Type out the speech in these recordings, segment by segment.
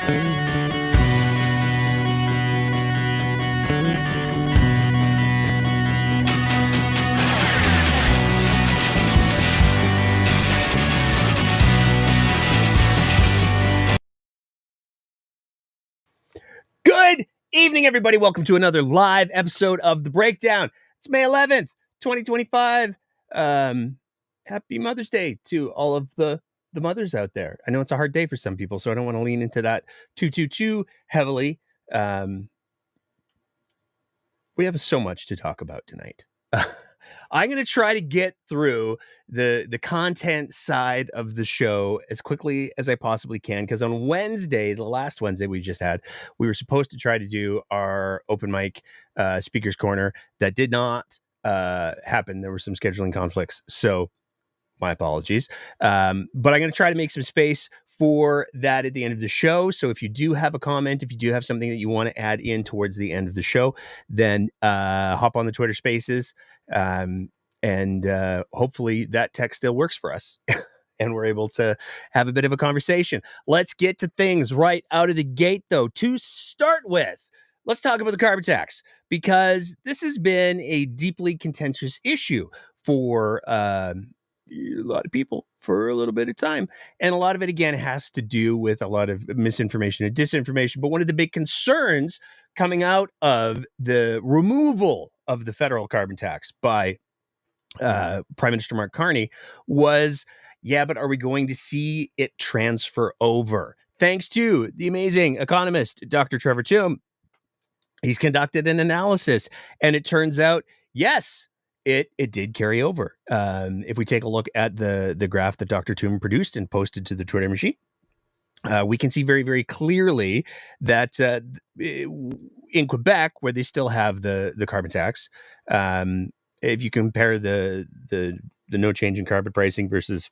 Good evening, everybody. Welcome to another live episode of The Breakdown. It's May 11th, 2025. Happy Mother's Day to all of the mothers out there. I know it's a hard day for some people, so I don't want to lean into that too heavily. We have so much to talk about tonight. I'm going to try to get through the content side of the show as quickly as I possibly can, because on Wednesday, the last Wednesday we just had, we were supposed to try to do our open mic speakers corner. That did not happen. There were some scheduling conflicts, so my apologies. But I'm going to try to make some space for that at the end of the show. So if you do have a comment, if you do have something that you want to add in towards the end of the show, then hop on the Twitter Spaces, and hopefully that text still works for us. And we're able to have a bit of a conversation. Let's get to things right out of the gate, though. To start with, let's talk about the carbon tax, because this has been a deeply contentious issue for a lot of people for a little bit of time. And a lot of it, again, has to do with a lot of misinformation and disinformation. But one of the big concerns coming out of the removal of the federal carbon tax by Prime Minister Mark Carney was, yeah, but are we going to see it transfer over? Thanks to the amazing economist, Dr. Trevor Toom. He's conducted an analysis, and it turns out, yes, it did carry over. If we take a look at the graph that Dr. Toom produced and posted to the Twitter machine, we can see very, very clearly that in Quebec, where they still have the carbon tax, if you compare the no change in carbon pricing versus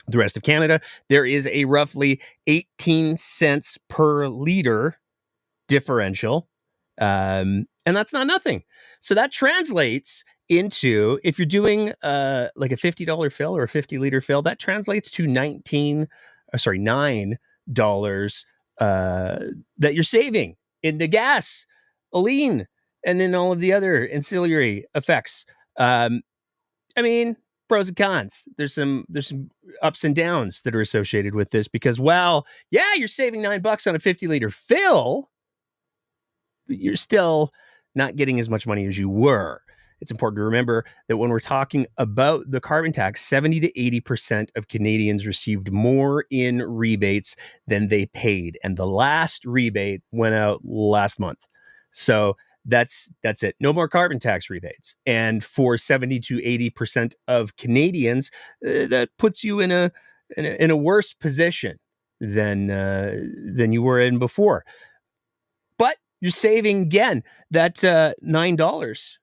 the rest of Canada, there is a roughly 18 cents per liter differential. And that's not nothing. So that translates into, if you're doing like a $50 fill or a 50-liter fill, that translates to $9 that you're saving in the gas, Aline, and then all of the other ancillary effects. I mean, pros and cons. There's some ups and downs that are associated with this, because, well, yeah, you're saving $9 on a 50-liter fill, but you're still not getting as much money as you were. It's important to remember that when we're talking about the carbon tax, 70 to 80% of Canadians received more in rebates than they paid. And the last rebate went out last month. So that's it. No more carbon tax rebates. And for 70 to 80% of Canadians, that puts you in a worse position than you were in before. But you're saving, again, that $9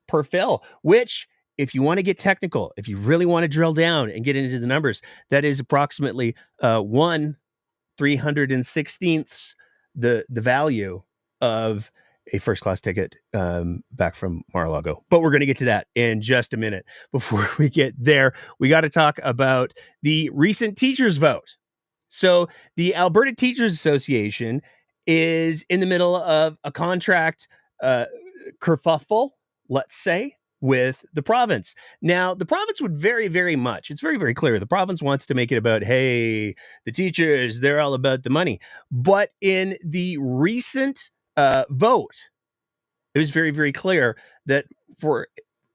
per fill, which, if you want to get technical, if you really want to drill down and get into the numbers, that is approximately 1/316th the value of a first-class ticket back from Mar-a-Lago. But we're going to get to that in just a minute. Before we get there, we got to talk about the recent teachers' vote. So the Alberta Teachers Association is in the middle of a contract kerfuffle, let's say, with the province. Now, the province would very, very much, it's very, very clear, the province wants to make it about, hey, the teachers, they're all about the money. But in the recent vote, it was very, very clear that for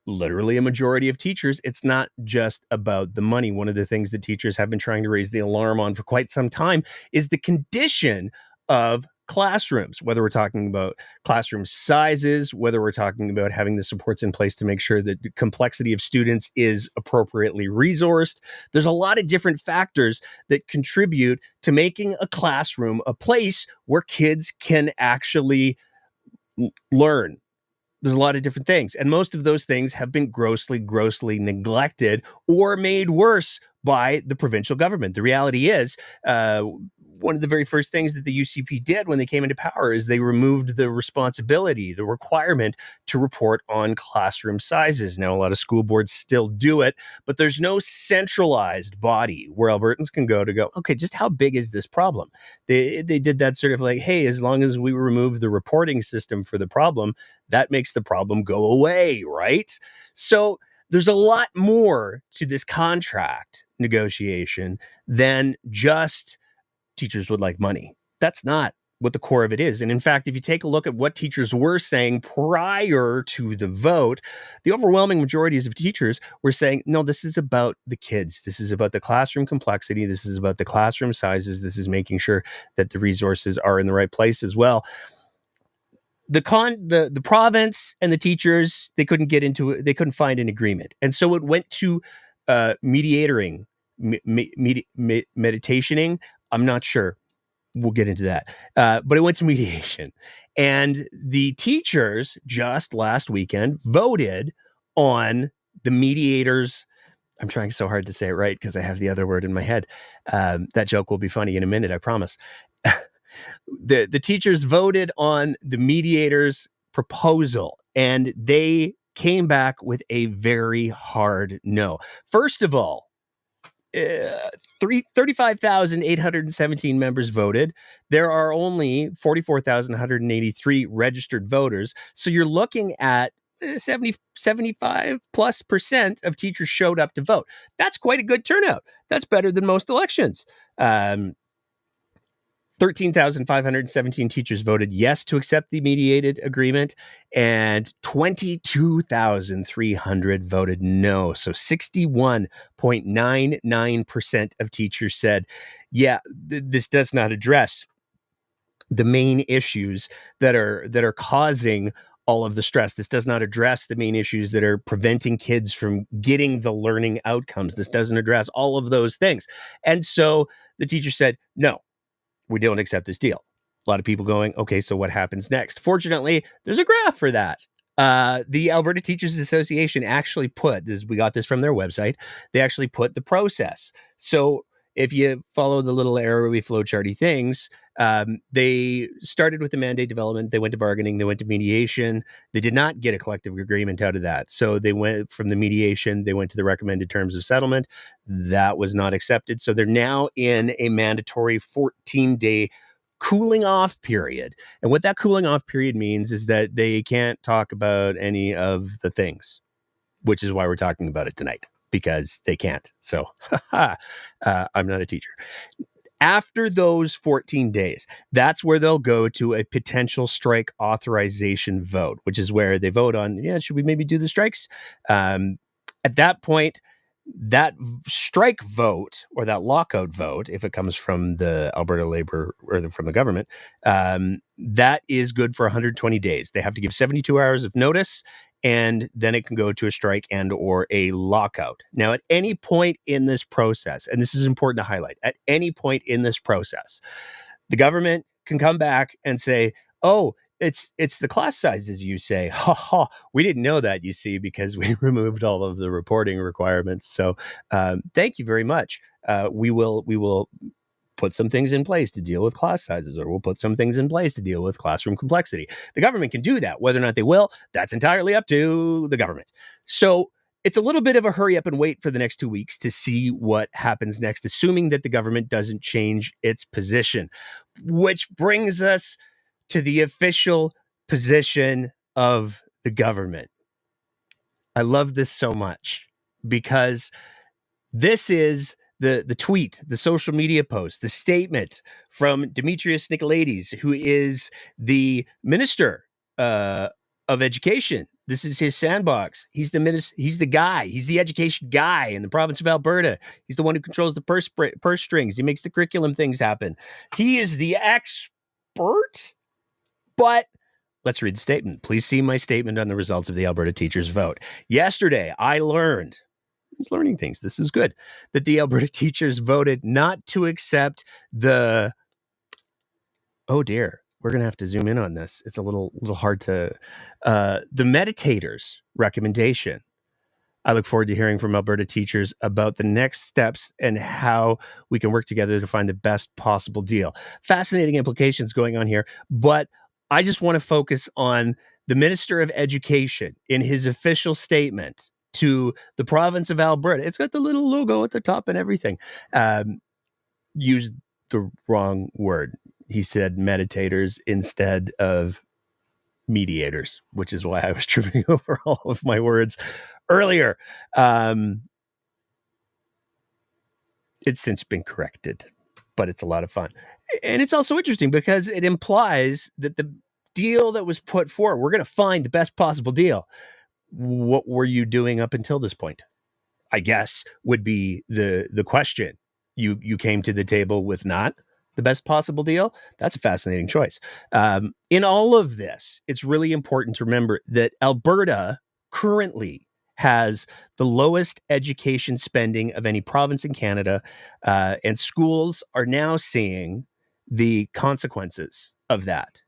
literally a majority of teachers, it's not just about the money. One of the things that teachers have been trying to raise the alarm on for quite some time is the condition of classrooms, whether we're talking about classroom sizes, whether we're talking about having the supports in place to make sure that the complexity of students is appropriately resourced. There's a lot of different factors that contribute to making a classroom a place where kids can actually learn. There's a lot of different things, and most of those things have been grossly neglected or made worse by the provincial government. The reality is, one of the very first things that the UCP did when they came into power is they removed the responsibility, the requirement to report on classroom sizes. Now, a lot of school boards still do it, but there's no centralized body where Albertans can go, okay, just how big is this problem? They did that sort of like, hey, as long as we remove the reporting system for the problem, that makes the problem go away, right? So there's a lot more to this contract negotiation than just teachers would like money. That's not what the core of it is. And in fact, if you take a look at what teachers were saying prior to the vote, the overwhelming majorities of teachers were saying, no, this is about the kids. This is about the classroom complexity. This is about the classroom sizes. This is making sure that the resources are in the right place as well. The province and the teachers, they couldn't get into it. They couldn't find an agreement. And so it went to meditationing. I'm not sure. We'll get into that. But it went to mediation. And the teachers just last weekend voted on the mediators. I'm trying so hard to say it right because I have the other word in my head. That joke will be funny in a minute, I promise. The teachers voted on the mediators' proposal, and they came back with a very hard no. First of all, 35,817 members voted. There are only 44,183 registered voters. So you're looking at 75+% of teachers showed up to vote. That's quite a good turnout. That's better than most elections. 13,517 teachers voted yes to accept the mediated agreement, and 22,300 voted no. So 61.99% of teachers said, yeah, this does not address the main issues that are causing all of the stress. This does not address the main issues that are preventing kids from getting the learning outcomes. This doesn't address all of those things. And so the teacher said, no, we don't accept this deal. A lot of people going, okay, so what happens next? Fortunately, there's a graph for that. The Alberta Teachers Association actually put this, we got this from their website, they actually put the process. So if you follow the little arrowy flowcharty things, they started with the mandate development, they went to bargaining, they went to mediation. They did not get a collective agreement out of that. So they went from the mediation, they went to the recommended terms of settlement. That was not accepted. So they're now in a mandatory 14-day cooling off period. And what that cooling off period means is that they can't talk about any of the things, which is why we're talking about it tonight, because they can't. So I'm not a teacher. After those 14 days, that's where they'll go to a potential strike authorization vote, which is where they vote on, should we maybe do the strikes? At that point, that strike vote or that lockout vote, if it comes from the Alberta Labor or from the government, that is good for 120 days. They have to give 72 hours of notice, and then it can go to a strike and or a lockout. Now, at any point in this process, and this is important to highlight, at any point in this process, the government can come back and say, oh, it's the class sizes, you say. Ha ha, we didn't know that, you see, because we removed all of the reporting requirements. So thank you very much. We will put some things in place to deal with class sizes, or we'll put some things in place to deal with classroom complexity. The government can do that. Whether or not they will, that's entirely up to the government. So it's a little bit of a hurry up and wait for the next 2 weeks to see what happens next, assuming that the government doesn't change its position, which brings us to the official position of the government. I love this so much because this is the tweet, the social media post, the statement from Demetrius Nicolaides, who is the Minister of Education. This is his sandbox. He's the minister. He's the guy. He's the education guy in the province of Alberta. He's the one who controls the purse strings. He makes the curriculum things happen. He is the expert. But let's read the statement. Please see my statement on the results of the Alberta teachers' vote. Yesterday, I learned, he's learning things, this is good, that the Alberta teachers voted not to accept the, oh dear, we're going to have to zoom in on this. It's a little hard to, the meditators' recommendation. I look forward to hearing from Alberta teachers about the next steps and how we can work together to find the best possible deal. Fascinating implications going on here, but I just want to focus on the Minister of Education in his official statement to the province of Alberta. It's got the little logo at the top and everything. Used the wrong word. He said meditators instead of mediators, which is why I was tripping over all of my words earlier. It's since been corrected, but it's a lot of fun. And it's also interesting because it implies that the deal that was put forward, we're going to find the best possible deal. What were you doing up until this point? I guess would be the question. You came to the table with not the best possible deal. That's a fascinating choice. In all of this, it's really important to remember that Alberta currently has the lowest education spending of any province in Canada, and schools are now seeing the consequences of that.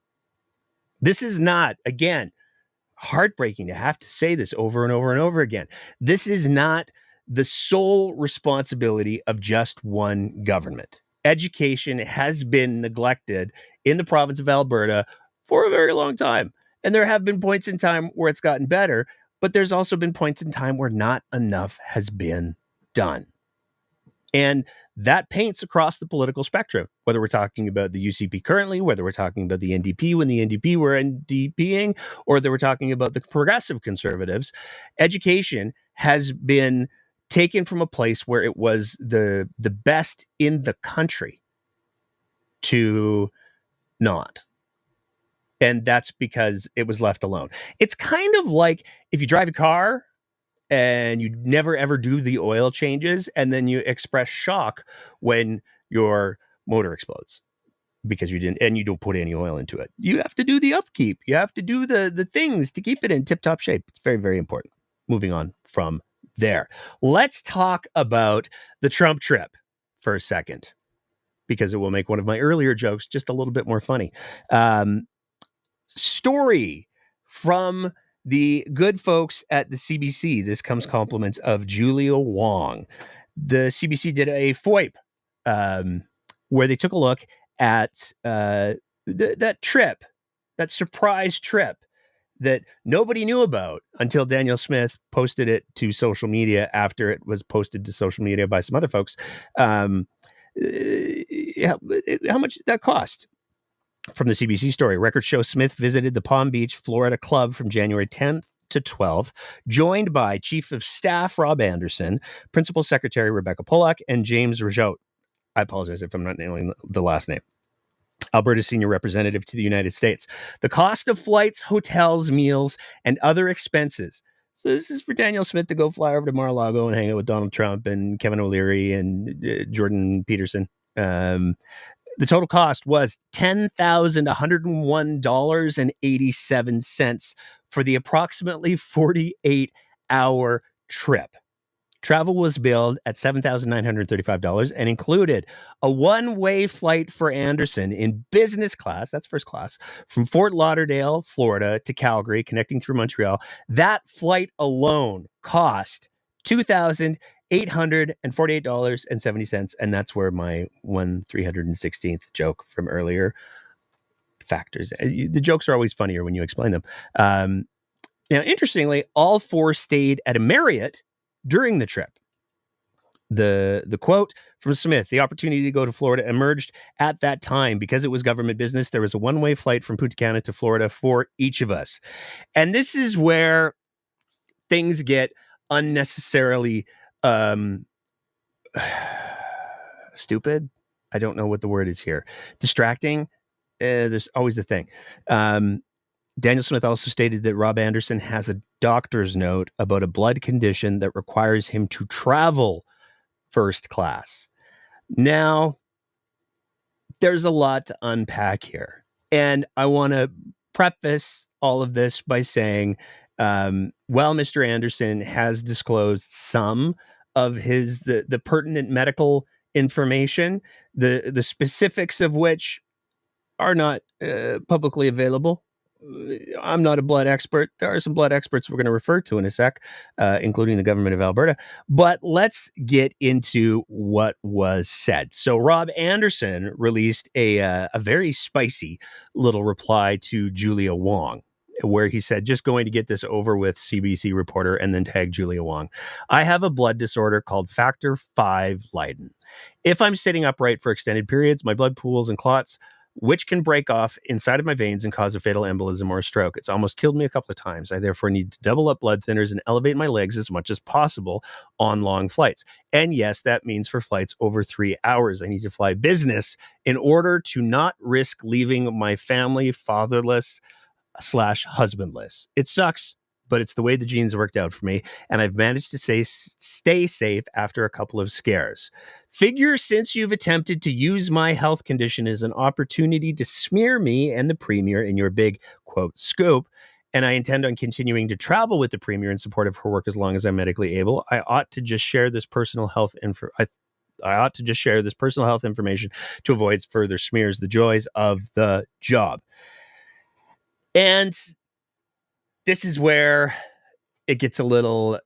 This is not, again, heartbreaking to have to say this over and over and over again. This is not the sole responsibility of just one government. Education has been neglected in the province of Alberta for a very long time. And there have been points in time where it's gotten better, but there's also been points in time where not enough has been done. And that paints across the political spectrum, whether we're talking about the UCP currently, whether we're talking about the NDP when the NDP were NDPing, or that we're talking about the progressive conservatives. Education has been taken from a place where it was the best in the country to not. And that's because it was left alone. It's kind of like if you drive a car and you never ever do the oil changes, and then you express shock when your motor explodes because you didn't, and you don't put any oil into it. You have to do the upkeep. You have to do the things to keep it in tip-top shape. It's very, very important. Moving on from there. Let's talk about the Trump trip for a second, because it will make one of my earlier jokes just a little bit more funny. Story from the good folks at the CBC. This comes compliments of Julia Wong. The CBC did a FOIP where they took a look at that trip, that surprise trip that nobody knew about until Daniel Smith posted it to social media after it was posted to social media by some other folks. How much did that cost? From the CBC story, records show Smith visited the Palm Beach, Florida club from January 10th to 12th, joined by Chief of Staff Rob Anderson, Principal Secretary Rebecca Pollack, and James Rajotte. I apologize if I'm not nailing the last name. Alberta's senior representative to the United States. The cost of flights, hotels, meals, and other expenses. So this is for Daniel Smith to go fly over to Mar-a-Lago and hang out with Donald Trump and Kevin O'Leary and Jordan Peterson. The total cost was $10,101.87 for the approximately 48-hour trip. Travel was billed at $7,935 and included a one-way flight for Anderson in business class, that's first class, from Fort Lauderdale, Florida to Calgary, connecting through Montreal. That flight alone cost $2,848.70, and that's where my 1/316th joke from earlier factors. The jokes are always funnier when you explain them. Now, interestingly, all four stayed at a Marriott during the trip. The quote from Smith, the opportunity to go to Florida emerged at that time because it was government business. There was a one-way flight from Punta Cana to Florida for each of us. And this is where things get unnecessarily stupid. I don't know what the word is here. Distracting. There's always a thing. Daniel Smith also stated that Rob Anderson has a doctor's note about a blood condition that requires him to travel first class. Now, there's a lot to unpack here. And I want to preface all of this by saying, while Mr. Anderson has disclosed some of the pertinent medical information, the specifics of which are not publicly available, I'm not a blood expert. There are some blood experts we're going to refer to in a sec, including the government of Alberta. But let's get into what was said. So Rob Anderson released a very spicy little reply to Julia Wong, where he said, just going to get this over with, CBC reporter, and then tag Julia Wong. I have a blood disorder called factor V Leiden. If I'm sitting upright for extended periods, my blood pools and clots, which can break off inside of my veins and cause a fatal embolism or a stroke. It's almost killed me a couple of times. I therefore need to double up blood thinners and elevate my legs as much as possible on long flights. And yes, that means for flights over 3 hours, I need to fly business in order to not risk leaving my family fatherless / husbandless. It sucks, but it's the way the genes worked out for me, and I've managed to stay safe after a couple of scares. Figure since you've attempted to use my health condition as an opportunity to smear me and the Premier in your big, quote, scoop, and I intend on continuing to travel with the Premier in support of her work as long as I'm medically able, I ought to just share this personal health information to avoid further smears, the joys of the job. And this is where it gets a little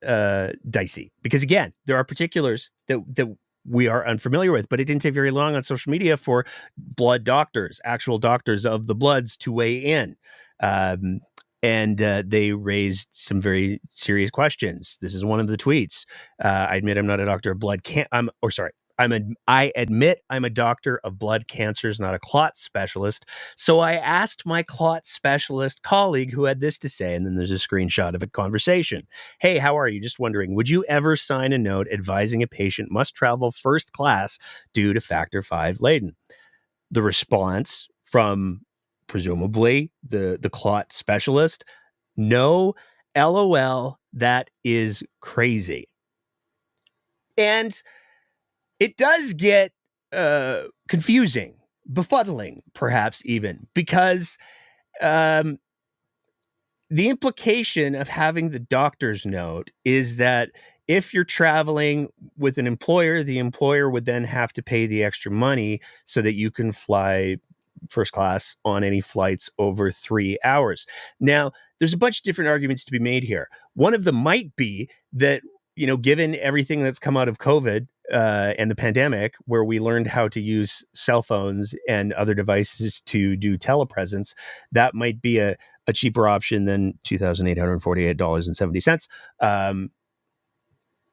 dicey, because again, there are particulars that we are unfamiliar with, but it didn't take very long on social media for blood doctors, actual doctors of the bloods, to weigh in. And they raised some very serious questions. This is one of the tweets. I admit I'm not a doctor of blood. I admit I'm a doctor of blood cancers, not a clot specialist. So I asked my clot specialist colleague who had this to say, and then there's a screenshot of a conversation. Hey, how are you? Just wondering, would you ever sign a note advising a patient must travel first class due to factor V Leiden? The response from presumably the clot specialist: no, LOL, that is crazy. And it does get confusing, befuddling, perhaps even, because the implication of having the doctor's note is that if you're traveling with an employer, the employer would then have to pay the extra money so that you can fly first class on any flights over 3 hours. Now, there's a bunch of different arguments to be made here. One of them might be that, given everything that's come out of COVID and the pandemic, where we learned how to use cell phones and other devices to do telepresence, that might be a cheaper option than $2,848.70.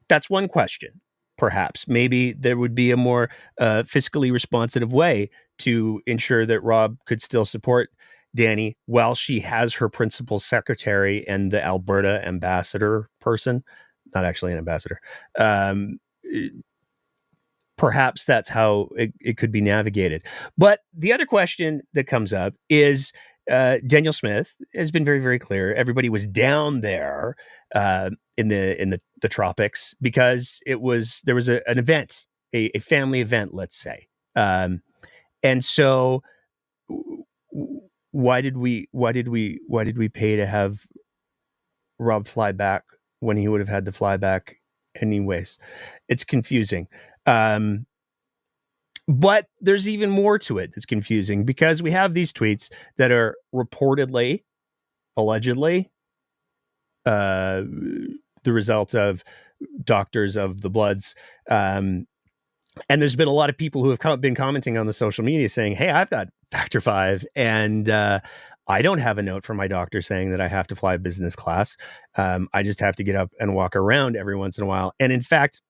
That's one question. Perhaps maybe there would be a more fiscally responsive way to ensure that Rob could still support Danny while she has her principal secretary and the Alberta ambassador person, not actually an ambassador. Perhaps that's how it could be navigated. But the other question that comes up is Daniel Smith has been very, very clear. Everybody was down there in the tropics because there was an event, a family event, let's say. And so why did we pay to have Rob fly back when he would have had to fly back anyways? It's confusing. But there's even more to it that's confusing, because we have these tweets that are reportedly, allegedly, the result of doctors of the bloods. And there's been a lot of people who have been commenting on the social media saying, hey, I've got factor V, and I don't have a note from my doctor saying that I have to fly business class. I just have to get up and walk around every once in a while. And in fact,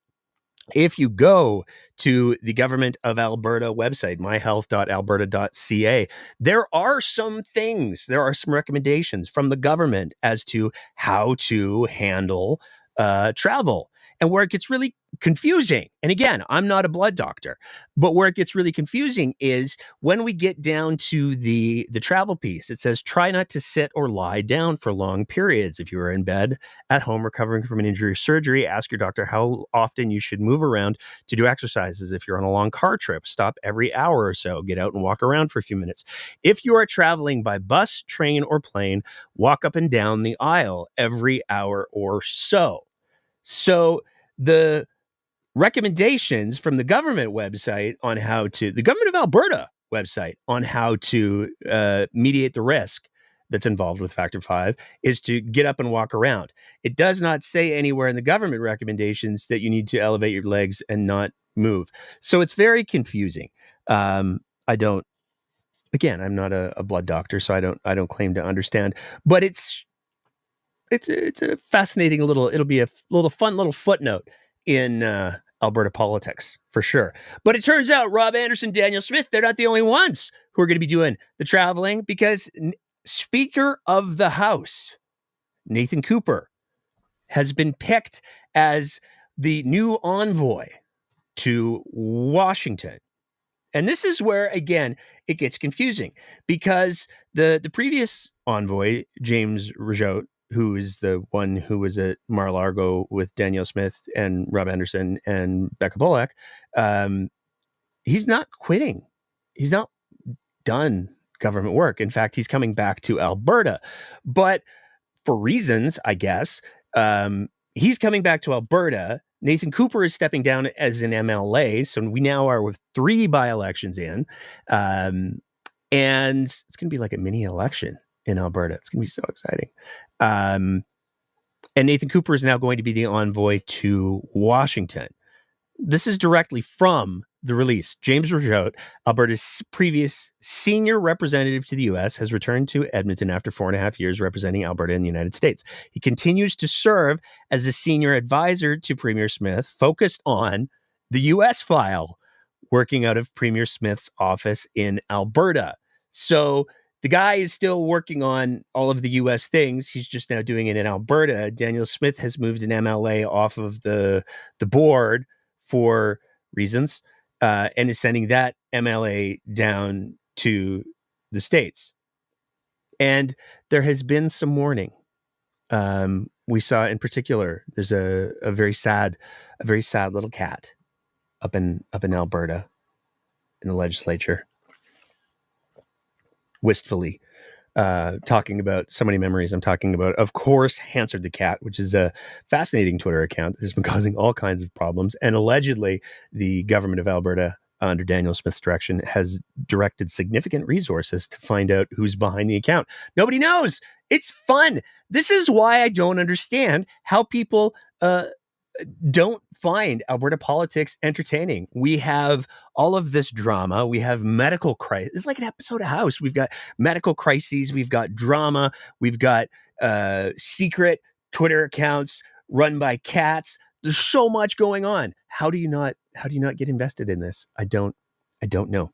if you go to the Government of Alberta website, myhealth.alberta.ca, there are some recommendations from the government as to how to handle travel. And where it gets really confusing, and again, I'm not a blood doctor, but where it gets really confusing is when we get down to the travel piece. It says, try not to sit or lie down for long periods. If you are in bed at home recovering from an injury or surgery, ask your doctor how often you should move around to do exercises. If you're on a long car trip, stop every hour or so, get out and walk around for a few minutes. If you are traveling by bus, train, or plane, walk up and down the aisle every hour or so. So the recommendations from the government website the Government of Alberta website on how to mediate the risk that's involved with Factor 5 is to get up and walk around. It does not say anywhere in the government recommendations that you need to elevate your legs and not move. So it's very confusing. I'm not a blood doctor, so I don't claim to understand, but it's a fascinating it'll be a fun little footnote in Alberta politics for sure. But it turns out Rob Anderson, Danielle Smith, they're not the only ones who are going to be doing the traveling, because Speaker of the House, Nathan Cooper, has been picked as the new envoy to Washington. And this is where, again, it gets confusing, because the previous envoy, James Mraiche, who is the one who was at Mar-a-Lago with Danielle Smith and Rob Anderson and Becca Bullock, he's not quitting. He's not done government work. In fact, he's coming back to Alberta. But for reasons, I guess, he's coming back to Alberta. Nathan Cooper is stepping down as an MLA. So we now are with 3 by-elections in. And it's going to be like a mini election in Alberta. It's going to be so exciting. And Nathan Cooper is now going to be the envoy to Washington. This is directly from the release. James Mraiche, Alberta's previous senior representative to the U.S., has returned to Edmonton after 4.5 years representing Alberta in the United States. He continues to serve as a senior advisor to Premier Smith, focused on the U.S. file, working out of Premier Smith's office in Alberta. So the guy is still working on all of the U.S. things. He's just now doing it in Alberta. Danielle Smith has moved an MLA off of the board for reasons, and is sending that MLA down to the States. And there has been some mourning. We saw in particular, there's a very sad little cat up in Alberta in the legislature, wistfully talking about so many memories. I'm talking about, of course, Hansered the Cat, which is a fascinating Twitter account that has been causing all kinds of problems. And allegedly, the government of Alberta, under Danielle Smith's direction, has directed significant resources to find out who's behind the account. Nobody knows. It's fun. This is why I don't understand how people don't find Alberta politics entertaining. We have all of this drama. We have medical crisis. It's like an episode of House. We've got medical crises. We've got drama. We've got secret Twitter accounts run by cats. There's so much going on. How do you not get invested in this? I don't know.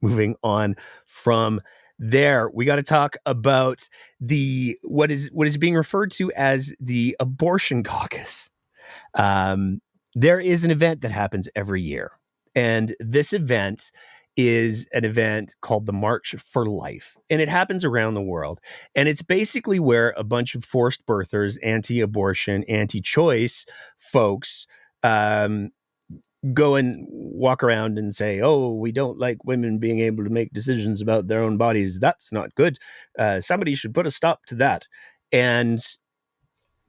Moving on from there, we got to talk about what is being referred to as the abortion caucus. There is an event that happens every year, and this event is an event called the March for Life, and it happens around the world. And it's basically where a bunch of forced birthers, anti-abortion, anti-choice folks go and walk around and say, oh, we don't like women being able to make decisions about their own bodies. That's not good. Somebody should put a stop to that. And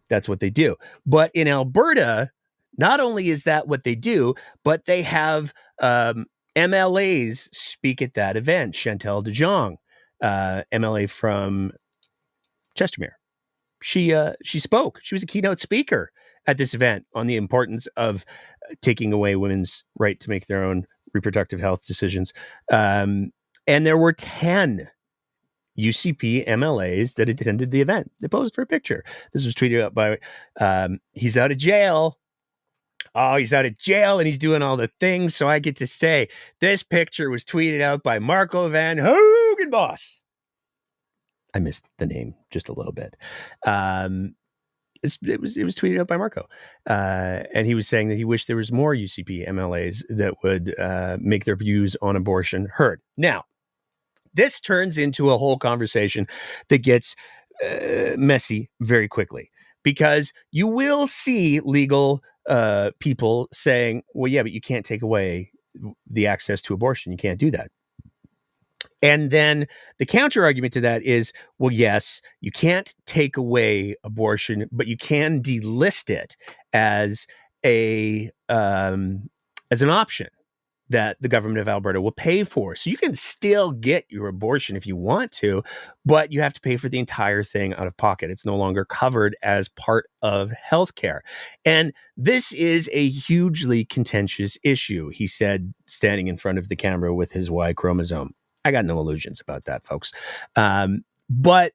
that's what they do. But in Alberta, not only is that what they do, but they have MLAs speak at that event. Chantal de Jong, MLA from Chestermere. She spoke. She was a keynote speaker at this event on the importance of taking away women's right to make their own reproductive health decisions. And there were 10 UCP MLAs that attended the event. They posed for a picture. This was tweeted out by, he's out of jail. Oh, he's out of jail and he's doing all the things. So I get to say this picture was tweeted out by Marco Van Hogenbos. I missed the name just a little bit. It was tweeted out by Marco, and he was saying that he wished there was more UCP MLAs that would make their views on abortion heard. Now, this turns into a whole conversation that gets messy very quickly, because you will see legal people saying, well, yeah, but you can't take away the access to abortion. You can't do that. And then the counter argument to that is, well, yes, you can't take away abortion, but you can delist it as an option, that the government of Alberta will pay for. So you can still get your abortion if you want to, but you have to pay for the entire thing out of pocket. It's no longer covered as part of healthcare. And this is a hugely contentious issue, he said, standing in front of the camera with his Y chromosome. I got no illusions about that, folks. But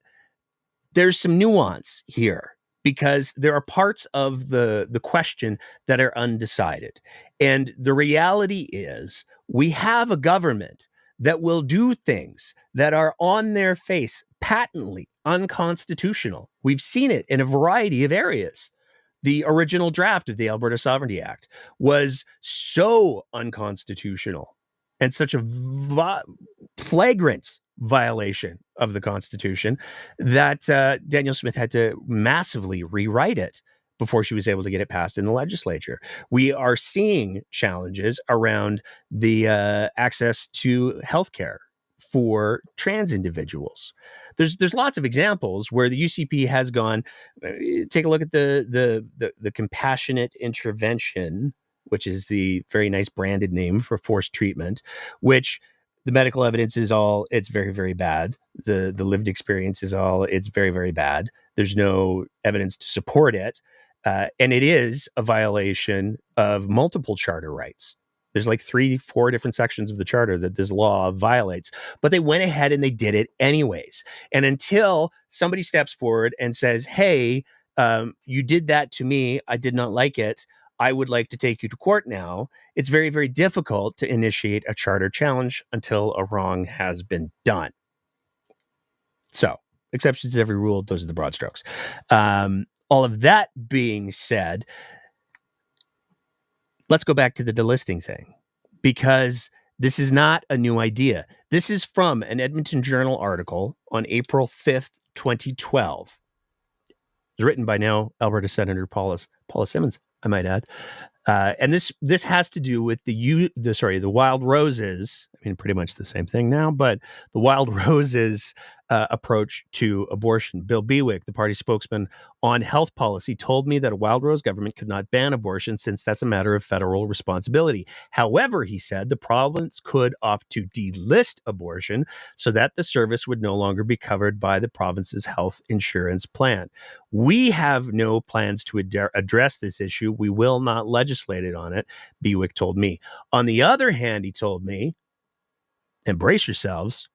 there's some nuance here, because there are parts of the question that are undecided. And the reality is we have a government that will do things that are on their face patently unconstitutional. We've seen it in a variety of areas. The original draft of the Alberta Sovereignty Act was so unconstitutional and such a flagrant violation of the Constitution that Danielle Smith had to massively rewrite it before she was able to get it passed in the legislature. We are seeing challenges around the access to healthcare for trans individuals. There's lots of examples where the UCP has gone. Take a look at the compassionate intervention, which is the very nice branded name for forced treatment, which the medical evidence is all, it's very, very bad. The lived experience is all, it's very, very bad. There's no evidence to support it. And it is a violation of multiple charter rights. There's like 3-4 different sections of the charter that this law violates, but they went ahead and they did it anyways. And until somebody steps forward and says, hey, you did that to me, I did not like it, I would like to take you to court now, it's very, very difficult to initiate a charter challenge until a wrong has been done. So, exceptions to every rule, those are the broad strokes. All of that being said, let's go back to the delisting thing, because this is not a new idea. This is from an Edmonton Journal article on April 5th, 2012. It's written by now Alberta Senator Paula Simmons, I might add. And this has to do with the Wild Roses. I mean, pretty much the same thing now, but the Wild Roses approach to abortion. Bill Bewick, the party spokesman on health policy, told me that a Wild Rose government could not ban abortion since that's a matter of federal responsibility. However, he said the province could opt to delist abortion so that the service would no longer be covered by the province's health insurance plan. We have no plans to address this issue. We will not legislate on it, Bewick told me. On the other hand, he told me, embrace yourselves.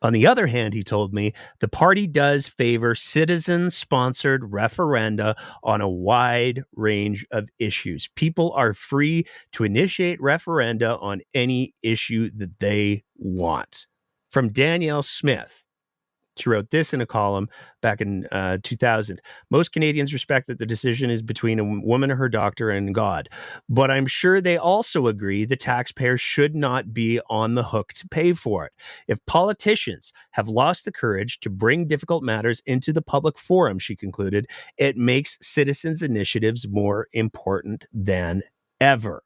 On the other hand, he told me, the party does favor citizen-sponsored referenda on a wide range of issues. People are free to initiate referenda on any issue that they want. From Danielle Smith. She wrote this in a column back in 2000. Most Canadians respect that the decision is between a woman or her doctor and God, but I'm sure they also agree the taxpayer should not be on the hook to pay for it. If politicians have lost the courage to bring difficult matters into the public forum, she concluded, it makes citizens' initiatives more important than ever.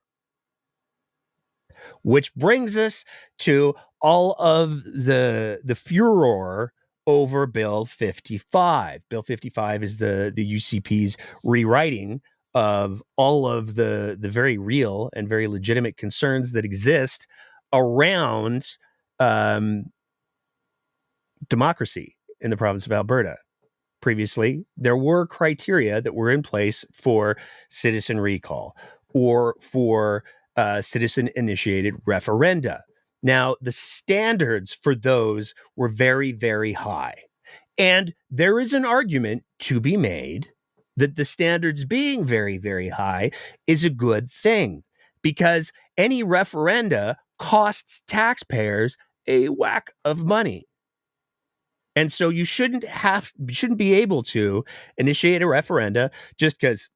Which brings us to all of the furor over Bill 55. Bill 55 is the UCP's rewriting of all of the very real and very legitimate concerns that exist around democracy in the province of Alberta. Previously, there were criteria that were in place for citizen recall or for citizen-initiated referenda. Now, the standards for those were very, very high. And there is an argument to be made that the standards being very, very high is a good thing, because any referenda costs taxpayers a whack of money. And so you shouldn't be able to initiate a referenda just because,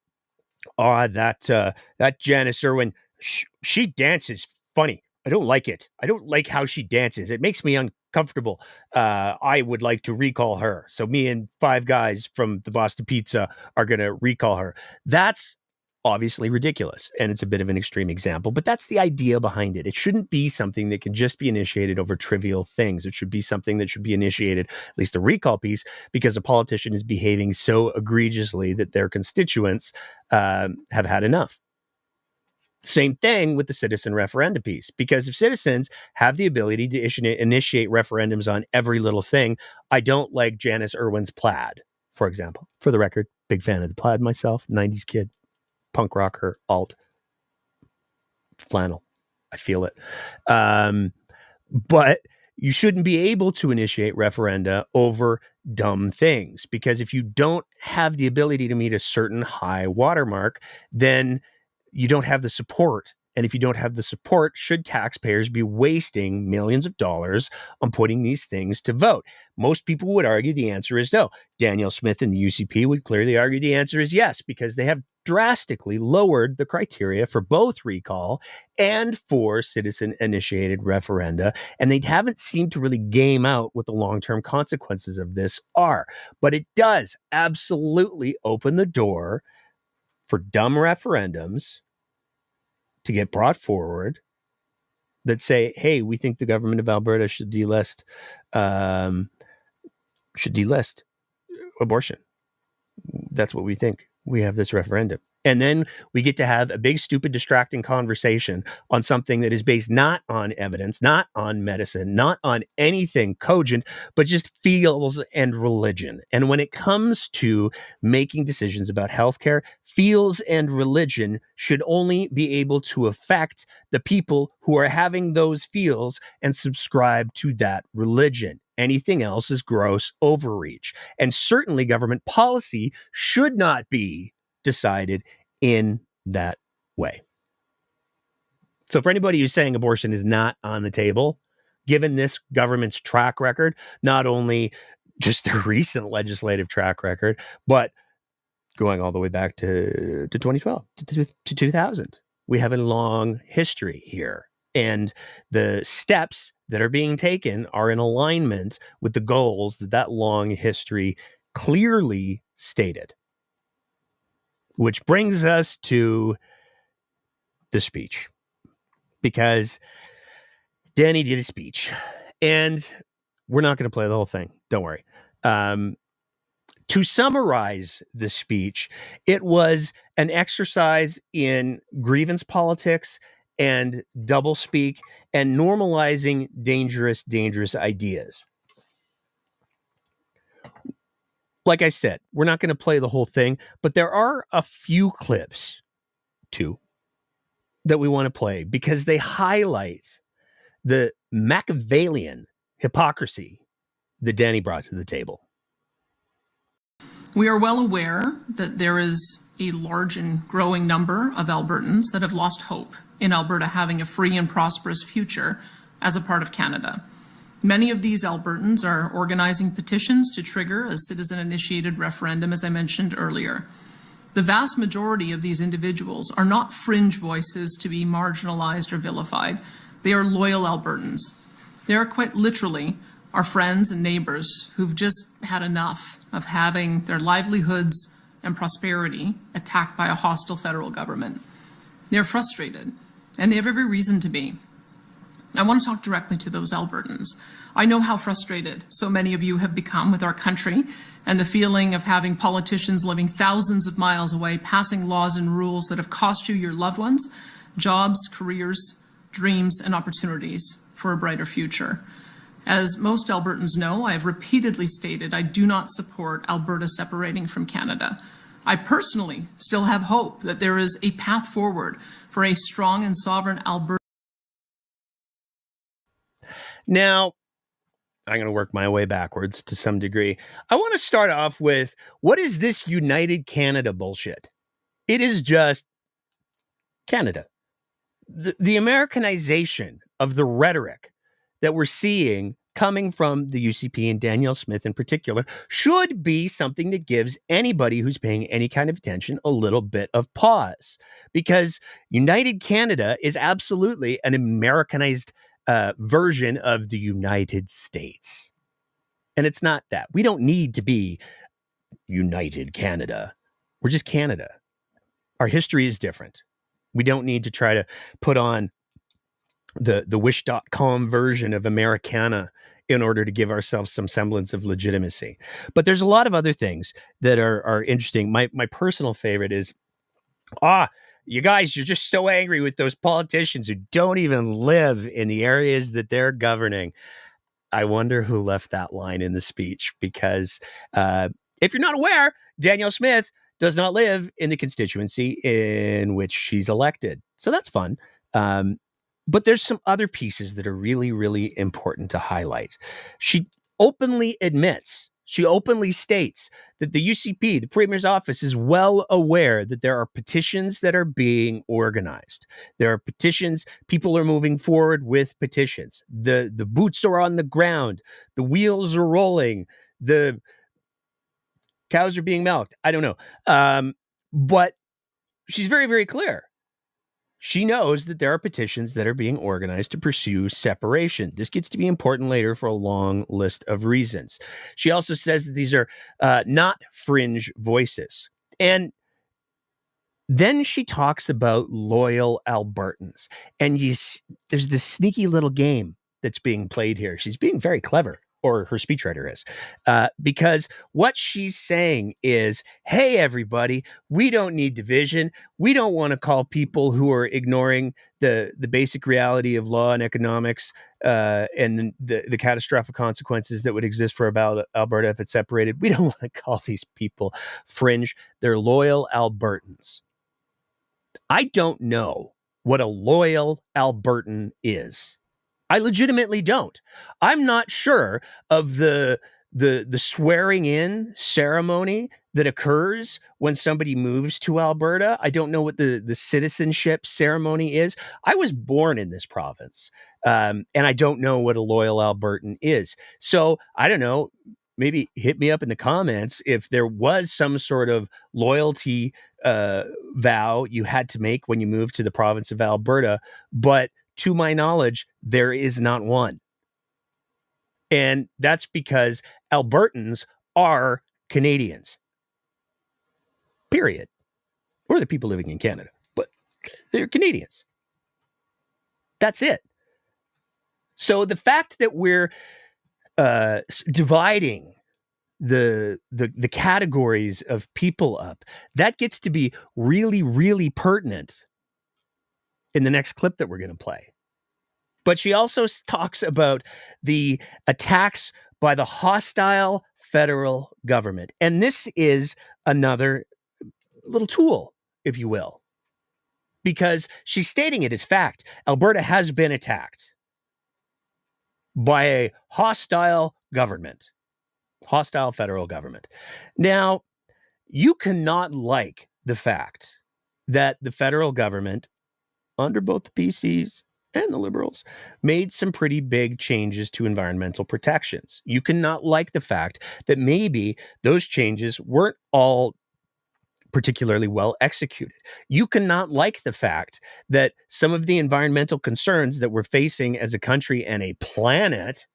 that Janice Irwin, she dances funny. I don't like it. I don't like how she dances. It makes me uncomfortable. I would like to recall her. So me and 5 guys from the Boston Pizza are going to recall her. That's obviously ridiculous, and it's a bit of an extreme example, but that's the idea behind it. It shouldn't be something that can just be initiated over trivial things. It should be something that should be initiated, at least a recall piece, because a politician is behaving so egregiously that their constituents have had enough. Same thing with the citizen referenda piece, because if citizens have the ability to initiate referendums on every little thing, I don't like Janice Irwin's plaid, for example. For the record, big fan of the plaid myself, 90s kid, punk rocker, alt, flannel. I feel it. But you shouldn't be able to initiate referenda over dumb things, because if you don't have the ability to meet a certain high watermark, then you don't have the support. And if you don't have the support, should taxpayers be wasting millions of dollars on putting these things to vote? Most people would argue the answer is no. Danielle Smith and the UCP would clearly argue the answer is yes, because they have drastically lowered the criteria for both recall and for citizen-initiated referenda, and they haven't seemed to really game out what the long-term consequences of this are. But it does absolutely open the door for dumb referendums to get brought forward that say, hey, we think the government of Alberta should delist abortion. That's what we think. We have this referendum. And then we get to have a big, stupid, distracting conversation on something that is based not on evidence, not on medicine, not on anything cogent, but just feels and religion. And when it comes to making decisions about healthcare, feels and religion should only be able to affect the people who are having those feels and subscribe to that religion. Anything else is gross overreach. And certainly government policy should not be decided in that way. So for anybody who's saying abortion is not on the table, given this government's track record, not only just their recent legislative track record, but going all the way back to 2012, to 2000, we have a long history here. And the steps that are being taken are in alignment with the goals that long history clearly stated. Which brings us to the speech, because Danny did a speech, and we're not going to play the whole thing. Don't worry. To summarize the speech, it was an exercise in grievance politics and doublespeak and normalizing dangerous ideas. Like I said, we're not going to play the whole thing, but there are a few clips, too, that we want to play because they highlight the Machiavellian hypocrisy that Danny brought to the table. We are well aware that there is a large and growing number of Albertans that have lost hope in Alberta having a free and prosperous future as a part of Canada. Many of these Albertans are organizing petitions to trigger a citizen-initiated referendum, as I mentioned earlier. The vast majority of these individuals are not fringe voices to be marginalized or vilified. They are loyal Albertans. They are quite literally our friends and neighbors who've just had enough of having their livelihoods and prosperity attacked by a hostile federal government. They're frustrated, and they have every reason to be. I want to talk directly to those Albertans. I know how frustrated so many of you have become with our country and the feeling of having politicians living thousands of miles away passing laws and rules that have cost you your loved ones, jobs, careers, dreams, and opportunities for a brighter future. As most Albertans know, I have repeatedly stated I do not support Alberta separating from Canada. I personally still have hope that there is a path forward for a strong and sovereign Alberta. Now, I'm going to work my way backwards to some degree. I want to start off with, what is this United Canada bullshit? It is just Canada. The Americanization of the rhetoric that we're seeing coming from the UCP and Danielle Smith in particular should be something that gives anybody who's paying any kind of attention a little bit of pause, because United Canada is absolutely an Americanized version of the United States. And it's not that. We don't need to be United Canada. We're just Canada. Our history is different. We don't need to try to put on the wish.com version of Americana in order to give ourselves some semblance of legitimacy. But there's a lot of other things that are interesting. My personal favorite is, you guys, you're just so angry with those politicians who don't even live in the areas that they're governing. I wonder who left that line in the speech, because if you're not aware, Danielle Smith does not live in the constituency in which she's elected. So that's fun. But there's some other pieces that are really, really important to highlight. She openly states that the UCP, the Premier's office, is well aware that there are petitions that are being organized. There are petitions. People are moving forward with petitions. The boots are on the ground. The wheels are rolling. The cows are being milked. I don't know. But she's very, very clear. She knows that there are petitions that are being organized to pursue separation. This gets to be important later for a long list of reasons. She also says that these are not fringe voices. And then she talks about loyal Albertans. And there's this sneaky little game that's being played here. She's being very clever, or her speechwriter is, because what she's saying is, hey, everybody, we don't need division. We don't want to call people who are ignoring the basic reality of law and economics and the catastrophic consequences that would exist for Alberta if it's separated. We don't want to call these people fringe. They're loyal Albertans. I don't know what a loyal Albertan is. I legitimately don't. I'm not sure of the swearing in ceremony that occurs when somebody moves to Alberta. I don't know what the citizenship ceremony is. I was born in this province, and I don't know what a loyal Albertan is. So I don't know. Maybe hit me up in the comments if there was some sort of loyalty vow you had to make when you moved to the province of Alberta. But to my knowledge, there is not one. And that's because Albertans are Canadians. Period. Or the people living in Canada. But they're Canadians. That's it. So the fact that we're dividing the categories of people up, that gets to be really, really pertinent in the next clip that we're going to play. But she also talks about the attacks by the hostile federal government. And this is another little tool, if you will, because she's stating it as fact. Alberta has been attacked by a hostile government, hostile federal government. Now, you cannot like the fact that the federal government, under both the PCs and the Liberals, made some pretty big changes to environmental protections. You cannot like the fact that maybe those changes weren't all particularly well executed. You cannot like the fact that some of the environmental concerns that we're facing as a country and a planet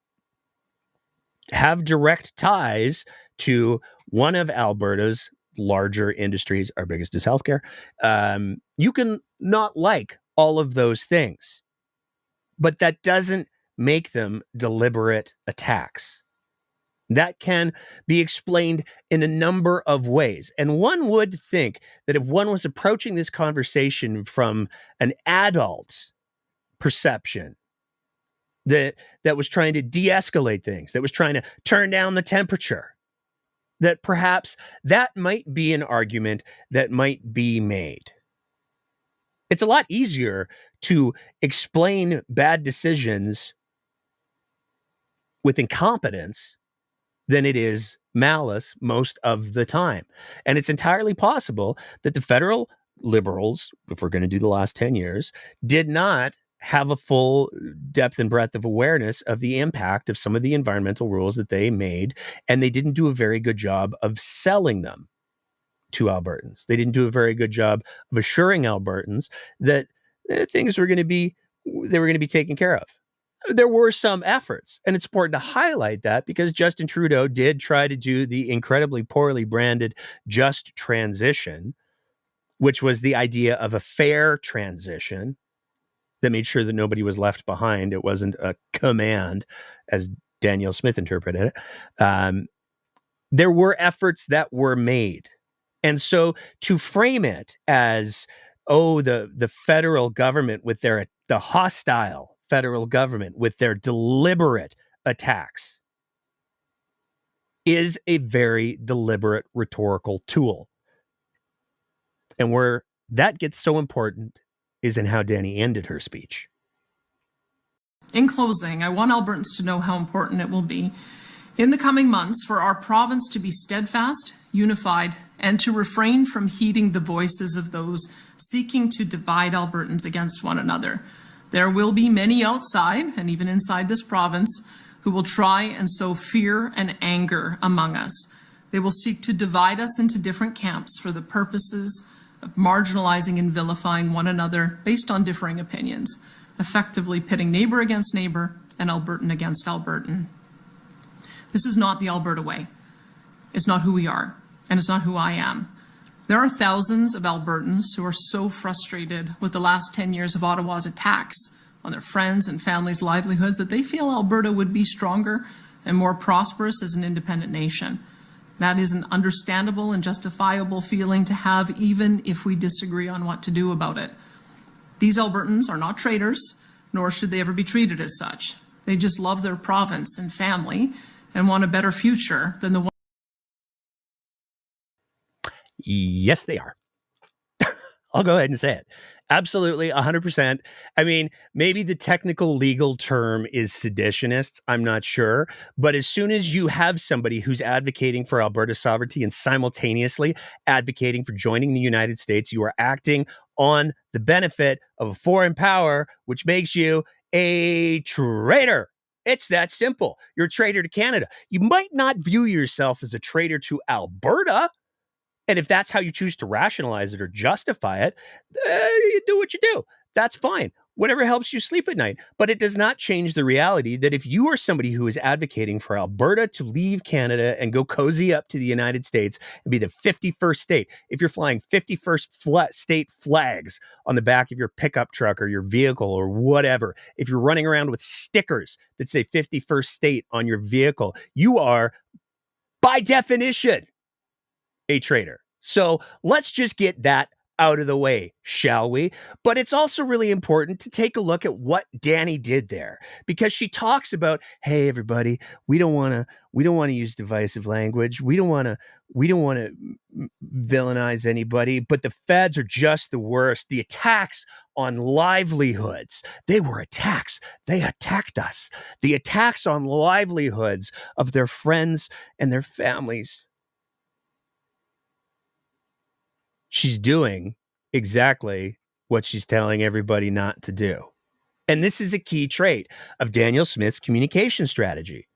have direct ties to one of Alberta's larger industries. Our biggest is healthcare. You can not like all of those things, but that doesn't make them deliberate attacks. That can be explained in a number of ways. And one would think that if one was approaching this conversation from an adult perception, that was trying to de-escalate things, that was trying to turn down the temperature, that perhaps that might be an argument that might be made. It's a lot easier to explain bad decisions with incompetence than it is malice most of the time. And it's entirely possible that the federal Liberals, if we're going to do the last 10 years, did not have a full depth and breadth of awareness of the impact of some of the environmental rules that they made, and they didn't do a very good job of selling them to Albertans. They didn't do a very good job of assuring Albertans that things were going to be taken care of. There were some efforts, and it's important to highlight that because Justin Trudeau did try to do the incredibly poorly branded just transition, which was the idea of a fair transition that made sure that nobody was left behind. It wasn't a command, as Danielle Smith interpreted it. There were efforts that were made. And so to frame it as, oh, the federal government with the hostile federal government with their deliberate attacks is a very deliberate rhetorical tool. And where that gets so important is in how Dani ended her speech. In closing, I want Albertans to know how important it will be in the coming months for our province to be steadfast, unified, and to refrain from heeding the voices of those seeking to divide Albertans against one another. There will be many outside, and even inside this province, who will try and sow fear and anger among us. They will seek to divide us into different camps for the purposes of marginalizing and vilifying one another based on differing opinions, effectively pitting neighbor against neighbor and Albertan against Albertan. This is not the Alberta way. It's not who we are, and it's not who I am. There are thousands of Albertans who are so frustrated with the last 10 years of Ottawa's attacks on their friends' and families' livelihoods that they feel Alberta would be stronger and more prosperous as an independent nation. That is an understandable and justifiable feeling to have, even if we disagree on what to do about it. These Albertans are not traitors, nor should they ever be treated as such. They just love their province and family and want a better future than the one. Yes, they are. I'll go ahead and say it. Absolutely, 100%. I mean, maybe the technical legal term is seditionists. I'm not sure. But as soon as you have somebody who's advocating for Alberta sovereignty and simultaneously advocating for joining the United States, you are acting on the benefit of a foreign power, which makes you a traitor. It's that simple. You're a traitor to Canada. You might not view yourself as a traitor to Alberta. And if that's how you choose to rationalize it or justify it, you do what you do. That's fine. Whatever helps you sleep at night. But it does not change the reality that if you are somebody who is advocating for Alberta to leave Canada and go cozy up to the United States and be the 51st state, if you're flying 51st state flags on the back of your pickup truck or your vehicle or whatever, if you're running around with stickers that say 51st state on your vehicle, you are, by definition, a traitor. So let's just get that out of the way, shall we? But it's also really important to take a look at what Dani did there, because she talks about, hey, everybody, we don't want to use divisive language. We don't want to villainize anybody, but the feds are just the worst. The attacks on livelihoods, they were attacks. They attacked us. The attacks on livelihoods of their friends and their families. She's doing exactly what she's telling everybody not to do. And this is a key trait of Danielle Smith's communication strategy.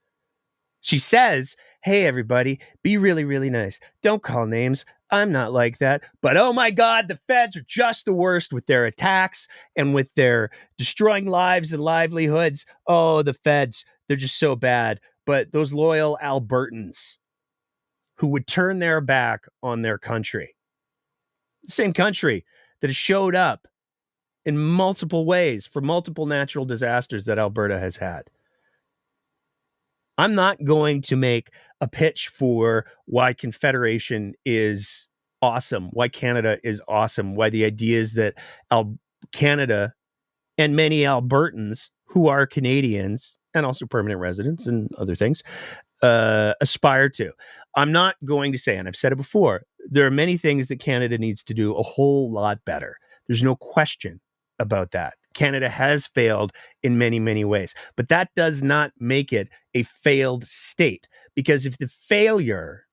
She says, hey, everybody, be really, really nice. Don't call names. I'm not like that. But oh my God, the feds are just the worst with their attacks and with their destroying lives and livelihoods. Oh, the feds, they're just so bad. But those loyal Albertans who would turn their back on their country, the same country that has showed up in multiple ways for multiple natural disasters that Alberta has had. I'm not going to make a pitch for why Confederation is awesome, why Canada is awesome, why the ideas that Canada and many Albertans who are Canadians and also permanent residents and other things aspire to. I'm not going to say, and I've said it before, there are many things that Canada needs to do a whole lot better. There's no question about that. Canada has failed in many, many ways, but that does not make it a failed state, because if the failure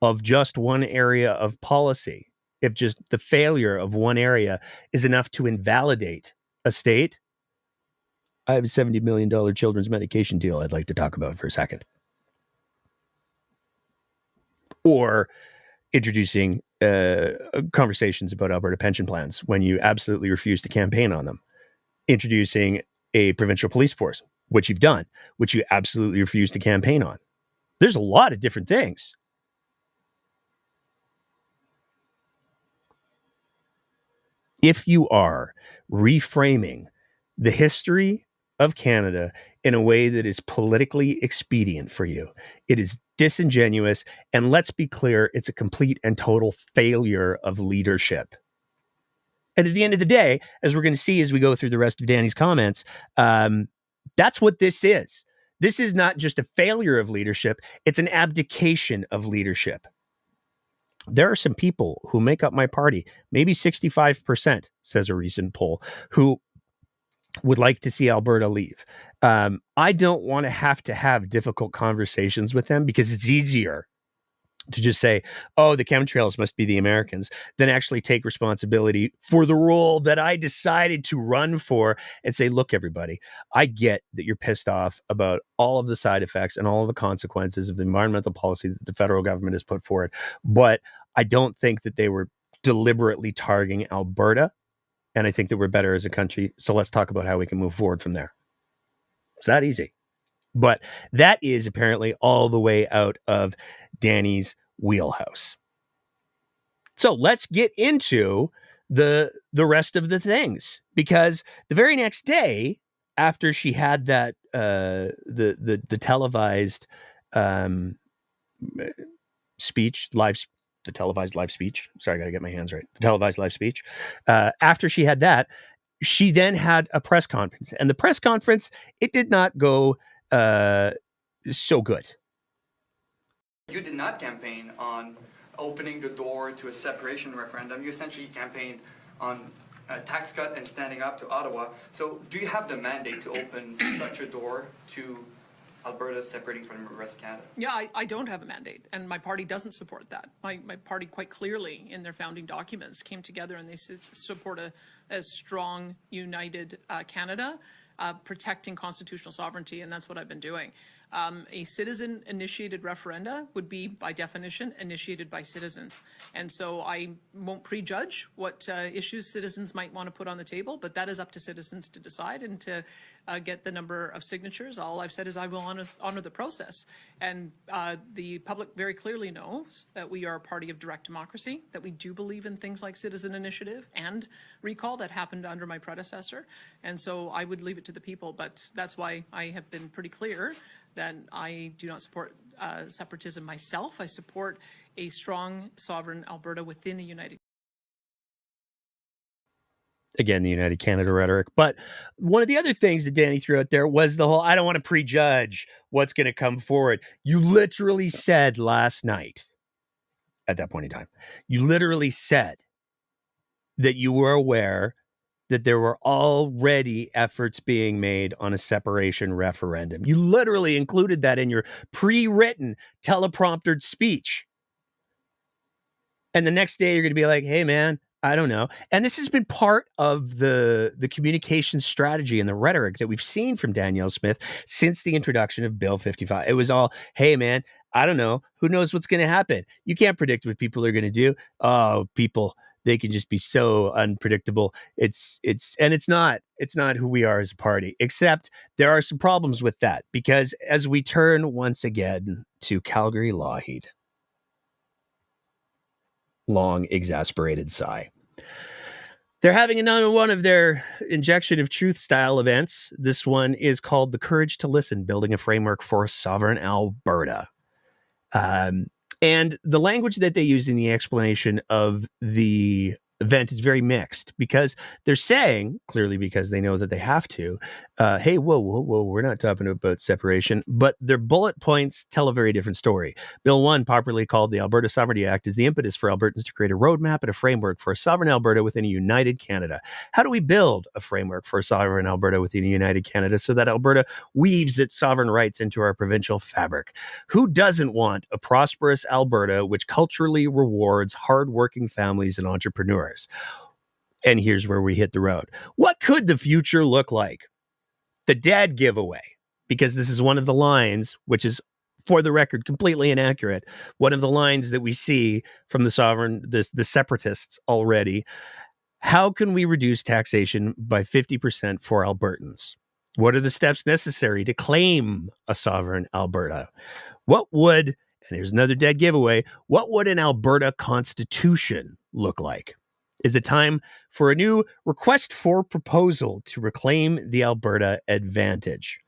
of just one area of policy, if just the failure of one area is enough to invalidate a state, I have a $70 million children's medication deal I'd like to talk about for a second. Or introducing conversations about Alberta pension plans when you absolutely refuse to campaign on them. Introducing a provincial police force, which you've done, which you absolutely refuse to campaign on. There's a lot of different things. If you are reframing the history of Canada in a way that is politically expedient for you, it is disingenuous, and let's be clear, it's a complete and total failure of leadership. And at the end of the day, as we're going to see as we go through the rest of Danny's comments, that's what this is. This is not just a failure of leadership, it's an abdication of leadership. There are some people who make up my party, maybe 65%, says a recent poll, who would like to see Alberta leave. I don't want to have difficult conversations with them because it's easier to just say, oh, the chemtrails must be the Americans, than actually take responsibility for the role that I decided to run for and say, look, everybody, I get that you're pissed off about all of the side effects and all of the consequences of the environmental policy that the federal government has put forward. But I don't think that they were deliberately targeting Alberta. And I think that we're better as a country. So let's talk about how we can move forward from there. It's that easy. But that is apparently all the way out of Danny's wheelhouse. So let's get into the rest of the things, because the very next day after she had that the televised speech, the televised live speech. Sorry, I got to get my hands right. The televised live speech. After she had that, she then had a press conference, and the press conference, it did not go so good. You did not campaign on opening the door to a separation referendum. You essentially campaigned on a tax cut and standing up to Ottawa. So do you have the mandate to open such a door to Alberta separating from the rest of Canada? Yeah, I don't have a mandate, and my party doesn't support that. My party quite clearly in their founding documents came together and they support a strong, united Canada, protecting constitutional sovereignty, and that's what I've been doing. A citizen-initiated referenda would be, by definition, initiated by citizens. And so I won't prejudge what issues citizens might want to put on the table, but that is up to citizens to decide and to get the number of signatures. All I've said is I will honor the process. And the public very clearly knows that we are a party of direct democracy, that we do believe in things like citizen initiative and recall that happened under my predecessor. And so I would leave it to the people, but that's why I have been pretty clear that I do not support separatism myself. I support a strong, sovereign Alberta within the United. Again, the United Canada rhetoric. But one of the other things that Danny threw out there was the whole, I don't want to prejudge what's going to come forward. You literally said last night, at that point in time, you literally said that you were aware that there were already efforts being made on a separation referendum. You literally included that in your pre-written telepromptered speech. And the next day you're going to be like, hey, man, I don't know. And this has been part of the communication strategy and the rhetoric that we've seen from Danielle Smith since the introduction of Bill 55. It was all, hey, man, I don't know. Who knows what's going to happen? You can't predict what people are going to do. Oh, people, they can just be so unpredictable. It's not who we are as a party, except there are some problems with that, because as we turn once again to Calgary law heat, long exasperated sigh. They're having another one of their injection of truth style events. This one is called The Courage to Listen, Building a Framework for Sovereign Alberta. And the language that they use in the explanation of the event is very mixed, because they're saying, clearly because they know that they have to, hey, whoa, we're not talking about separation, but their bullet points tell a very different story. Bill 1, popularly called the Alberta Sovereignty Act, is the impetus for Albertans to create a roadmap and a framework for a sovereign Alberta within a united Canada. How do we build a framework for a sovereign Alberta within a united Canada so that Alberta weaves its sovereign rights into our provincial fabric? Who doesn't want a prosperous Alberta which culturally rewards hardworking families and entrepreneurs? And here's where we hit the road. What could the future look like? The dad giveaway, because this is one of the lines, which is, for the record, completely inaccurate. One of the lines that we see from the separatists already. How can we reduce taxation by 50% for Albertans? What are the steps necessary to claim a sovereign Alberta? What would, and here's another dead giveaway, what would an Alberta constitution look like? Is it time for a new request for proposal to reclaim the Alberta advantage?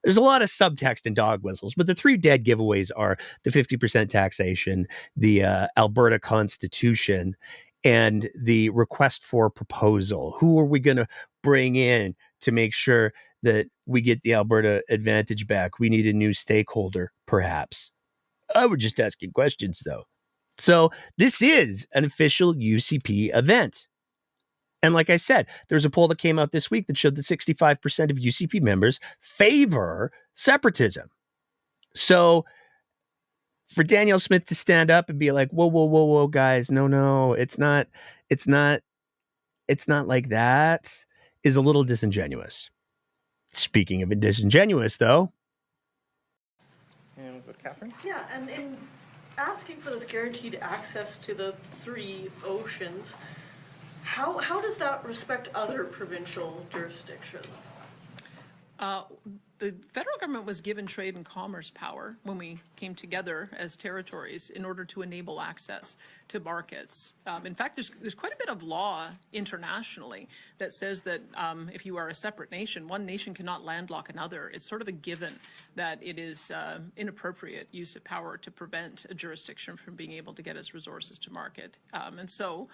There's a lot of subtext and dog whistles, but the three dead giveaways are the 50% taxation, the Alberta Constitution, and the request for proposal. Who are we going to bring in to make sure that we get the Alberta advantage back? We need a new stakeholder, perhaps. I was just asking questions, though. So this is an official UCP event. And like I said, there's a poll that came out this week that showed that 65% of UCP members favor separatism. So for Danielle Smith to stand up and be like, whoa, guys, no, it's not like that, is a little disingenuous. Speaking of disingenuous, though. And we'll go to Catherine. Yeah, and in asking for this guaranteed access to the 3 oceans, how does that respect other provincial jurisdictions? The federal government was given trade and commerce power when we came together as territories in order to enable access to markets. In fact, there's quite a bit of law internationally that says that if you are a separate nation, one nation cannot landlock another. It's sort of a given that it is inappropriate use of power to prevent a jurisdiction from being able to get its resources to market. And so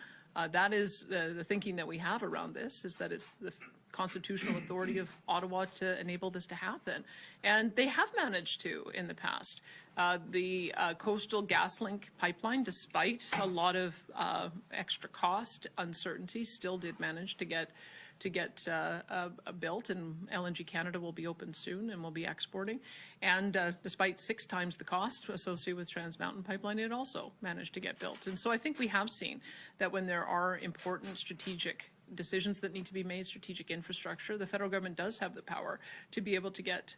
that is the thinking that we have around this, is that it's the constitutional authority of Ottawa to enable this to happen. And they have managed to in the past. The Coastal GasLink pipeline, despite a lot of extra cost, uncertainty, still did manage to get built, and LNG Canada will be open soon and will be exporting. And despite 6 times the cost associated with Trans Mountain Pipeline, it also managed to get built. And so I think we have seen that when there are important strategic decisions that need to be made, strategic infrastructure, the federal government does have the power to be able to get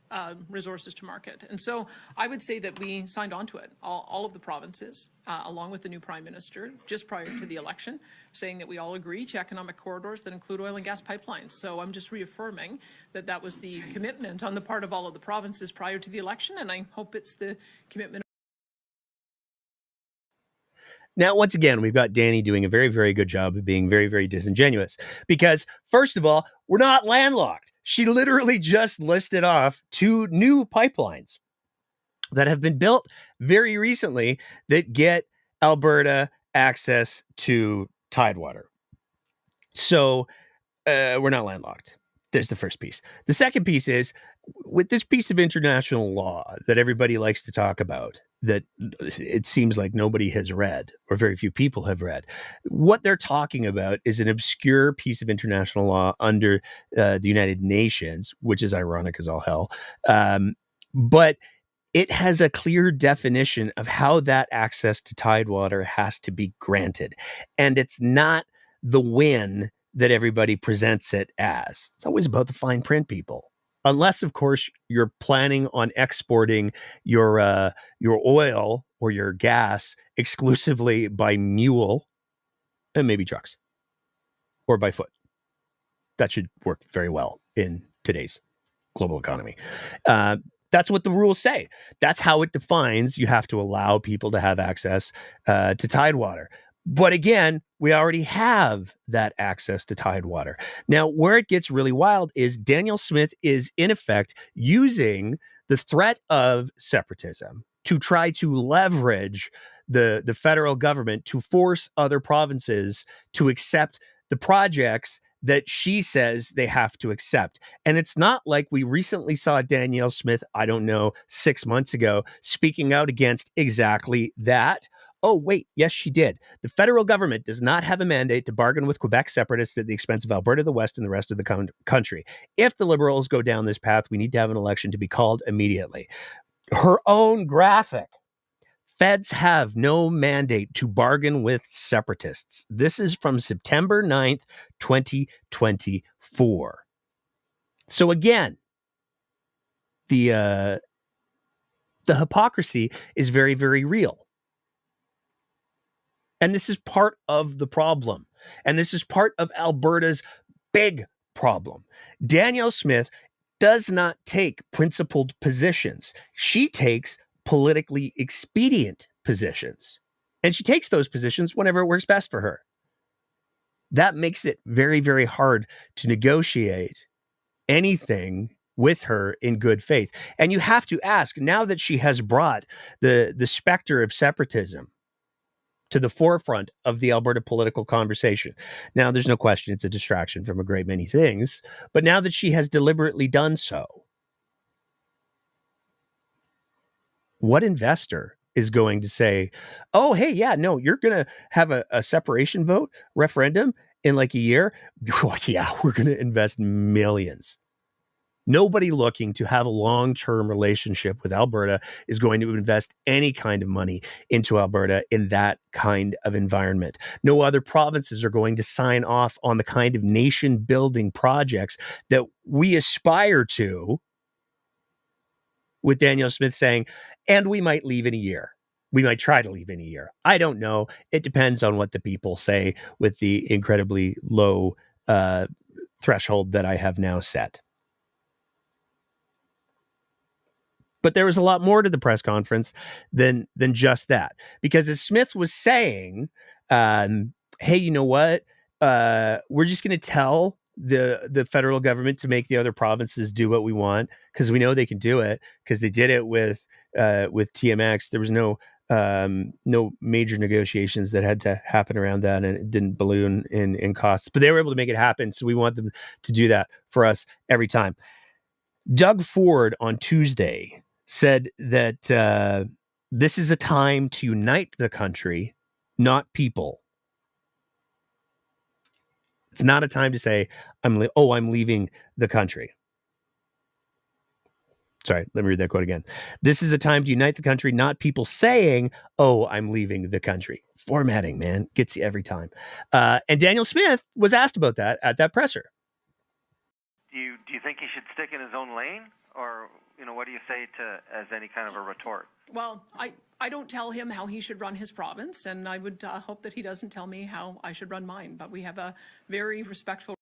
resources to market. And so I would say that we signed on to it, all of the provinces, along with the new Prime Minister, just prior to the election, saying that we all agree to economic corridors that include oil and gas pipelines. So I'm just reaffirming that that was the commitment on the part of all of the provinces prior to the election, and I hope it's the commitment. Now, once again, we've got Danny doing a very, very good job of being very, very disingenuous because, first of all, we're not landlocked. She literally just listed off 2 new pipelines that have been built very recently that get Alberta access to tidewater. So we're not landlocked. There's the first piece. The second piece is, with this piece of international law that everybody likes to talk about, that it seems like nobody has read, or very few people have read, what they're talking about is an obscure piece of international law under the United Nations, which is ironic as all hell. But it has a clear definition of how that access to tidewater has to be granted. And it's not the win that everybody presents it as. It's always about the fine print, people. Unless, of course, you're planning on exporting your oil or your gas exclusively by mule and maybe trucks or by foot. That should work very well in today's global economy. That's what the rules say. That's how it defines you have to allow people to have access to tidewater. But again, we already have that access to tidewater. Now, where it gets really wild is Danielle Smith is, in effect, using the threat of separatism to try to leverage the federal government to force other provinces to accept the projects that she says they have to accept. And it's not like we recently saw Danielle Smith, 6 months ago, speaking out against exactly that. Oh, wait, yes, she did. The federal government does not have a mandate to bargain with Quebec separatists at the expense of Alberta, the West, and the rest of the country. If the Liberals go down this path, we need to have an election to be called immediately. Her own graphic. Feds have no mandate to bargain with separatists. This is from September 9th, 2024. So again, the hypocrisy is very, very real. And this is part of the problem. And this is part of Alberta's big problem. Danielle Smith does not take principled positions. She takes politically expedient positions. And she takes those positions whenever it works best for her. That makes it very, very hard to negotiate anything with her in good faith. And you have to ask, now that she has brought the specter of separatism to the forefront of the Alberta political conversation. Now, there's no question it's a distraction from a great many things, but now that she has deliberately done so, what investor is going to say, oh, hey, yeah, no, you're going to have a separation vote referendum in like a year? Oh, yeah, we're going to invest millions. Nobody looking to have a long-term relationship with Alberta is going to invest any kind of money into Alberta in that kind of environment. No other provinces are going to sign off on the kind of nation-building projects that we aspire to, with Danielle Smith saying, and we might leave in a year. We might try to leave in a year. I don't know. It depends on what the people say with the incredibly low threshold that I have now set. But there was a lot more to the press conference than just that. Because as Smith was saying, hey, you know what? We're just going to tell the federal government to make the other provinces do what we want because we know they can do it because they did it with TMX. There was no major negotiations that had to happen around that, and it didn't balloon in costs. But they were able to make it happen, so we want them to do that for us every time. Doug Ford on Tuesday said that this is a time to unite the country, not people. It's not a time to say, I'm leaving the country. Sorry, let me read that quote again. This is a time to unite the country, not people saying, oh, I'm leaving the country. Formatting, man, gets you every time. And Daniel Smith was asked about that at that presser. Do you think he should stick in his own lane? Or, what do you say as any kind of a retort? Well, I don't tell him how he should run his province, and I would hope that he doesn't tell me how I should run mine. But we have a very respectful.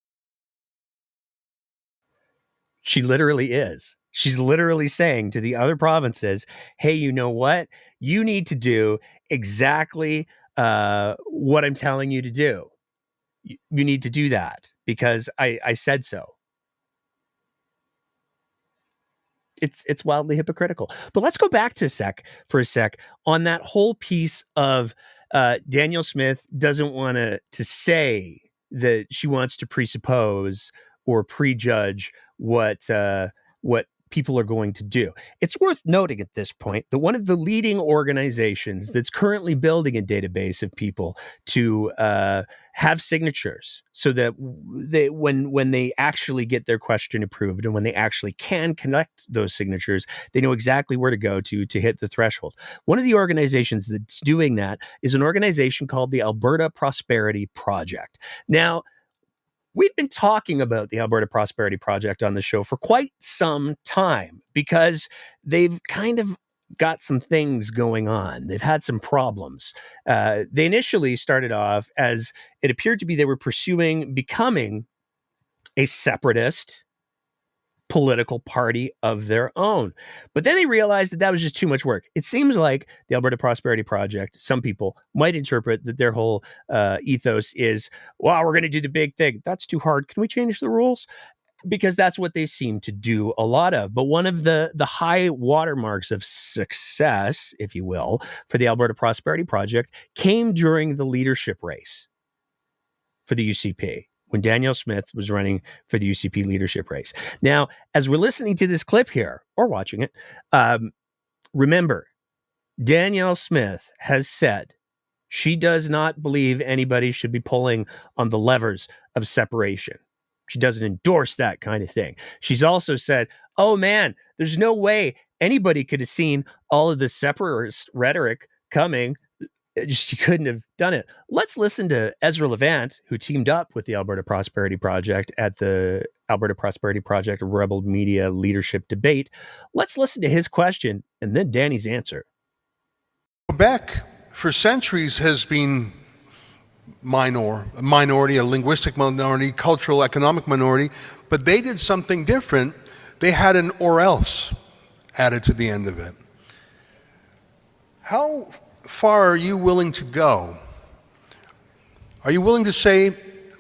She literally is. She's literally saying to the other provinces, hey, you know what? You need to do exactly what I'm telling you to do. You need to do that because I said so. It's wildly hypocritical. But let's go back for a sec on that whole piece of Danielle Smith doesn't want to say that she wants to presuppose or prejudge what people are going to do. It's worth noting at this point that one of the leading organizations that's currently building a database of people to have signatures so that when they actually get their question approved and when they actually can connect those signatures, they know exactly where to go to hit the threshold. One of the organizations that's doing that is an organization called the Alberta Prosperity Project. Now, we've been talking about the Alberta Prosperity Project on the show for quite some time because they've kind of got some things going on. They've had some problems. They initially started off as it appeared to be they were pursuing becoming a separatist political party of their own. But then they realized that was just too much work. It seems like the Alberta Prosperity Project, some people might interpret that their whole ethos is, wow, we're going to do the big thing. That's too hard. Can we change the rules? Because that's what they seem to do a lot of. But one of the high watermarks of success, if you will, for the Alberta Prosperity Project came during the leadership race for the UCP, when Danielle Smith was running for the UCP leadership race. Now, as we're listening to this clip here, or watching it, remember, Danielle Smith has said she does not believe anybody should be pulling on the levers of separation. She doesn't endorse that kind of thing. She's also said, oh man, there's no way anybody could have seen all of the separatist rhetoric coming. She couldn't have done it. Let's listen to Ezra Levant, who teamed up with the Alberta Prosperity Project at the Alberta Prosperity Project Rebel Media Leadership Debate. Let's listen to his question and then Danny's answer. Quebec, for centuries, has been a minority, a linguistic minority, cultural, economic minority, but they did something different. They had an or else added to the end of it. How far are you willing to go? Are you willing to say,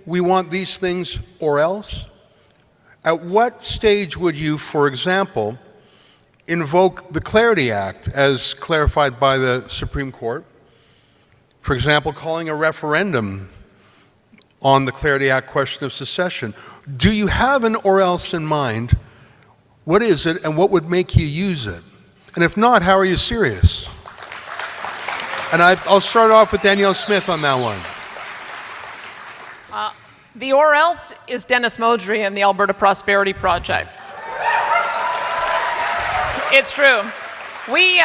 we want these things or else? At what stage would you, for example, invoke the Clarity Act, as clarified by the Supreme Court, For example, calling a referendum on the Clarity Act question of secession. Do you have an or else in mind? What is it, and what would make you use it? And if not, how are you serious? And I'll start off with Danielle Smith on that one. The or else is Dennis Modry and the Alberta Prosperity Project. It's true. We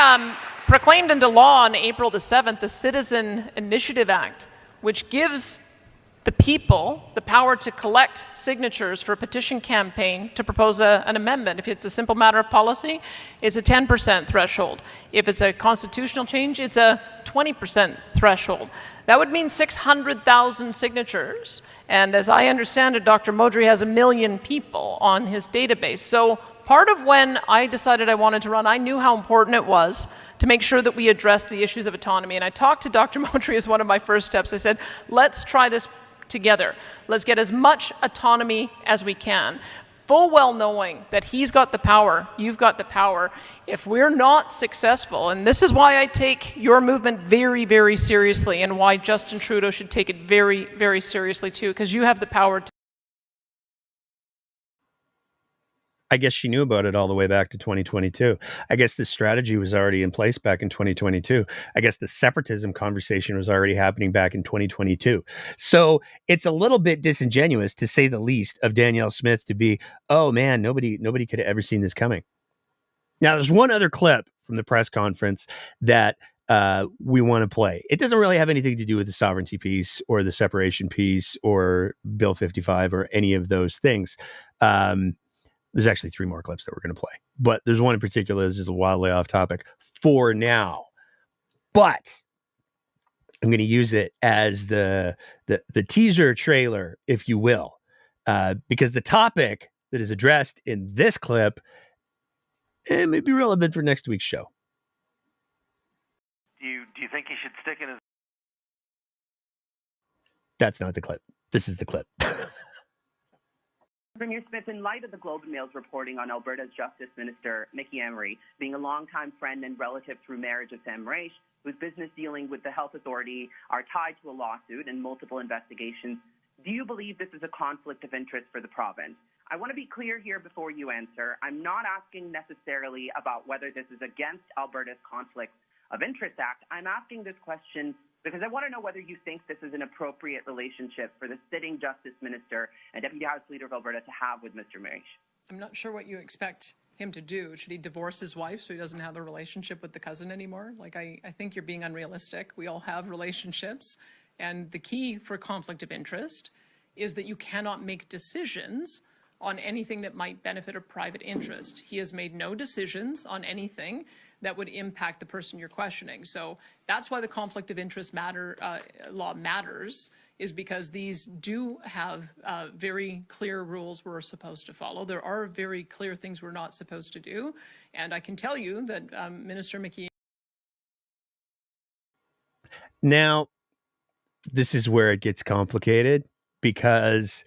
proclaimed into law on April the 7th the Citizen Initiative Act, which gives the people the power to collect signatures for a petition campaign to propose an amendment. If it's a simple matter of policy, it's a 10% threshold. If it's a constitutional change, it's a 20% threshold. That would mean 600,000 signatures. And as I understand it, Dr. Modry has 1 million people on his database. So part of when I decided I wanted to run, I knew how important it was to make sure that we addressed the issues of autonomy. And I talked to Dr. Modry as one of my first steps. I said, let's try this together. Let's get as much autonomy as we can. Full well knowing that he's got the power, you've got the power. If we're not successful, and this is why I take your movement very, very seriously, and why Justin Trudeau should take it very, very seriously too, because you have the power to. I guess she knew about it all the way back to 2022. I guess this strategy was already in place back in 2022. I guess the separatism conversation was already happening back in 2022. So it's a little bit disingenuous, to say the least, of Danielle Smith to be, oh man, nobody could have ever seen this coming. Now, there's one other clip from the press conference that we want to play. It doesn't really have anything to do with the sovereignty piece or the separation piece or Bill 55 or any of those things. There's actually 3 more clips that we're going to play, but there's one in particular that's just wildly off topic for now. But I'm going to use it as the teaser trailer, if you will, because the topic that is addressed in this clip may be relevant for next week's show. Do you think he should stick in his? That's not the clip. This is the clip. Premier Smith, in light of the Globe and Mail's reporting on Alberta's Justice Minister, Mickey Emery, being a longtime friend and relative through marriage of Sam Mraiche, whose business dealing with the health authority are tied to a lawsuit and multiple investigations, do you believe this is a conflict of interest for the province? I want to be clear here before you answer. I'm not asking necessarily about whether this is against Alberta's Conflict of Interest Act. I'm asking this question because I want to know whether you think this is an appropriate relationship for the sitting Justice Minister and Deputy House Leader of Alberta to have with Mr. Mraiche. I'm not sure what you expect him to do. Should he divorce his wife so he doesn't have the relationship with the cousin anymore? Like, I think you're being unrealistic. We all have relationships. And the key for conflict of interest is that you cannot make decisions on anything that might benefit a private interest. He has made no decisions on anything that would impact the person you're questioning. So that's why the conflict of interest law matters, is because these do have very clear rules we're supposed to follow. There are very clear things we're not supposed to do. And I can tell you that Minister Mickey. Now, this is where it gets complicated because,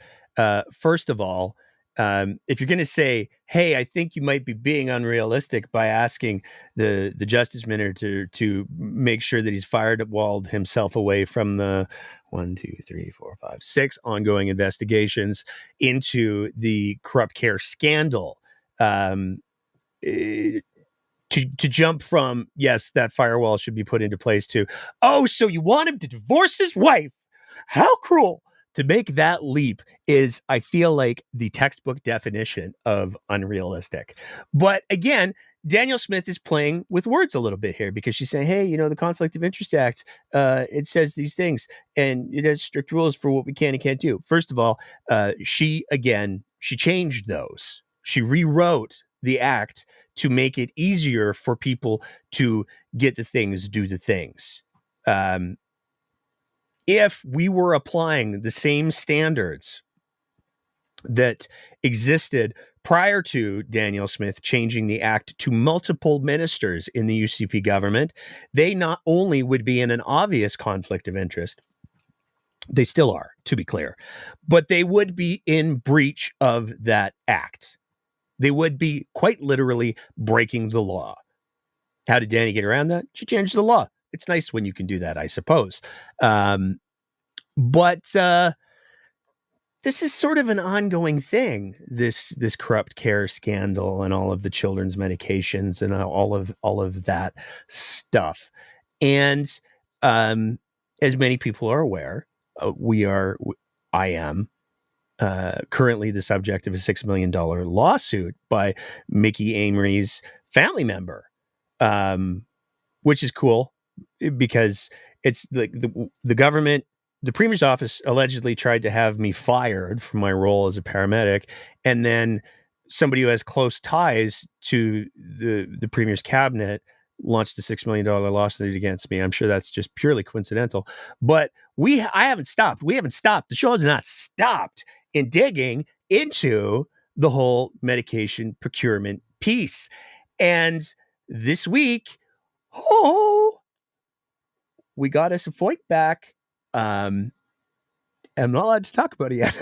first of all, if you're going to say, hey, I think you might be being unrealistic by asking the Justice Minister to make sure that he's firewalled himself away from the 6 ongoing investigations into the corrupt care scandal, to jump from, yes, that firewall should be put into place to, oh, so you want him to divorce his wife? How cruel. To make that leap is, I feel like, the textbook definition of unrealistic. But again, Danielle Smith is playing with words a little bit here because she's saying, hey, the Conflict of Interest Act, it says these things and it has strict rules for what we can and can't do. First of all, she changed those. She rewrote the act to make it easier for people to get the things, do the things. If we were applying the same standards that existed prior to Danielle Smith changing the act to multiple ministers in the UCP government, they not only would be in an obvious conflict of interest, they still are, to be clear, but they would be in breach of that act. They would be quite literally breaking the law. How did Danny get around that? She changed the law. it's nice when you can do that, I suppose. But this is sort of an ongoing thing. This corrupt care scandal and all of the children's medications and all of that stuff. And as many people are aware, I am currently the subject of a $6 million lawsuit by Mickey Amory's family member, which is cool because it's like the government, the premier's office allegedly tried to have me fired from my role as a paramedic. And then somebody who has close ties to the premier's cabinet launched a $6 million lawsuit against me. I'm sure that's just purely coincidental, but I haven't stopped. We haven't stopped. The show has not stopped in digging into the whole medication procurement piece. And this week, we got us a foot back. I'm not allowed to talk about it yet.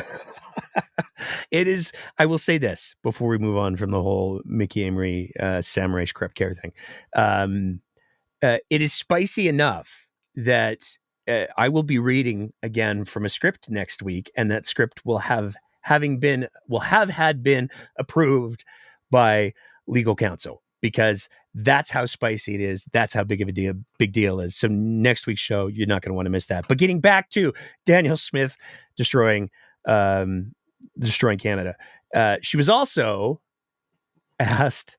It is, I will say this before we move on from the whole Mickey Amory, Sam Mraiche corrupt care thing. It is spicy enough that I will be reading again from a script next week, and that script will have been approved by legal counsel, because that's how spicy it is. That's how big deal is. So next week's show, you're not going to want to miss that. But getting back to Danielle Smith destroying Canada, she was also asked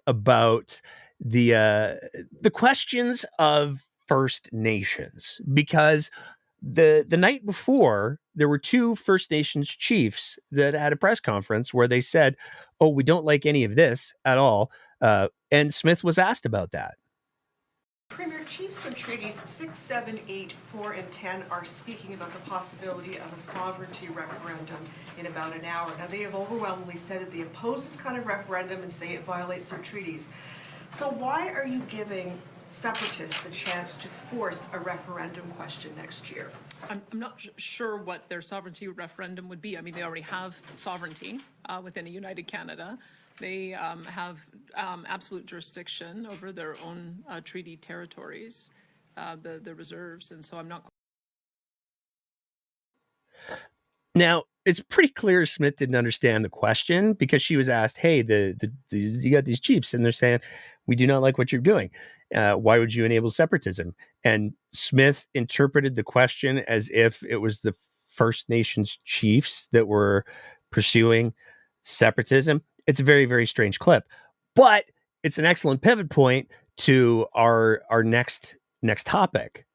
about the questions of First Nations, because the night before, there were two First Nations chiefs that had a press conference where they said, "Oh, we don't like any of this at all." And Smith was asked about that. Premier, chiefs from treaties 6, 7, 8, 4, and 10 are speaking about the possibility of a sovereignty referendum in about an hour. Now, they have overwhelmingly said that they oppose this kind of referendum and say it violates their treaties. So why are you giving separatists the chance to force a referendum question next year? I'm not sure what their sovereignty referendum would be. I mean, they already have sovereignty within a united Canada. They have absolute jurisdiction over their own treaty territories, the reserves, and so I'm not. Now, it's pretty clear Smith didn't understand the question, because she was asked, "Hey, you got these chiefs, and they're saying we do not like what you're doing. Why would you enable separatism?" And Smith interpreted the question as if it was the First Nations chiefs that were pursuing separatism. It's a very, very strange clip, but it's an excellent pivot point to our next topic,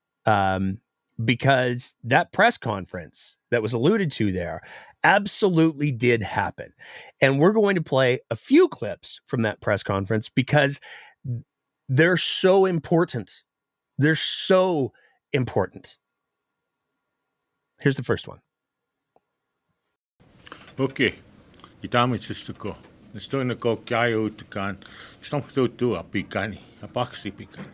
because that press conference that was alluded to there absolutely did happen. And we're going to play a few clips from that press conference because they're so important. They're so important. Here's the first one. Okay. Itamitsustuko. Estoy na ko kaya utukan. Stomkto a pikani. A boxy pikani.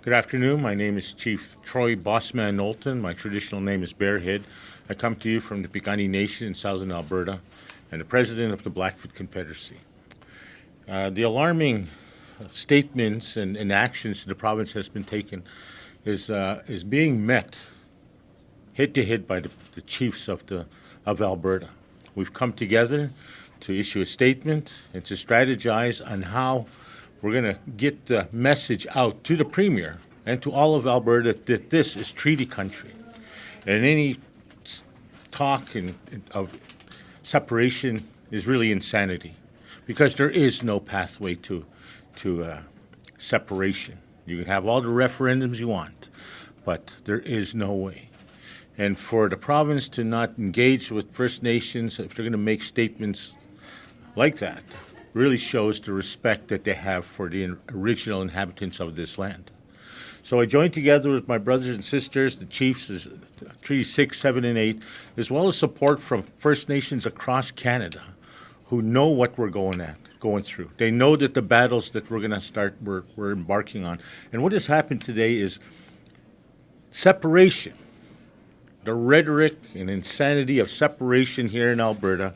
Good afternoon. My name is Chief Troy Bossman Knowlton. My traditional name is Bearhead. I come to you from the Piikani Nation in southern Alberta and the president of the Blackfoot Confederacy. The alarming statements and actions the province has been taken is being met head to head by the chiefs of Alberta. We've come together to issue a statement and to strategize on how we're going to get the message out to the Premier and to all of Alberta that this is treaty country. And any talk of separation is really insanity, because there is no pathway to separation. You can have all the referendums you want, but there is no way. And for the province to not engage with First Nations, if they're going to make statements like that, really shows the respect that they have for the original inhabitants of this land. So I joined together with my brothers and sisters, the chiefs, Treaty 6, 7, and 8, as well as support from First Nations across Canada who know what we're going through. They know that the battles that we're embarking on. And what has happened today is separation. The rhetoric and insanity of separation here in Alberta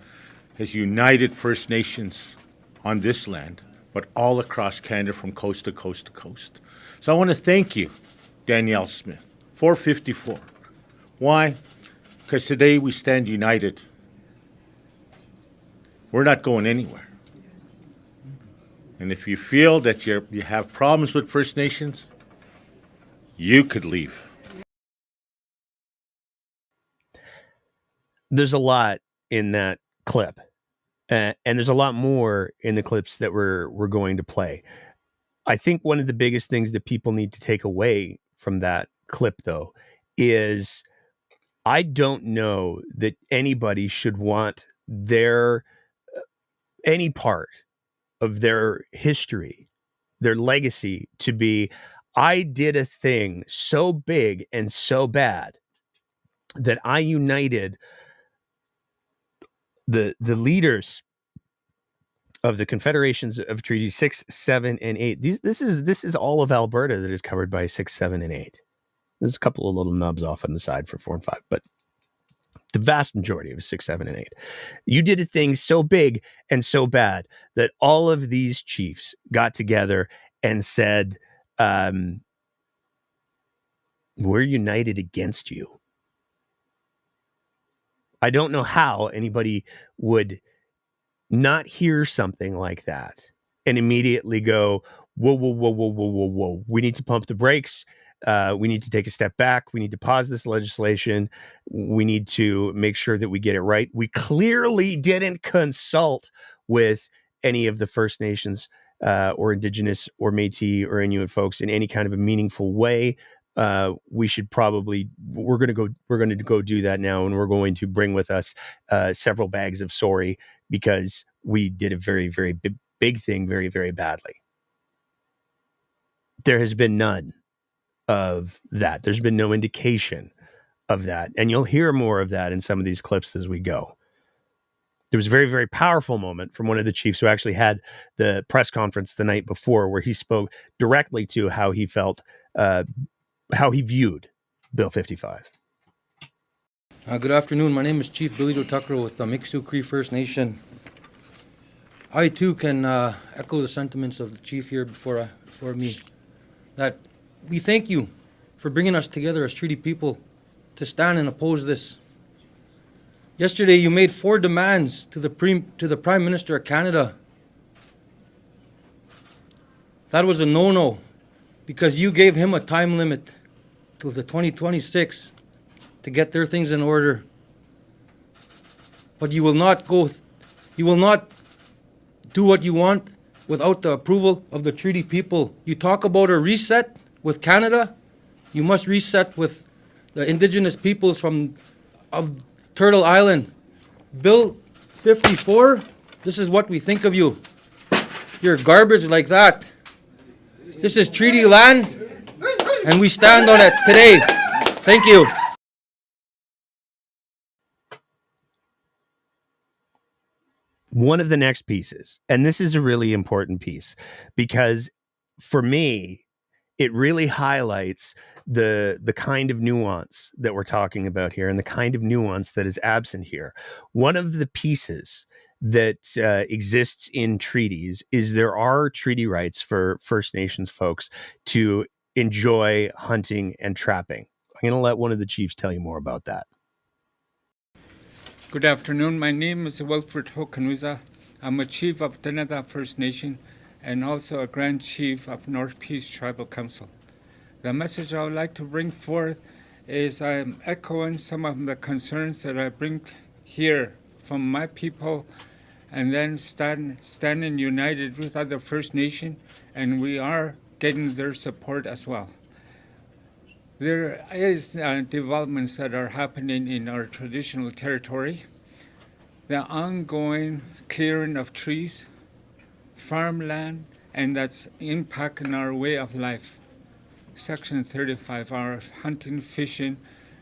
has united First Nations on this land but all across Canada from coast to coast to coast. So I want to thank you, Danielle Smith, 454. Why? Because today we stand united. We're not going anywhere. And if you feel that you have problems with First Nations, you could leave. There's a lot in that clip, and there's a lot more in the clips that we're going to play. I think one of the biggest things that people need to take away from that clip, though, is I don't know that anybody should want any part of their history, their legacy, to be, I did a thing so big and so bad that I united the leaders of the confederations of treaties 6, 7, and 8. This is all of Alberta that is covered by 6, 7, and 8. There's a couple of little nubs off on the side for 4 and 5, but the vast majority of 6, 7, and 8. You did a thing so big and so bad that all of these chiefs got together and said, we're united against you. I don't know how anybody would not hear something like that and immediately go, whoa, whoa, whoa, whoa, whoa, whoa, whoa. We need to pump the brakes. We need to take a step back. We need to pause this legislation. We need to make sure that we get it right. We clearly didn't consult with any of the First Nations or Indigenous or Métis or Inuit folks in any kind of a meaningful way. We should probably, we're going to go do that now. And we're going to bring with us several bags of sorry, because we did a very, very big thing very, very badly. There has been none of that. There's been no indication of that. And you'll hear more of that in some of these clips as we go. There was a very, very powerful moment from one of the chiefs who actually had the press conference the night before, where he spoke directly to how he felt, how he viewed Bill 55. Good afternoon. My name is Chief Billy Joe Tucker with the Miksuk Cree First Nation. I too can echo the sentiments of the chief here before me, that we thank you for bringing us together as treaty people to stand and oppose this. Yesterday, you made 4 demands to the Prime Minister of Canada. That was a no-no, because you gave him a time limit till the 2026 to get their things in order. But you will not do what you want without the approval of the treaty people. You talk about a reset with Canada, you must reset with the Indigenous peoples of Turtle Island. Bill 54, this is what we think of you. You're garbage like that. This is treaty land, and we stand on it today. Thank you. One of the next pieces, and this is a really important piece, because for me, it really highlights the kind of nuance that we're talking about here and the kind of nuance that is absent here. One of the pieces that exists in treaties is there are treaty rights for First Nations folks to enjoy hunting and trapping. I'm going to let one of the chiefs tell you more about that. Good afternoon. My name is Wilfred Hokanuza. I'm a chief of Denada First Nation and also a Grand Chief of North Peace Tribal Council. The message I would like to bring forth is I'm echoing some of the concerns that I bring here from my people, and then standing united with other First Nation, and we are getting their support as well. There is developments that are happening in our traditional territory. The ongoing clearing of trees, farmland, and that's impacting our way of life. Section 35, our hunting, fishing,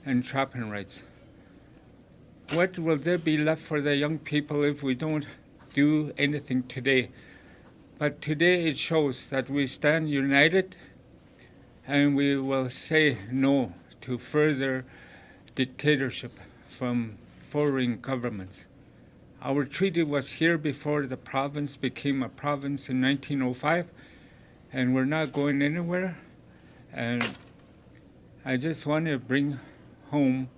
and trapping rights. What will there be left for the young people if we don't do anything today? But today it shows that we stand united, and we will say no to further dictatorship from foreign governments. Our treaty was here before the province became a province in 1905, and we're not going anywhere. And I just want to bring home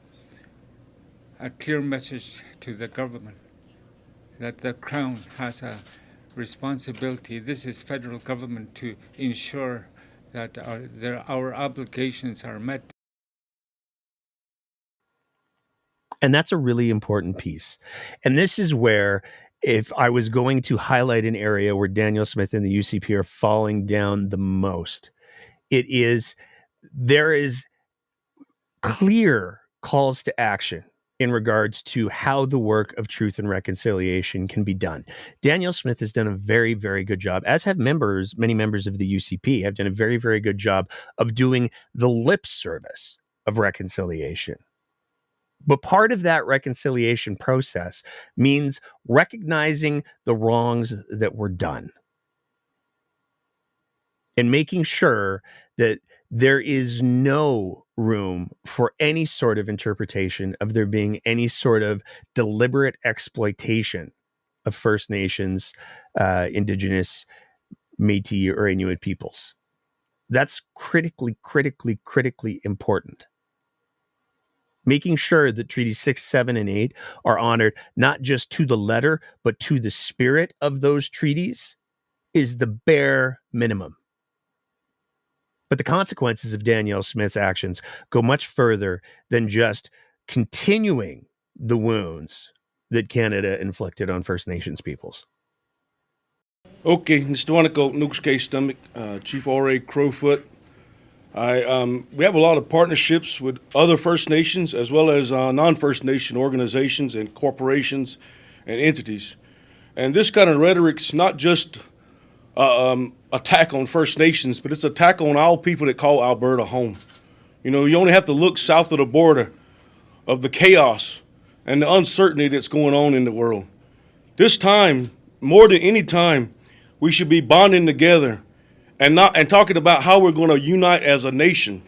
a clear message to the government that the Crown has a responsibility. This is federal government to ensure that our obligations are met. And that's a really important piece. And this is where, if I was going to highlight an area where Danielle Smith and the UCP are falling down the most, there is clear calls to action in regards to how the work of truth and reconciliation can be done. Danielle Smith has done a very, very good job, as have many members of the UCP have done a very, very good job of doing the lip service of reconciliation. But part of that reconciliation process means recognizing the wrongs that were done and making sure that there is no room for any sort of interpretation of there being any sort of deliberate exploitation of First Nations, Indigenous, Métis, or Inuit peoples. That's critically important. Making sure that Treaties 6, 7, and 8 are honored not just to the letter, but to the spirit of those treaties is the bare minimum. But the consequences of Danielle Smith's actions go much further than just continuing the wounds that Canada inflicted on First Nations peoples. Okay, Mr. Wanako, Nooks Stomach, Chief R.A. Crowfoot. We have a lot of partnerships with other First Nations as well as non-First Nation organizations and corporations and entities. And this kind of rhetoric's not just attack on First Nations, but it's attack on all people that call Alberta home. You know, you only have to look south of the border of the chaos and the uncertainty that's going on in the world. This time, more than any time, we should be bonding together and talking about how we're going to unite as a nation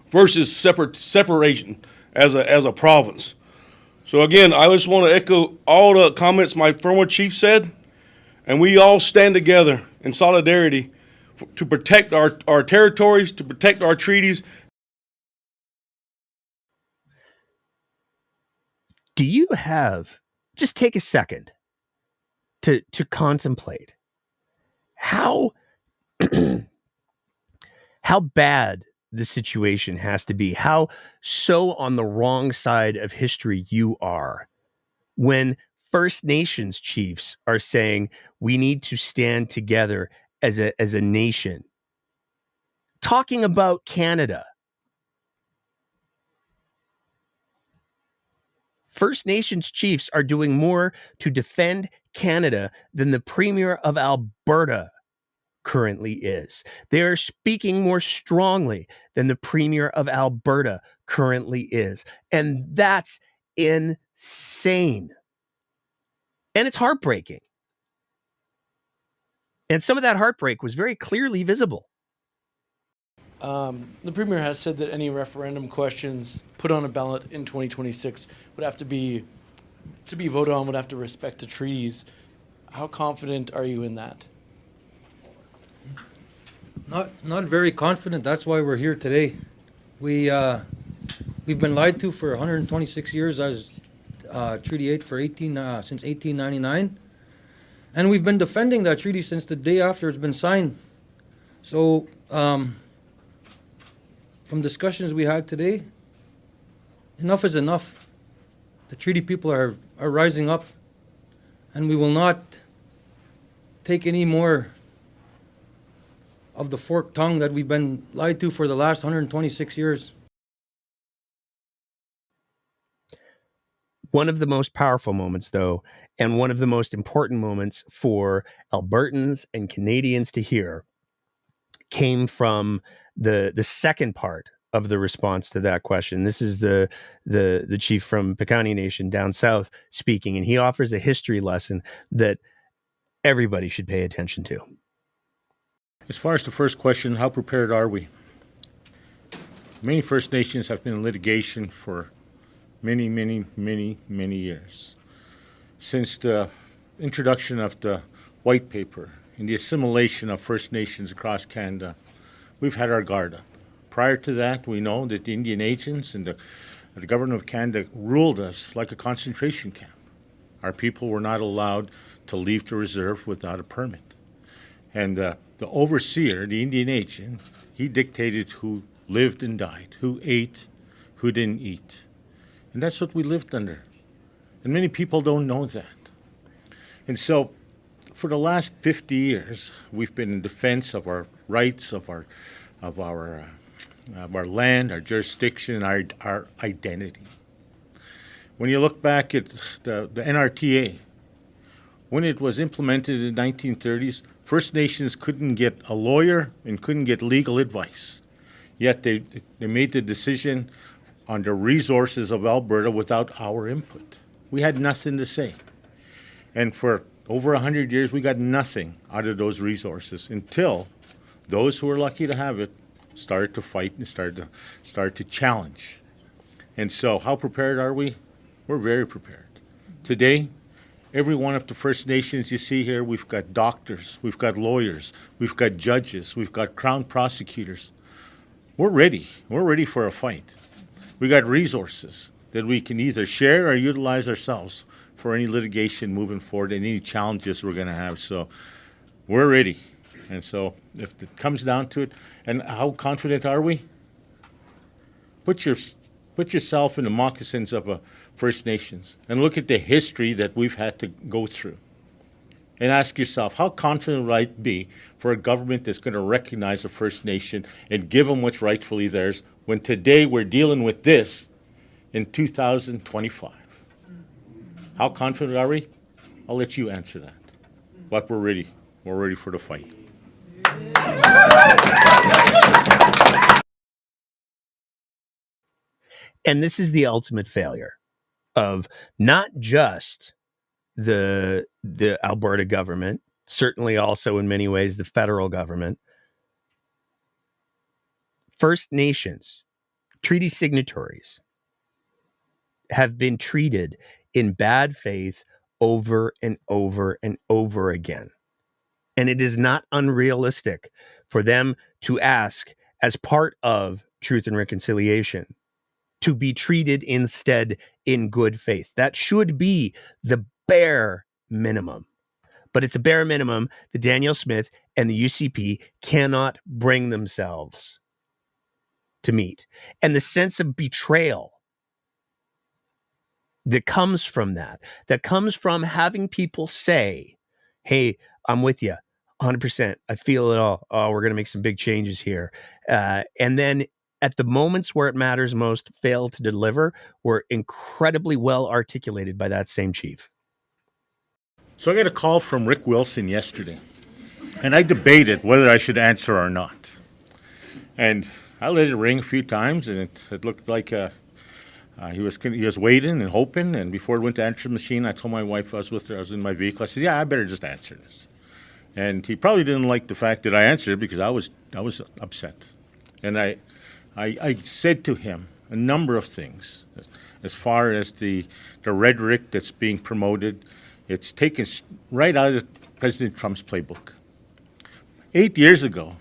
versus separation as a province. So again, I just want to echo all the comments my former chief said, and we all stand together in solidarity to protect our territories, to protect our treaties. Do you just take a second to contemplate how bad the situation has to be, how so on the wrong side of history you are when First Nations chiefs are saying we need to stand together as a nation, talking about Canada. First Nations chiefs are doing more to defend Canada than the Premier of Alberta currently is. They are speaking more strongly than the Premier of Alberta currently is. And that's insane. And it's heartbreaking. And some of that heartbreak was very clearly visible. The Premier has said that any referendum questions put on a ballot in 2026 would have to be voted on, would have to respect the treaties. How confident are you in that? Not very confident. That's why we're here today. We've been lied to for 126 years as Treaty 8 since 1899, and we've been defending that treaty since the day after it's been signed. So, from discussions we had today, enough is enough. The treaty people are rising up, and we will not take any more of the forked tongue that we've been lied to for the last 126 years. One of the most powerful moments, though, and one of the most important moments for Albertans and Canadians to hear came from the second part of the response to that question. This is the chief from Piikani Nation down south speaking, and he offers a history lesson that everybody should pay attention to. As far as the first question, how prepared are we? Many First Nations have been in litigation for many years. since the introduction of the white paper and the assimilation of First Nations across Canada, we've had our guard up. Prior to that, we know that the Indian agents and the government of Canada ruled us like a concentration camp. Our people were not allowed to leave the reserve without a permit. And the overseer, the Indian agent, he dictated who lived and died, who ate, who didn't eat. And that's what we lived under. And many people don't know that. And so for the last 50 years, we've been in defense of our rights, of our land, our jurisdiction, our identity. When you look back at the NRTA, when it was implemented in the 1930s, First Nations couldn't get a lawyer and couldn't get legal advice. Yet they made the decision on the resources of Alberta without our input. We had nothing to say. And for over 100 years, we got nothing out of those resources until those who were lucky to have it started to fight and started to challenge. And so how prepared are we? We're very prepared. Today, every one of the First Nations you see here, we've got doctors, we've got lawyers, we've got judges, we've got crown prosecutors. We're ready. We're ready for a fight. We got resources that we can either share or utilize ourselves for any litigation moving forward and any challenges we're going to have. So we're ready. And so if it comes down to it, and how confident are we? Put yourself in the moccasins of a First Nations and look at the history that we've had to go through. And ask yourself, how confident would I be for a government that's going to recognize a First Nation and give them what's rightfully theirs when today we're dealing with this in 2025? How confident are we? I'll let you answer that. But we're ready. We're ready for the fight. And this is the ultimate failure of not just the Alberta government, certainly also in many ways the federal government. First Nations, treaty signatories, have been treated in bad faith over and over and over again. And it is not unrealistic for them to ask, as part of Truth and Reconciliation, to be treated instead in good faith. That should be the bare minimum. But it's a bare minimum that Danielle Smith and the UCP cannot bring themselves to meet. And the sense of betrayal that comes from that comes from having people say, hey, I'm with you 100%. I feel it all. Oh, we're going to make some big changes here. And then at the moments where it matters most, fail to deliver, were incredibly well articulated by that same chief. So I got a call from Rick Wilson yesterday, and I debated whether I should answer or not. And I let it ring a few times, and it looked like he was waiting and hoping. And before it went to answer the machine, I told my wife, I was with her, I was in my vehicle. I said, "Yeah, I better just answer this." And he probably didn't like the fact that I answered because I was upset. And I said to him a number of things as far as the rhetoric that's being promoted. It's taken right out of President Trump's playbook. 8 years ago,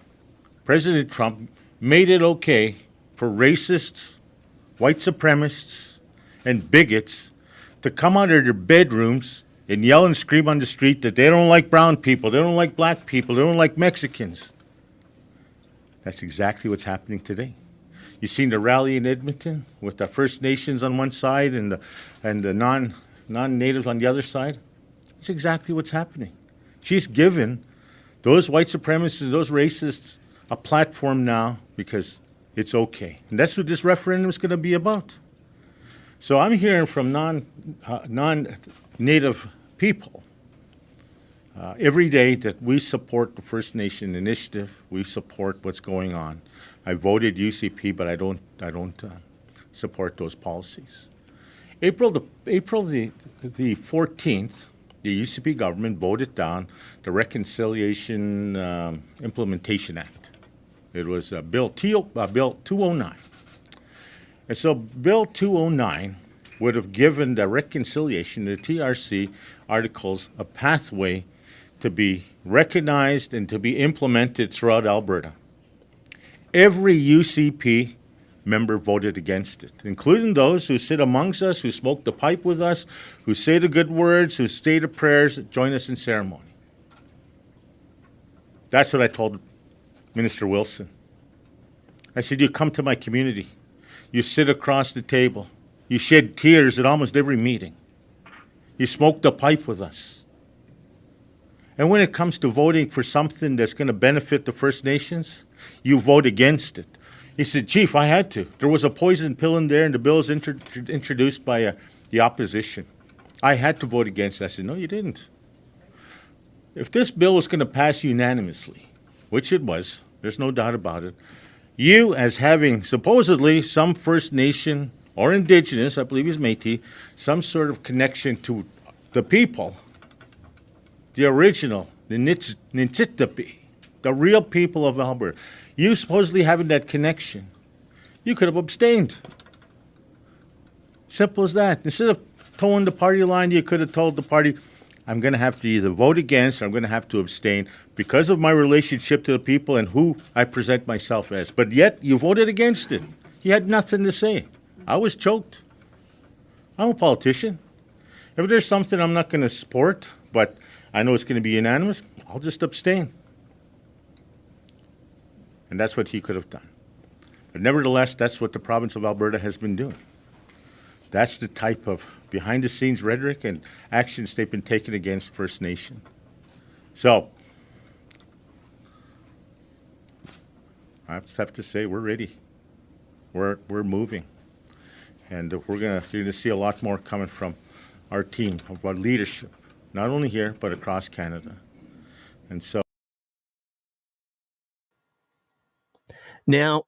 President Trump made it okay for racists, white supremacists, and bigots to come out of their bedrooms and yell and scream on the street that they don't like brown people, they don't like black people, they don't like Mexicans. That's exactly what's happening today. You've seen the rally in Edmonton with the First Nations on one side and the non-natives on the other side. That's exactly what's happening. She's given those white supremacists, those racists, a platform now because it's okay. And that's what this referendum is going to be about. So I'm hearing from non-native people every day that we support the First Nation initiative. We support what's going on. I voted UCP, but I don't support those policies. April the 14th, the UCP government voted down the Reconciliation Implementation Act. It was Bill 209. And so Bill 209 would have given the reconciliation, the TRC articles, a pathway to be recognized and to be implemented throughout Alberta. Every UCP member voted against it, including those who sit amongst us, who smoke the pipe with us, who say the good words, who say the prayers, join us in ceremony. That's what I told Minister Wilson. I said, you come to my community. You sit across the table. You shed tears at almost every meeting. You smoke the pipe with us. And when it comes to voting for something that's going to benefit the First Nations, you vote against it. He said, Chief, I had to. There was a poison pill in there, and the bill was introduced by the opposition. I had to vote against it. I said, no, you didn't. If this bill was going to pass unanimously, which it was, there's no doubt about it, you, as having supposedly some First Nation or Indigenous, I believe he's Métis, some sort of connection to the people, the original, the Niitsitapi, the real people of Alberta, you supposedly having that connection, you could have abstained. Simple as that. Instead of towing the party line, you could have told the party, I'm going to have to either vote against or I'm going to have to abstain because of my relationship to the people and who I present myself as. But yet, you voted against it. You had nothing to say. I was choked. I'm a politician. If there's something I'm not going to support, but I know it's going to be unanimous, I'll just abstain. And that's what he could have done. But nevertheless, that's what the province of Alberta has been doing. That's the type of behind-the-scenes rhetoric and actions they've been taking against First Nation. So, I just have to say we're ready. We're moving. And you're gonna see a lot more coming from our team, of our leadership, not only here, but across Canada. And so, now,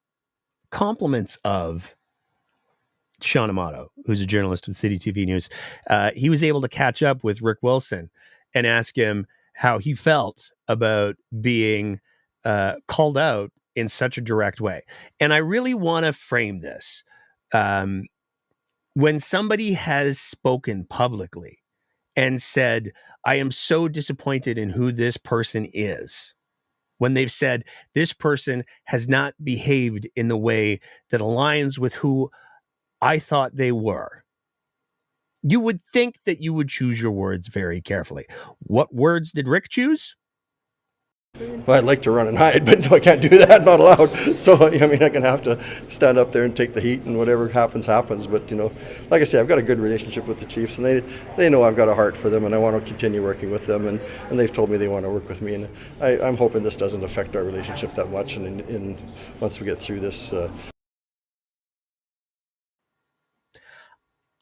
compliments of Sean Amato, who's a journalist with City TV News, he was able to catch up with Rick Wilson and ask him how he felt about being called out in such a direct way. And I really want to frame this. When somebody has spoken publicly and said, I am so disappointed in who this person is, when they've said this person has not behaved in the way that aligns with who I thought they were, you would think that you would choose your words very carefully. What words did Rick choose? Well, I'd like to run and hide, but no, I can't do that, not allowed. So, I mean, I'm going to have to stand up there and take the heat, and whatever happens, happens. But, like I say, I've got a good relationship with the Chiefs, and they know I've got a heart for them, and I want to continue working with them, and they've told me they want to work with me. And I'm hoping this doesn't affect our relationship that much, and once we get through this.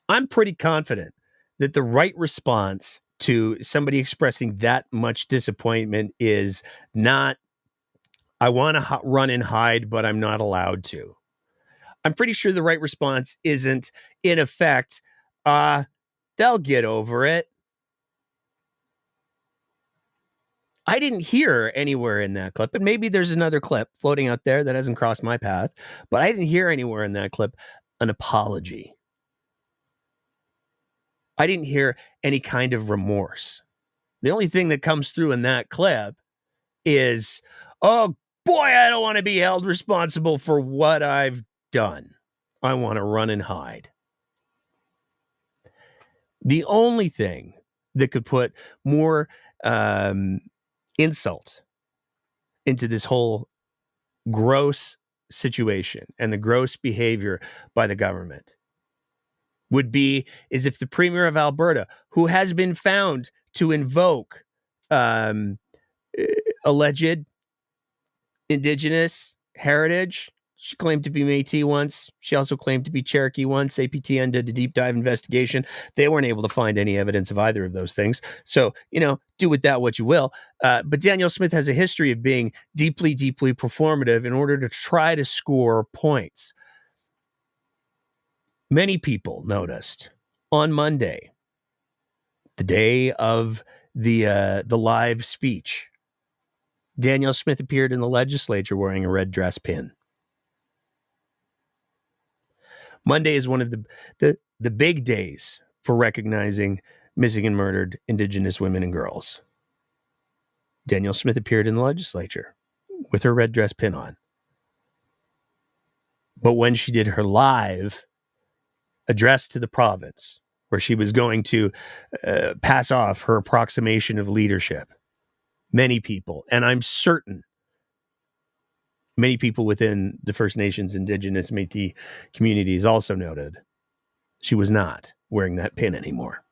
I'm pretty confident that the right response to somebody expressing that much disappointment is not, I want to run and hide, but I'm not allowed to. I'm pretty sure the right response isn't, in effect, they'll get over it. I didn't hear anywhere in that clip, and maybe there's another clip floating out there that hasn't crossed my path, but I didn't hear anywhere in that clip an apology. I didn't hear any kind of remorse. The only thing that comes through in that clip is, oh boy, I don't want to be held responsible for what I've done. I want to run and hide. The only thing that could put more insult into this whole gross situation and the gross behavior by the government would be is if the Premier of Alberta, who has been found to invoke alleged Indigenous heritage. She claimed to be Métis once. She also claimed to be Cherokee once. APTN did a deep dive investigation. They weren't able to find any evidence of either of those things. So, do with that what you will. But Danielle Smith has a history of being deeply, deeply performative in order to try to score points. Many people noticed on Monday, the day of the live speech, Danielle Smith appeared in the legislature wearing a red dress pin. Monday is one of the big days for recognizing missing and murdered Indigenous women and girls. Danielle Smith appeared in the legislature with her red dress pin on. But when she did her live address to the province, where she was going to pass off her approximation of leadership, many people, and I'm certain many people within the First Nations, Indigenous, Métis communities also noted she was not wearing that pin anymore.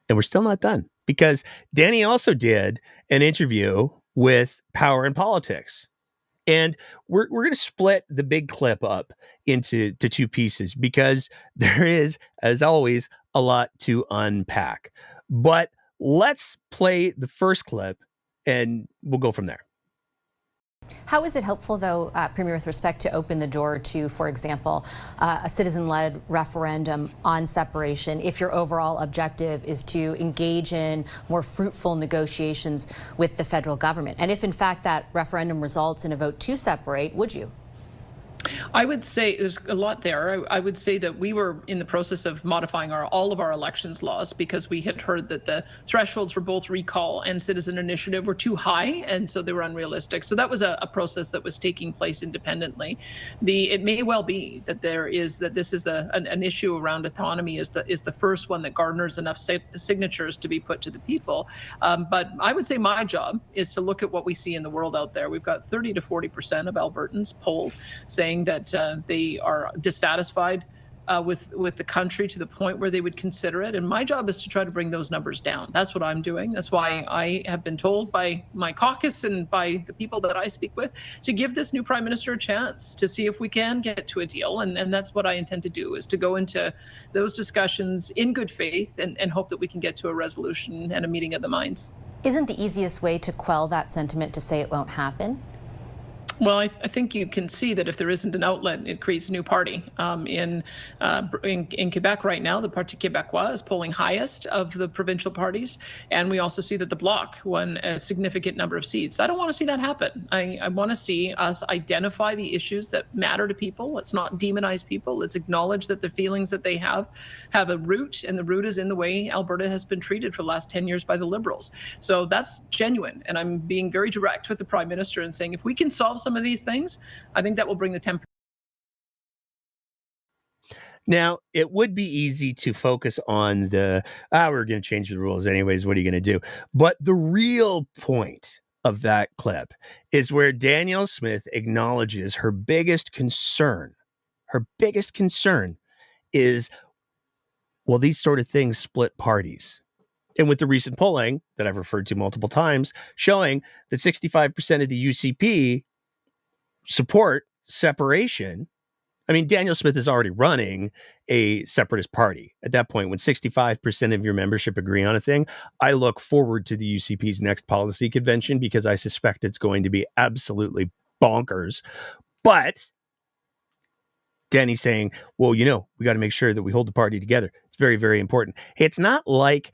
And we're still not done, because Danny also did an interview with Power and Politics. And we're going to split the big clip up into two pieces, because there is, as always, a lot to unpack. But let's play the first clip and we'll go from there. How is it helpful, though, Premier, with respect to open the door to, for example, a citizen-led referendum on separation, if your overall objective is to engage in more fruitful negotiations with the federal government? And if, in fact, that referendum results in a vote to separate, would you? I would say there's a lot there. I would say that we were in the process of modifying all of our elections laws because we had heard that the thresholds for both recall and citizen initiative were too high, and so they were unrealistic. So that was a process that was taking place independently. It may well be that this is an issue around autonomy is the first one that garners enough signatures to be put to the people. But I would say my job is to look at what we see in the world out there. We've got 30 to 40% of Albertans polled saying that they are dissatisfied with the country to the point where they would consider it. And my job is to try to bring those numbers down. That's what I'm doing. That's why I have been told by my caucus and by the people that I speak with to give this new prime minister a chance to see if we can get to a deal. And that's what I intend to do, is to go into those discussions in good faith and hope that we can get to a resolution and a meeting of the minds. Isn't the easiest way to quell that sentiment to say it won't happen? Well, I think you can see that if there isn't an outlet, it creates a new party. In Quebec right now, the Parti Québécois is polling highest of the provincial parties, and we also see that the Bloc won a significant number of seats. I don't want to see that happen. I want to see us identify the issues that matter to people. Let's not demonize people. Let's acknowledge that the feelings that they have a root, and the root is in the way Alberta has been treated for the last 10 years by the Liberals. So that's genuine, and I'm being very direct with the Prime Minister and saying if we can solve some of these things, I think that will bring the temperature. Now, it would be easy to focus on we're going to change the rules anyways. What are you going to do? But the real point of that clip is where Danielle Smith acknowledges her biggest concern. Her biggest concern is, well, these sort of things split parties. And with the recent polling that I've referred to multiple times, showing that 65% of the UCP support separation. I mean, Danielle Smith is already running a separatist party. At that point, when 65% of your membership agree on a thing, I look forward to the UCP's next policy convention because I suspect it's going to be absolutely bonkers. But Danny's saying, well, we got to make sure that we hold the party together. It's very, very important. Hey, it's not like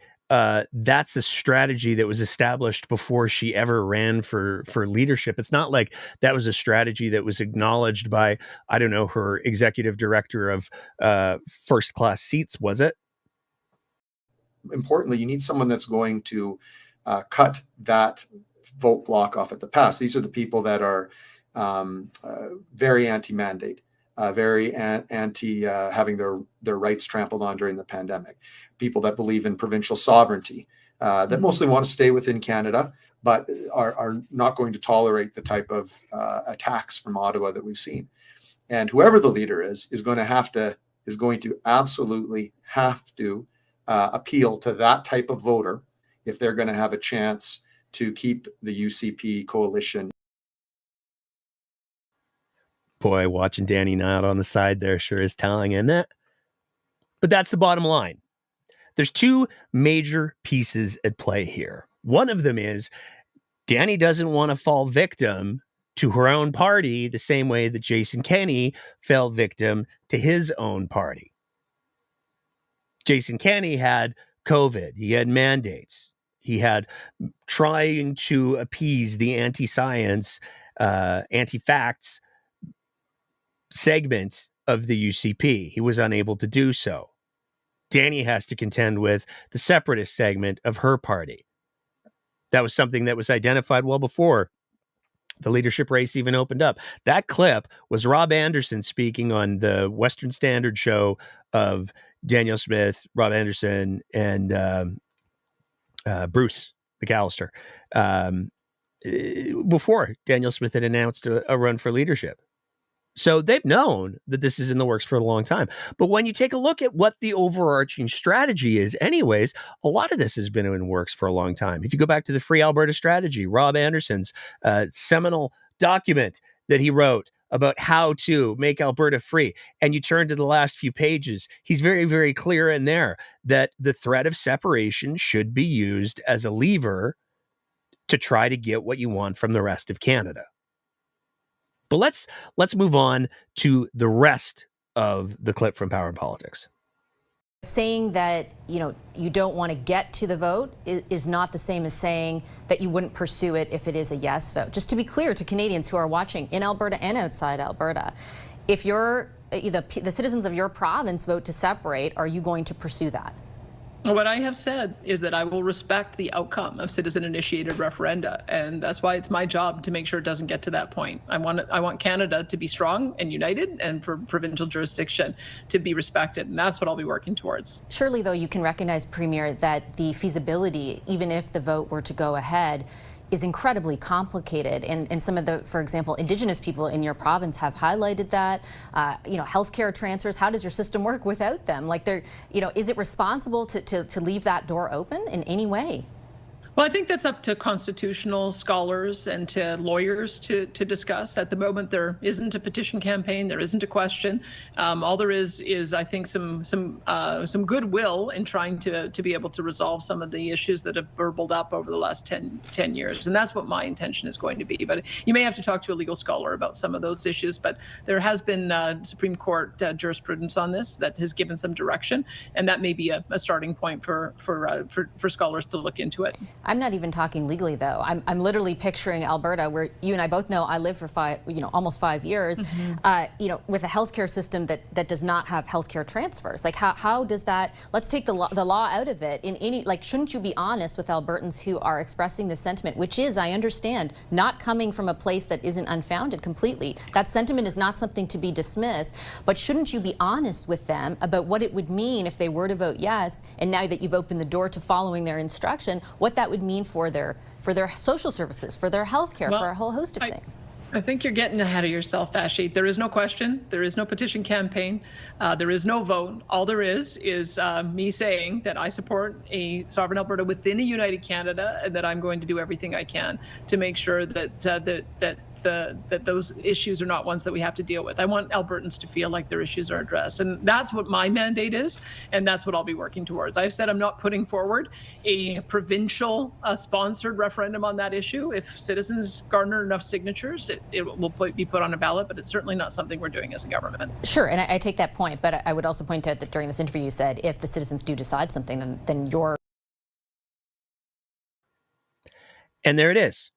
that's a strategy that was established before she ever ran for leadership. It's not like that was a strategy that was acknowledged by, I don't know, her executive director of first class seats, was it? Importantly, you need someone that's going to cut that vote block off at the pass. These are the people that are very anti-mandate, very anti having their rights trampled on during the pandemic. People that believe in provincial sovereignty, that mostly want to stay within Canada, but are not going to tolerate the type of attacks from Ottawa that we've seen. And whoever the leader is going to absolutely have to appeal to that type of voter if they're going to have a chance to keep the UCP coalition. Boy, watching Danny nod on the side there sure is telling, isn't it? But that's the bottom line. There's two major pieces at play here. One of them is Danny doesn't want to fall victim to her own party the same way that Jason Kenney fell victim to his own party. Jason Kenney had COVID. He had mandates. He had trying to appease the anti-science anti-facts segment of the UCP. He was unable to do so. Danny has to contend with the separatist segment of her party. That was something that was identified well before the leadership race even opened up. That clip was Rob Anderson speaking on the Western Standard show of Daniel Smith, Rob Anderson, and Bruce McAllister, before Daniel Smith had announced a run for leadership. So they've known that this is in the works for a long time. But when you take a look at what the overarching strategy is anyways, a lot of this has been in works for a long time. If you go back to the Free Alberta Strategy, Rob Anderson's seminal document that he wrote about how to make Alberta free, and you turn to the last few pages, he's very, very clear in there that the threat of separation should be used as a lever to try to get what you want from the rest of Canada. But let's move on to the rest of the clip from Power and Politics. Saying that, you don't want to get to the vote is not the same as saying that you wouldn't pursue it if it is a yes vote. Just to be clear to Canadians who are watching in Alberta and outside Alberta, if the citizens of your province vote to separate, are you going to pursue that? What I have said is that I will respect the outcome of citizen-initiated referenda, and that's why it's my job to make sure it doesn't get to that point. I want Canada to be strong and united, and for provincial jurisdiction to be respected, and that's what I'll be working towards. Surely, though, you can recognize, Premier, that the feasibility, even if the vote were to go ahead, is incredibly complicated, and some of the, for example, Indigenous people in your province have highlighted that. Healthcare transfers. How does your system work without them? Is it responsible to leave that door open in any way? Well, I think that's up to constitutional scholars and to lawyers to discuss. At the moment, there isn't a petition campaign. There isn't a question. All there is I think some goodwill in trying to be able to resolve some of the issues that have burbled up over the last 10 years. And that's what my intention is going to be. But you may have to talk to a legal scholar about some of those issues. But there has been Supreme Court jurisprudence on this that has given some direction, and that may be a starting point for scholars to look into it. I'm not even talking legally, though. I'm literally picturing Alberta, where you and I both know I lived for almost 5 years, with a healthcare system that does not have healthcare transfers. How does that? Let's take the law out of it. Shouldn't you be honest with Albertans who are expressing this sentiment, which is, I understand, not coming from a place that isn't unfounded completely. That sentiment is not something to be dismissed, but shouldn't you be honest with them about what it would mean if they were to vote yes, and now that you've opened the door to following their instruction, what that would mean for their social services, for their health care, for a whole host of things? I think you're getting ahead of yourself, Vashi. There is no question. There is no petition campaign. There is no vote. All there is me saying that I support a sovereign Alberta within a united Canada, and that I'm going to do everything I can to make sure that those issues are not ones that we have to deal with. I want Albertans to feel like their issues are addressed. And that's what my mandate is, and that's what I'll be working towards. I've said I'm not putting forward a provincial sponsored referendum on that issue. If citizens garner enough signatures, it will be put on a ballot, but it's certainly not something we're doing as a government. Sure, and I take that point, but I would also point out that during this interview you said if the citizens do decide something, then you're... And there it is.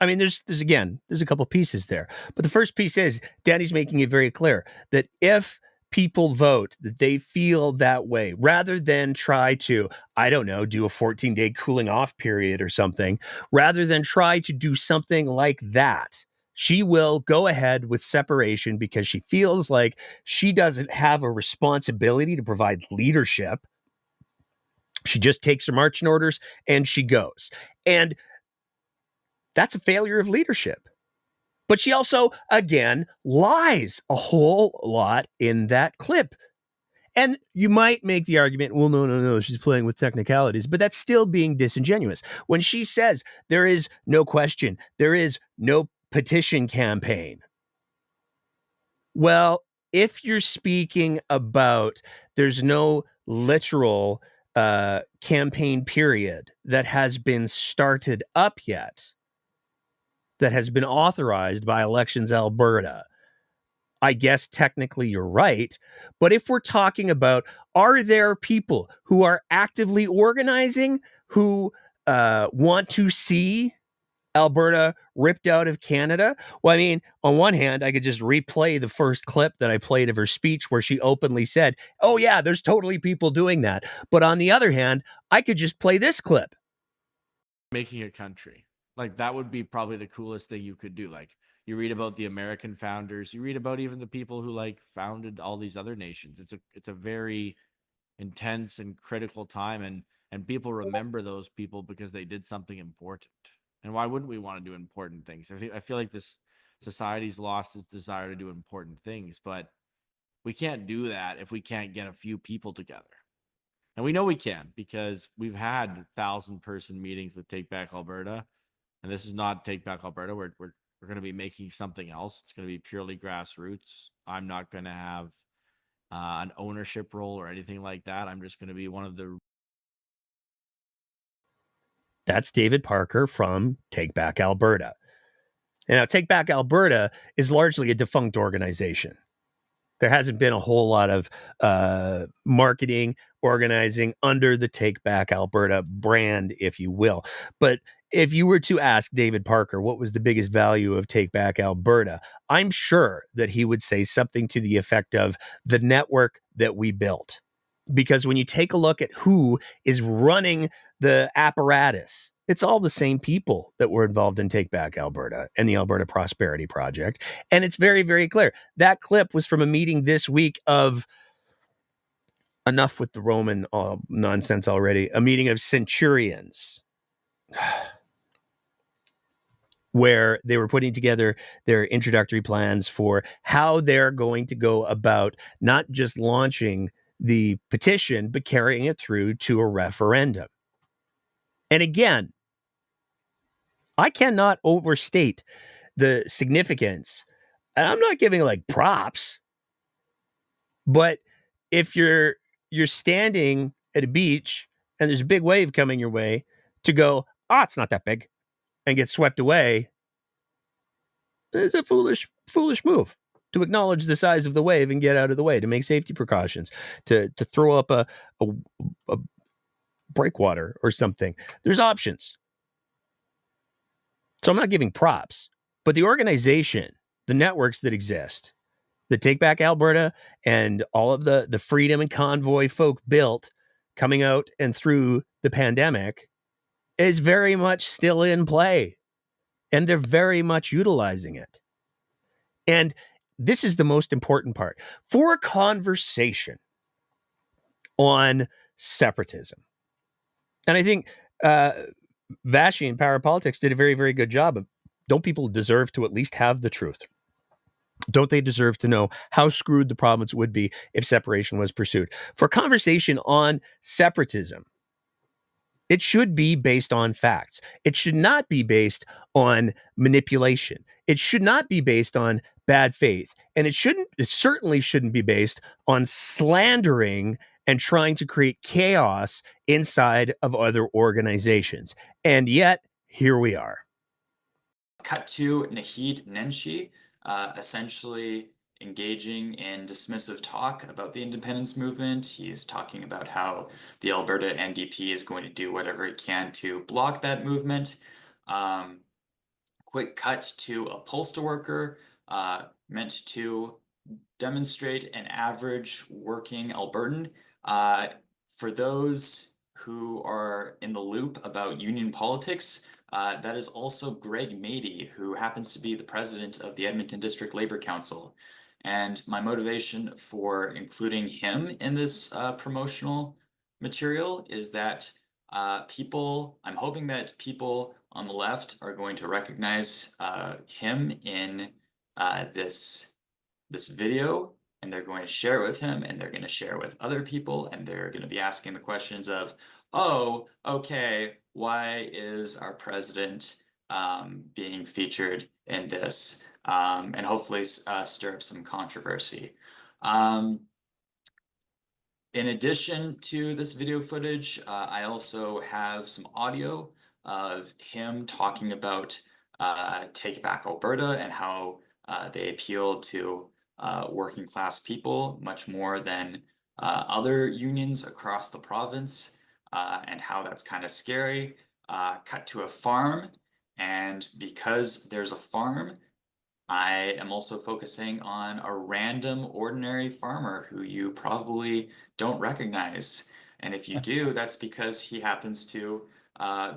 I mean, there's a couple pieces there. But the first piece is Danny's making it very clear that if people vote that they feel that way, rather than try to, I don't know, do a 14-day cooling off period or something, rather than try to do something like that, she will go ahead with separation because she feels like she doesn't have a responsibility to provide leadership. She just takes her marching orders and she goes. And that's a failure of leadership. But she also, again, lies a whole lot in that clip. And you might make the argument, well, no, she's playing with technicalities, but that's still being disingenuous. When she says there is no question, there is no petition campaign. Well, if you're speaking about there's no literal campaign period that has been started up yet, that has been authorized by Elections Alberta, I guess technically you're right. But if we're talking about, are there people who are actively organizing, who want to see Alberta ripped out of Canada? Well, I mean, on one hand, I could just replay the first clip that I played of her speech where she openly said, oh, yeah, there's totally people doing that. But on the other hand, I could just play this clip. Making a country. Like, that would be probably the coolest thing you could do. Like, you read about the American founders, you read about even the people who like founded all these other nations. It's a very intense and critical time, and people remember those people because they did something important. And why wouldn't we want to do important things? I feel like this society's lost its desire to do important things, but we can't do that if we can't get a few people together. And we know we can, because we've had 1,000-person meetings with Take Back Alberta, and this is not Take Back Alberta. We're going to be making something else. It's going to be purely grassroots. I'm not going to have an ownership role or anything like that. I'm just going to be one of the. That's David Parker from Take Back Alberta. And now, Take Back Alberta is largely a defunct organization. There hasn't been a whole lot of marketing, organizing under the Take Back Alberta brand, if you will. But if you were to ask David Parker what was the biggest value of Take Back Alberta, I'm sure that he would say something to the effect of the network that we built. Because when you take a look at who is running the apparatus, it's all the same people that were involved in Take Back Alberta and the Alberta Prosperity Project. And it's very, very clear. That clip was from a meeting this week of, enough with the Roman nonsense already, a meeting of centurions where they were putting together their introductory plans for how they're going to go about not just launching the petition, but carrying it through to a referendum. And again, I cannot overstate the significance. And I'm not giving like props, but if you're standing at a beach and there's a big wave coming your way, to go, it's not that big, and get swept away, is a foolish move. To acknowledge the size of the wave and get out of the way, to make safety precautions, to throw up a breakwater or something. There's options. So I'm not giving props, but the organization, the networks that exist, the Take Back Alberta and all of the Freedom and Convoy folk built coming out and through the pandemic, is very much still in play. And they're very much utilizing it. And this is the most important part. For a conversation on separatism, and I think Vashi in Power Politics did a very, very good job of, don't people deserve to at least have the truth? Don't they deserve to know how screwed the province would be if separation was pursued? For a conversation on separatism, it should be based on facts. It should not be based on manipulation. It should not be based on bad faith. And it certainly shouldn't be based on slandering and trying to create chaos inside of other organizations. And yet, here we are. Cut to Nahid Nenshi, essentially engaging in dismissive talk about the independence movement. He is talking about how the Alberta NDP is going to do whatever it can to block that movement. Quick cut to a postal worker meant to demonstrate an average working Albertan. For those who are in the loop about union politics, that is also Greg Mady, who happens to be the president of the Edmonton District Labour Council. And my motivation for including him in this promotional material is that I'm hoping that people on the left are going to recognize him in this video, and they're going to share it with him, and they're going to share it with other people, and they're going to be asking the questions of, oh, okay, why is our president being featured in this? And hopefully stir up some controversy. In addition to this video footage, I also have some audio of him talking about Take Back Alberta and how they appeal to working class people much more than other unions across the province, and how that's kind of scary. Cut to a farm, And because there's a farm, I am also focusing on a random ordinary farmer who you probably don't recognize. And if you do, that's because he happens to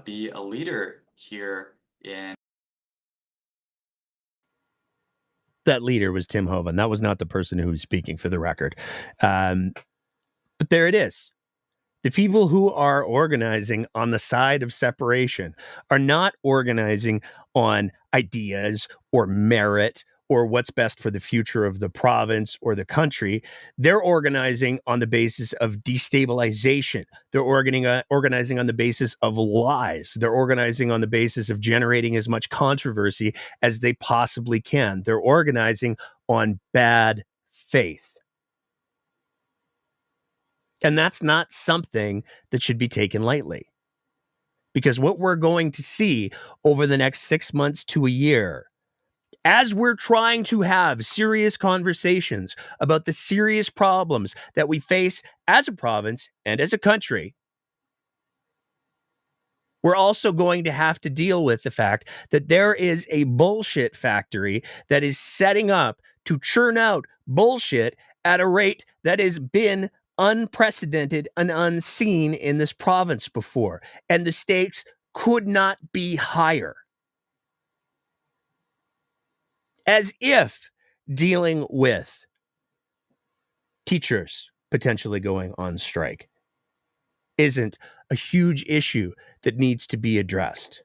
be a leader here in. That leader was Tim Hovan. That was not the person who was speaking, for the record. But there it is. The people who are organizing on the side of separation are not organizing on ideas or merit or what's best for the future of the province or the country. They're organizing on the basis of destabilization. They're organizing on the basis of lies. They're organizing on the basis of generating as much controversy as they possibly can. They're organizing on bad faith. And that's not something that should be taken lightly. Because what we're going to see over the next 6 months to a year, as we're trying to have serious conversations about the serious problems that we face as a province and as a country, we're also going to have to deal with the fact that there is a bullshit factory that is setting up to churn out bullshit at a rate that has been unprecedented and unseen in this province before. And the stakes could not be higher. As if dealing with teachers potentially going on strike isn't a huge issue that needs to be addressed.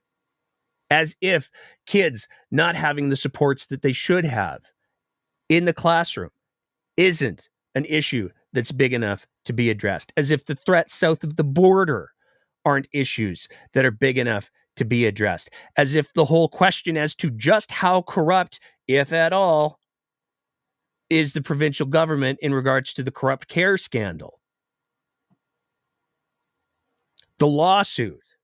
As if kids not having the supports that they should have in the classroom isn't an issue that's big enough to be addressed. As if the threats south of the border aren't issues that are big enough to be addressed. As if the whole question as to just how corrupt, if at all, is the provincial government in regards to the corrupt care scandal. The lawsuit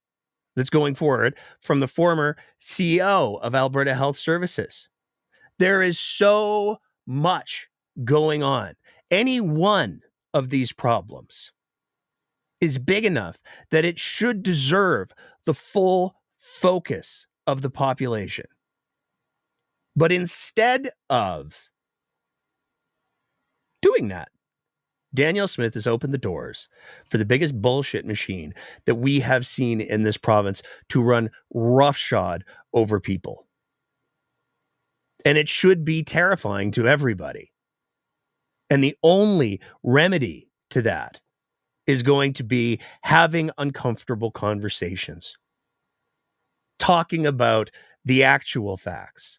that's going forward from the former CEO of Alberta Health Services. There is so much going on. Any one of these problems is big enough that it should deserve the full focus of the population. But instead of doing that, Danielle Smith has opened the doors for the biggest bullshit machine that we have seen in this province to run roughshod over people. And it should be terrifying to everybody. And the only remedy to that is going to be having uncomfortable conversations, talking about the actual facts.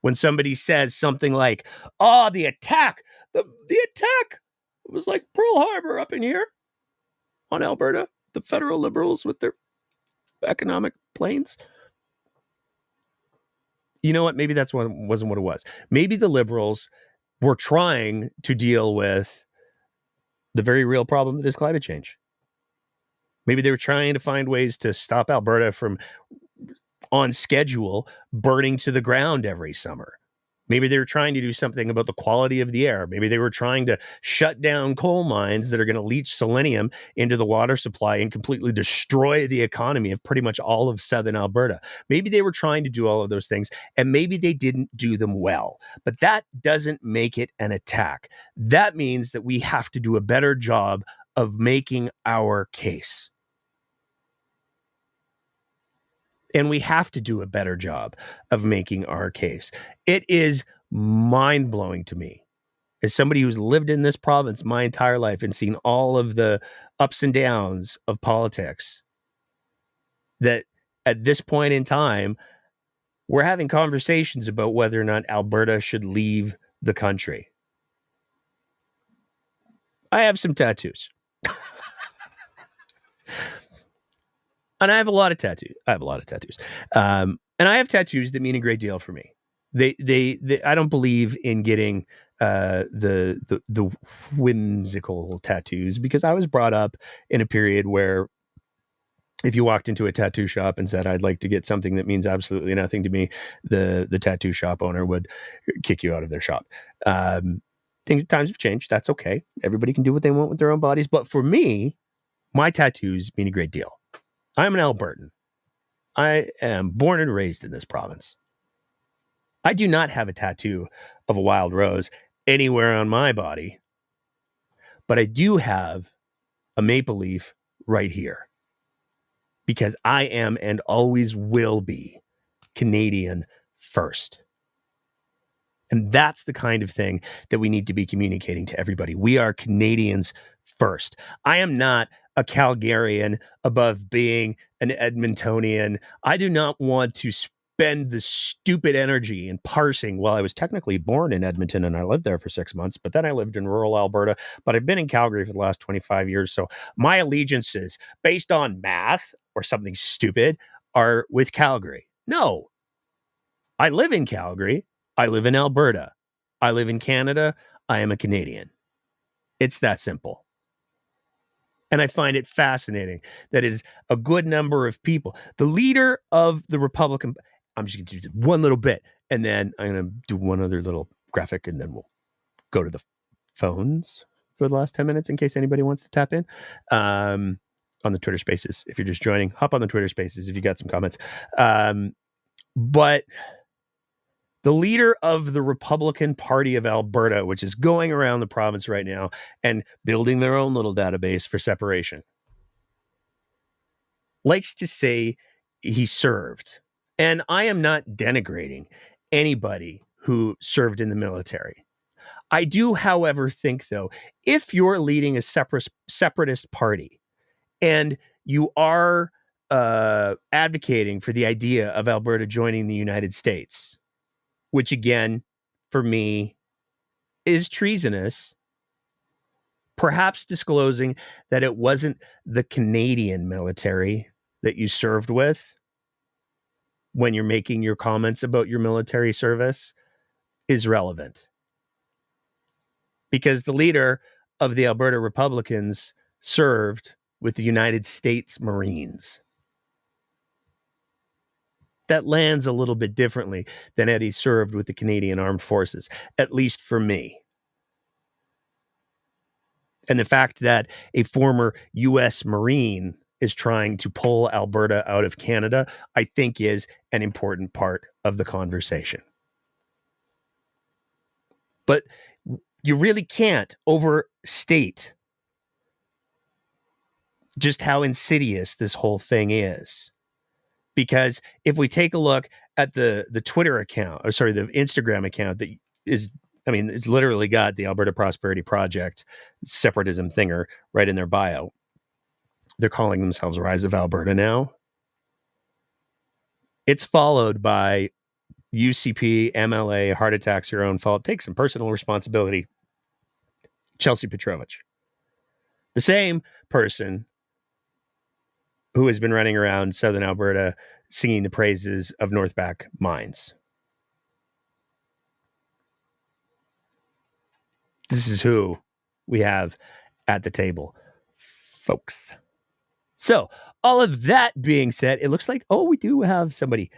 When somebody says something like, "Oh, the attack, the attack was like Pearl Harbor up in here on Alberta, the federal Liberals with their economic planes." You know what? Maybe that's what wasn't what it was. Maybe the Liberals were trying to deal with the very real problem that is climate change. Maybe they were trying to find ways to stop Alberta from, on schedule, burning to the ground every summer. Maybe they were trying to do something about the quality of the air. Maybe they were trying to shut down coal mines that are going to leach selenium into the water supply and completely destroy the economy of pretty much all of southern Alberta. Maybe they were trying to do all of those things, and maybe they didn't do them well. But that doesn't make it an attack. That means that we have to do a better job of making our case. And we have to do a better job of making our case. It is mind-blowing to me, as somebody who's lived in this province my entire life and seen all of the ups and downs of politics, that at this point in time, we're having conversations about whether or not Alberta should leave the country. I have some tattoos. And I have a lot of tattoos. And I have tattoos that mean a great deal for me. They I don't believe in getting the whimsical tattoos, because I was brought up in a period where if you walked into a tattoo shop and said, "I'd like to get something that means absolutely nothing to me," the tattoo shop owner would kick you out of their shop. Times have changed. That's okay. Everybody can do what they want with their own bodies. But for me, my tattoos mean a great deal. I'm an Albertan. I am born and raised in this province. I do not have a tattoo of a wild rose anywhere on my body, but I do have a maple leaf right here because I am and always will be Canadian first. And that's the kind of thing that we need to be communicating to everybody. We are Canadians first. I am not a Calgarian above being an Edmontonian. I do not want to spend the stupid energy in parsing. Well, I was technically born in Edmonton and I lived there for 6 months, but then I lived in rural Alberta, but I've been in Calgary for the last 25 years. So my allegiances based on math or something stupid are with Calgary. No, I live in Calgary. I live in Alberta. I live in Canada. I am a Canadian. It's that simple. And I find it fascinating that it is a good number of people. The leader of the Republican, I'm just going to do one little bit, and then I'm going to do one other little graphic, and then we'll go to the phones for the last 10 minutes in case anybody wants to tap in on the Twitter Spaces. If you're just joining, hop on the Twitter Spaces if you got some comments. But the leader of the Republican Party of Alberta, which is going around the province right now and building their own little database for separation, likes to say he served. And I am not denigrating anybody who served in the military. I do, however, think, though, if you're leading a separatist party and you are advocating for the idea of Alberta joining the United States, which again, for me, is treasonous, perhaps disclosing that it wasn't the Canadian military that you served with when you're making your comments about your military service is relevant. Because the leader of the Alberta Republicans served with the United States Marines. That lands a little bit differently than Eddie served with the Canadian Armed Forces, at least for me. And the fact that a former U.S. Marine is trying to pull Alberta out of Canada, I think is an important part of the conversation. But you really can't overstate just how insidious this whole thing is. Because if we take a look at the Twitter account, or sorry, the Instagram account that is, I mean, it's literally got the Alberta Prosperity Project separatism thinger right in their bio. They're calling themselves Rise of Alberta now. It's followed by UCP, MLA, heart attacks, your own fault. Take some personal responsibility. Chelsea Petrovich. The same person who has been running around Southern Alberta singing the praises of Northback mines. This is who we have at the table, folks. So, all of that being said, it looks like, we do have somebody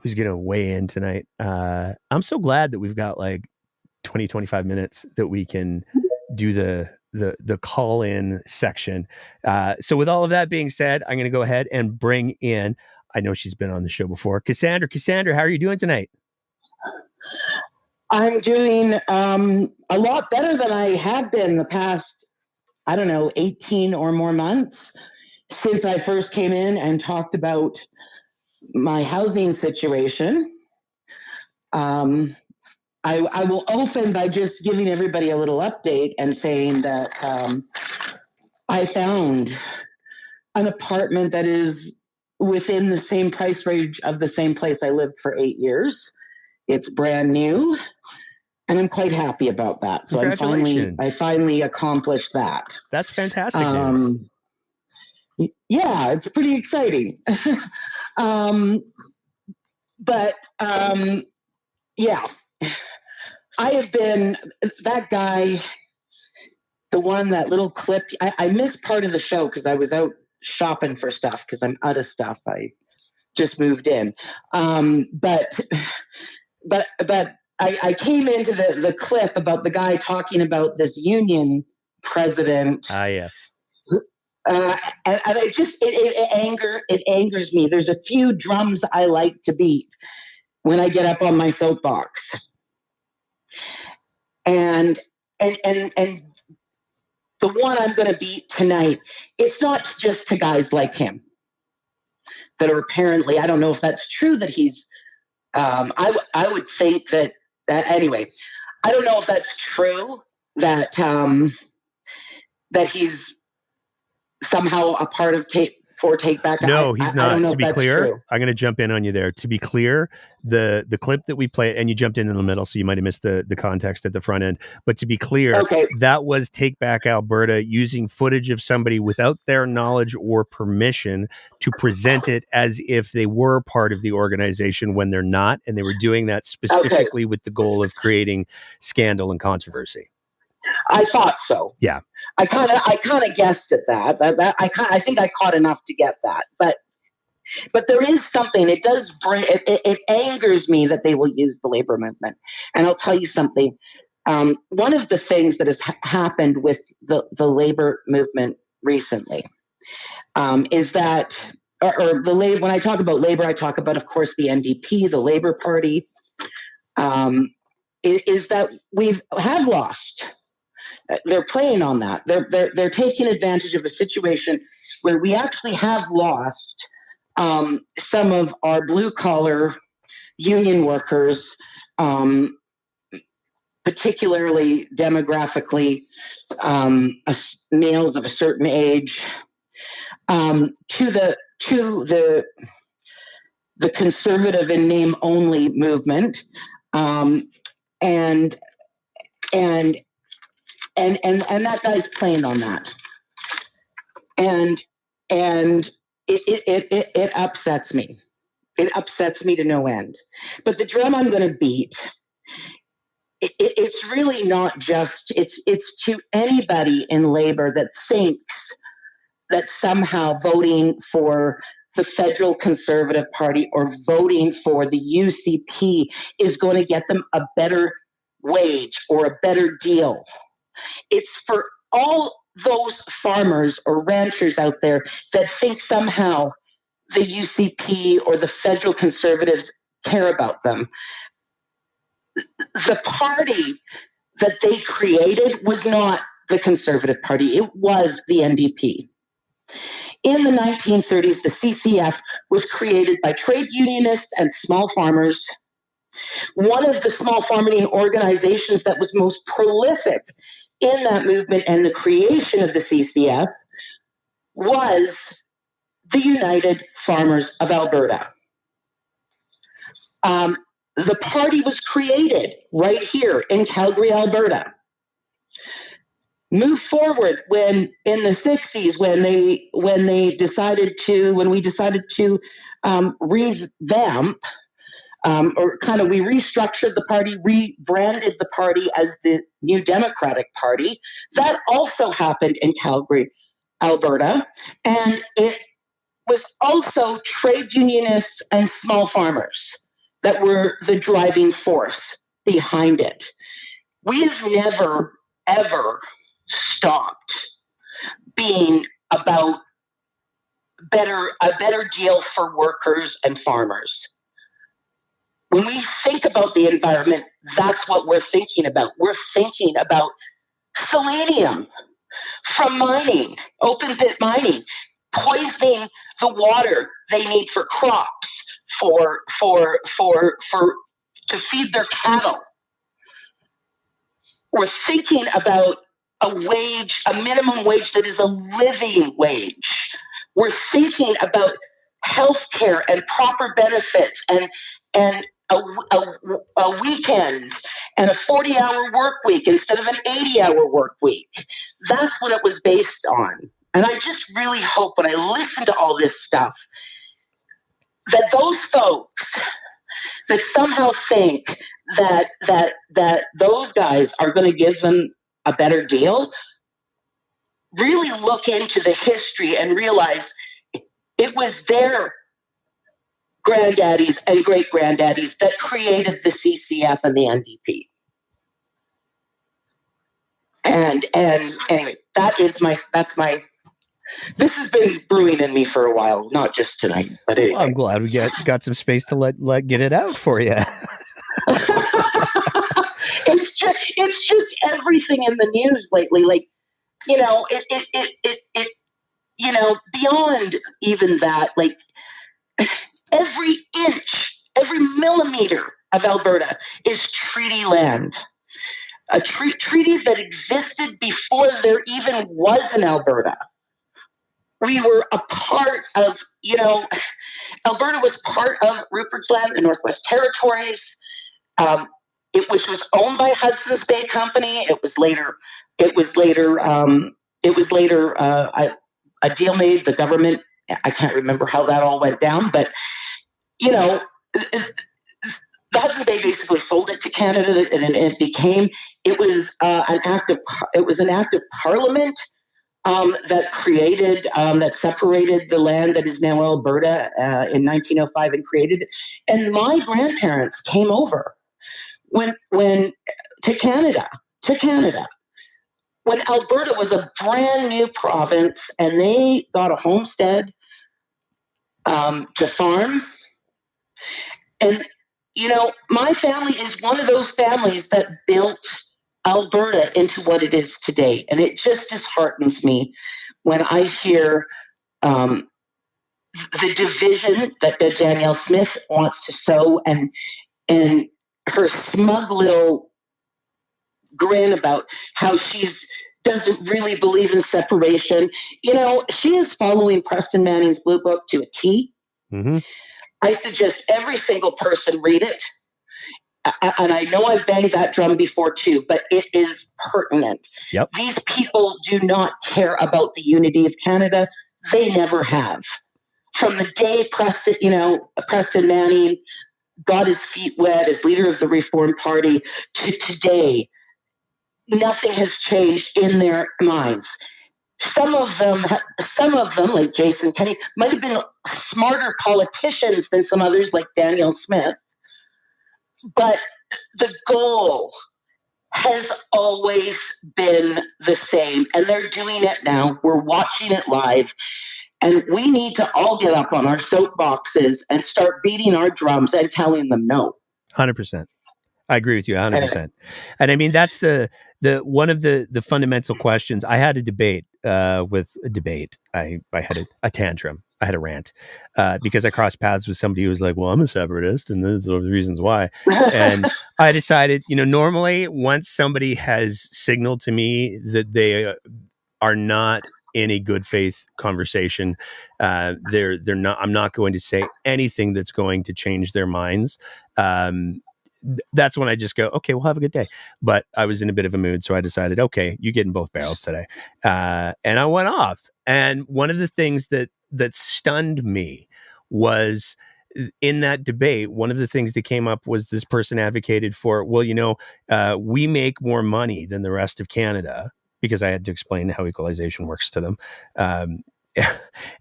who's going to weigh in tonight. I'm so glad that we've got like 20, 25 minutes that we can do the call-in section. So with all of that being said, I'm going to go ahead and bring in, I know she's been on the show before, Cassandra. Cassandra, how are you doing tonight? I'm doing a lot better than I have been the past, 18 or more months since I first came in and talked about my housing situation. I will open by just giving everybody a little update and saying that I found an apartment that is within the same price range of the same place I lived for 8 years. It's brand new, and I'm quite happy about that. So I finally accomplished that. That's fantastic news. Yeah, it's pretty exciting. Yeah. I have been that guy, that little clip. I missed part of the show because I was out shopping for stuff because I'm out of stuff. I just moved in. But I came into the clip about the guy talking about this union president. Ah, yes. And it angers me. There's a few drums I like to beat when I get up on my soapbox, and the one I'm going to beat tonight, it's not just to guys like him that are apparently, I don't know if that's true that he's, I would think that anyway, I don't know if that's true that that he's somehow a part of Take Back. No, he's not. I don't know To if be that's clear, true. I'm going to jump in on you there. To be clear, the clip that we played, and you jumped in the middle, so you might have missed the context at the front end. But to be clear, okay, that was Take Back Alberta using footage of somebody without their knowledge or permission to present it as if they were part of the organization when they're not, and they were doing that specifically with the goal of creating scandal and controversy. I thought so. Yeah. I kind of guessed at that. I think I caught enough to get that. But there is something. It does bring. It angers me that they will use the labor movement. And I'll tell you something. One of the things that has happened with the labor movement recently is that, or the labor. When I talk about labor, I talk about, of course, the NDP, the Labor Party. Is that we have lost. They're playing on that. They're taking advantage of a situation where we actually have lost some of our blue collar union workers, particularly demographically males of a certain age, to the conservative and name only movement, and that guy's playing on that, and it upsets me. It upsets me to no end. But the drum I'm going to beat, it's really not just, it's to anybody in labor that thinks that somehow voting for the federal Conservative Party or voting for the UCP is going to get them a better wage or a better deal. It's for all those farmers or ranchers out there that think somehow the UCP or the federal Conservatives care about them. The party that they created was not the Conservative Party. It was the NDP. In the 1930s, the CCF was created by trade unionists and small farmers. One of the small farming organizations that was most prolific in that movement and the creation of the CCF was the United Farmers of Alberta. The party was created right here in Calgary, Alberta. Move forward when in the 60s when we decided to revamp or kind of we restructured the party, rebranded the party as the New Democratic Party. That also happened in Calgary, Alberta, and it was also trade unionists and small farmers that were the driving force behind it. We've never, ever stopped being about a better deal for workers and farmers. When we think about the environment, that's what we're thinking about. We're thinking about selenium from mining, open pit mining, poisoning the water they need for crops, to feed their cattle. We're thinking about a minimum wage that is a living wage. We're thinking about health care and proper benefits and a weekend and a 40-hour work week instead of an 80-hour work week. That's what it was based on. And I just really hope when I listen to all this stuff that those folks that somehow think that those guys are going to give them a better deal really look into the history and realize it was their granddaddies and great granddaddies that created the CCF and the NDP. And anyway, that's my This has been brewing in me for a while, not just tonight, but anyway. Well, I'm glad we got some space to let get it out for you. It's just everything in the news lately. Like, it beyond even that, like every inch, every millimeter of Alberta is treaty land. Treaties that existed before there even was an Alberta. We were a part of, Alberta was part of Rupert's Land, the Northwest Territories. Which was owned by Hudson's Bay Company. It was later a deal made. The government, I can't remember how that all went down, but the Hudson's Bay basically sold it to Canada, and it was an act of Parliament that separated the land that is now Alberta in 1905 and created it. And my grandparents came over when to Canada when Alberta was a brand new province, and they got a homestead to farm. And my family is one of those families that built Alberta into what it is today, and it just disheartens me when I hear the division that Danielle Smith wants to sow, and her smug little grin about how she's doesn't really believe in separation. She is following Preston Manning's Blue Book to a T. Mm-hmm. I suggest every single person read it. And I know I've banged that drum before too, but it is pertinent. Yep. These people do not care about the unity of Canada. They never have. From the day Preston Manning got his feet wet as leader of the Reform Party to today, nothing has changed in their minds. Some of them, like Jason Kenney, might have been smarter politicians than some others, like Danielle Smith. But the goal has always been the same, and they're doing it now. We're watching it live, and we need to all get up on our soapboxes and start beating our drums and telling them no. 100%. I agree with you 100%. And I mean, that's the one of the fundamental questions. I had a debate I had a tantrum. I had a rant because I crossed paths with somebody who was like, well, I'm a separatist and these are the reasons why. And I decided, normally once somebody has signaled to me that they are not in a good faith conversation, they're not, I'm not going to say anything that's going to change their minds. That's when I just go, okay, we'll have a good day. But I was in a bit of a mood, so I decided, okay, you get in both barrels today. And I went off. And one of the things that stunned me was in that debate, one of the things that came up was this person advocated for, well, we make more money than the rest of Canada, because I had to explain how equalization works to them.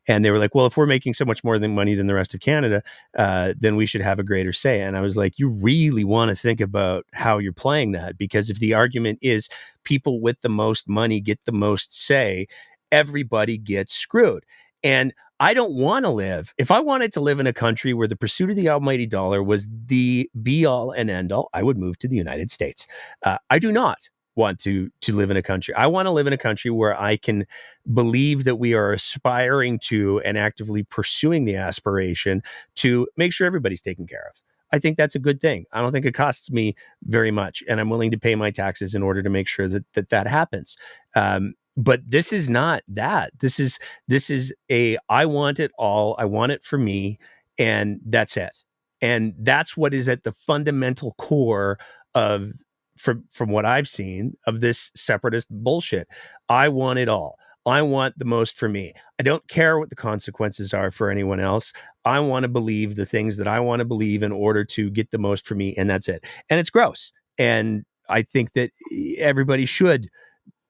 And they were like, well, if we're making so much more money than the rest of Canada, then we should have a greater say. And I was like, you really want to think about how you're playing that, because if the argument is people with the most money get the most say, everybody gets screwed. And I don't want to live. If I wanted to live in a country where the pursuit of the almighty dollar was the be all and end all, I would move to the United States. I do not want to live in a country. I want to live in a country where I can believe that we are aspiring to and actively pursuing the aspiration to make sure everybody's taken care of. I think that's a good thing. I don't think it costs me very much, and I'm willing to pay my taxes in order to make sure that happens. But this is not that. This is I want it all. I want it for me, and that's it. And that's what is at the fundamental core of, from what I've seen, of this separatist bullshit. I want it all. I want the most for me. I don't care what the consequences are for anyone else. I want to believe the things that I want to believe in order to get the most for me, and that's it. And it's gross. And I think that everybody should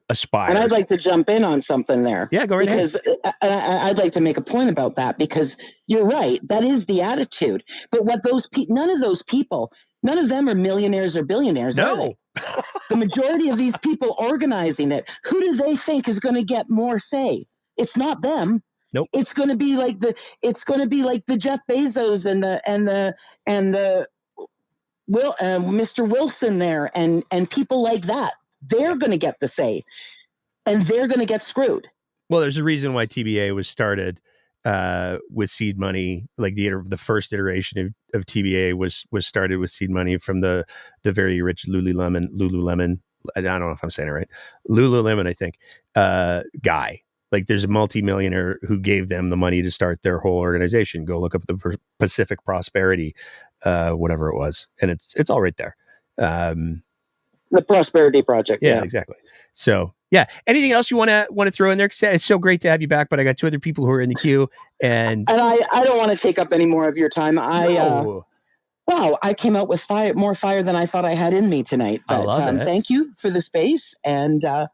aspire. And I'd like to jump in on something there. Yeah, go right ahead. Because I'd like to make a point about that, because you're right. That is the attitude. But what none of those people, none of them are millionaires or billionaires. No. The majority of these people organizing it, who do they think is going to get more say? It's not them. Nope. It's going to be like the Jeff Bezos and the Mr. Wilson there and people like that. They're going to get the say, and they're going to get screwed. Well, there's a reason why TBA was started with seed money. Like the first iteration of TBA was started with seed money from the very rich Lululemon. I don't know if I'm saying it right. Lululemon, I think, guy. Like there's a multimillionaire who gave them the money to start their whole organization. Go look up the Pacific Prosperity, whatever it was, and it's all right there. The Prosperity Project. Yeah, exactly. So yeah, anything else you want to throw in there? 'Cause it's so great to have you back, but I got two other people who are in the queue, and I don't want to take up any more of your time. No. Wow, I came out with more fire than I thought I had in me tonight. But I love it. thank you for the space, and I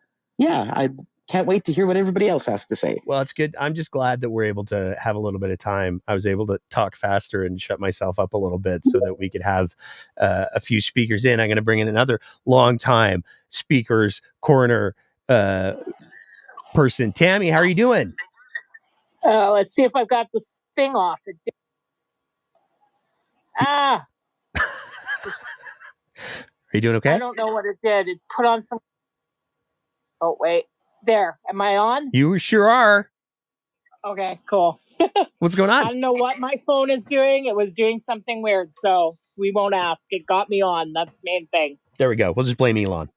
can't wait to hear what everybody else has to say. Well, it's good. I'm just glad that we're able to have a little bit of time. I was able to talk faster and shut myself up a little bit so that we could have a few speakers in. I'm going to bring in another long-time speakers corner person. Tammy, how are you doing? Let's see if I've got this thing off. Are you doing okay? I don't know what it did. It put on some. Oh, wait. There. Am I on? You sure are. Okay, cool. What's going on? I don't know what my phone is doing. It was doing something weird, so we won't ask. It got me on. That's the main thing. There we go. We'll just blame Elon.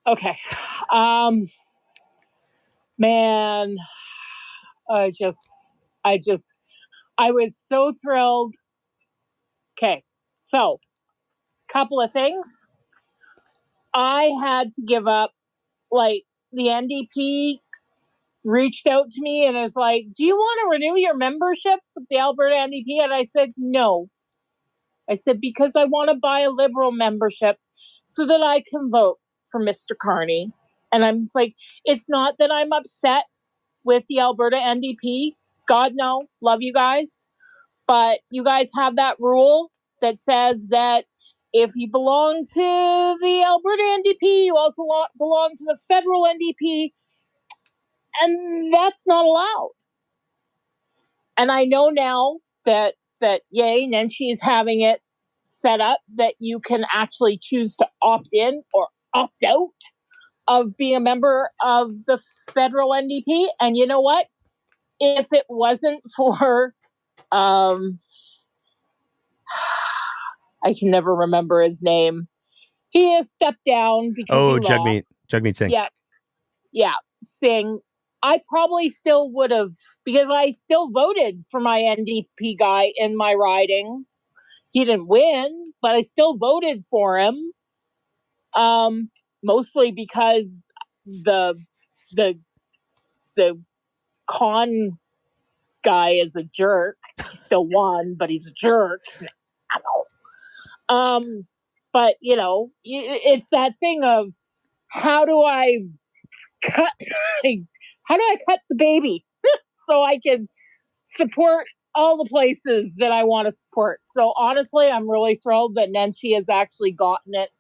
Okay. Man, I was so thrilled. Okay. So, couple of things. I had to give up, like, the NDP reached out to me and is like, do you want to renew your membership with the Alberta NDP? And I said, no. I said, because I want to buy a Liberal membership so that I can vote for Mr. Carney. And I'm like, it's not that I'm upset with the Alberta NDP. God, no. Love you guys. But you guys have that rule that says that if you belong to the Alberta NDP, you also belong to the federal NDP. And that's not allowed. And I know now that Nenshi is having it set up that you can actually choose to opt in or opt out of being a member of the federal NDP. And you know what? If it wasn't for, I can never remember his name. He has stepped down because he Jagmeet Singh. Yeah, Singh. I probably still would have, because I still voted for my NDP guy in my riding. He didn't win, but I still voted for him. Mostly because the con guy is a jerk. He still won, but he's a jerk. But you know, it's that thing of how do I cut the baby so I can support all the places that I want to support. So honestly, I'm really thrilled that Nenshi has actually gotten it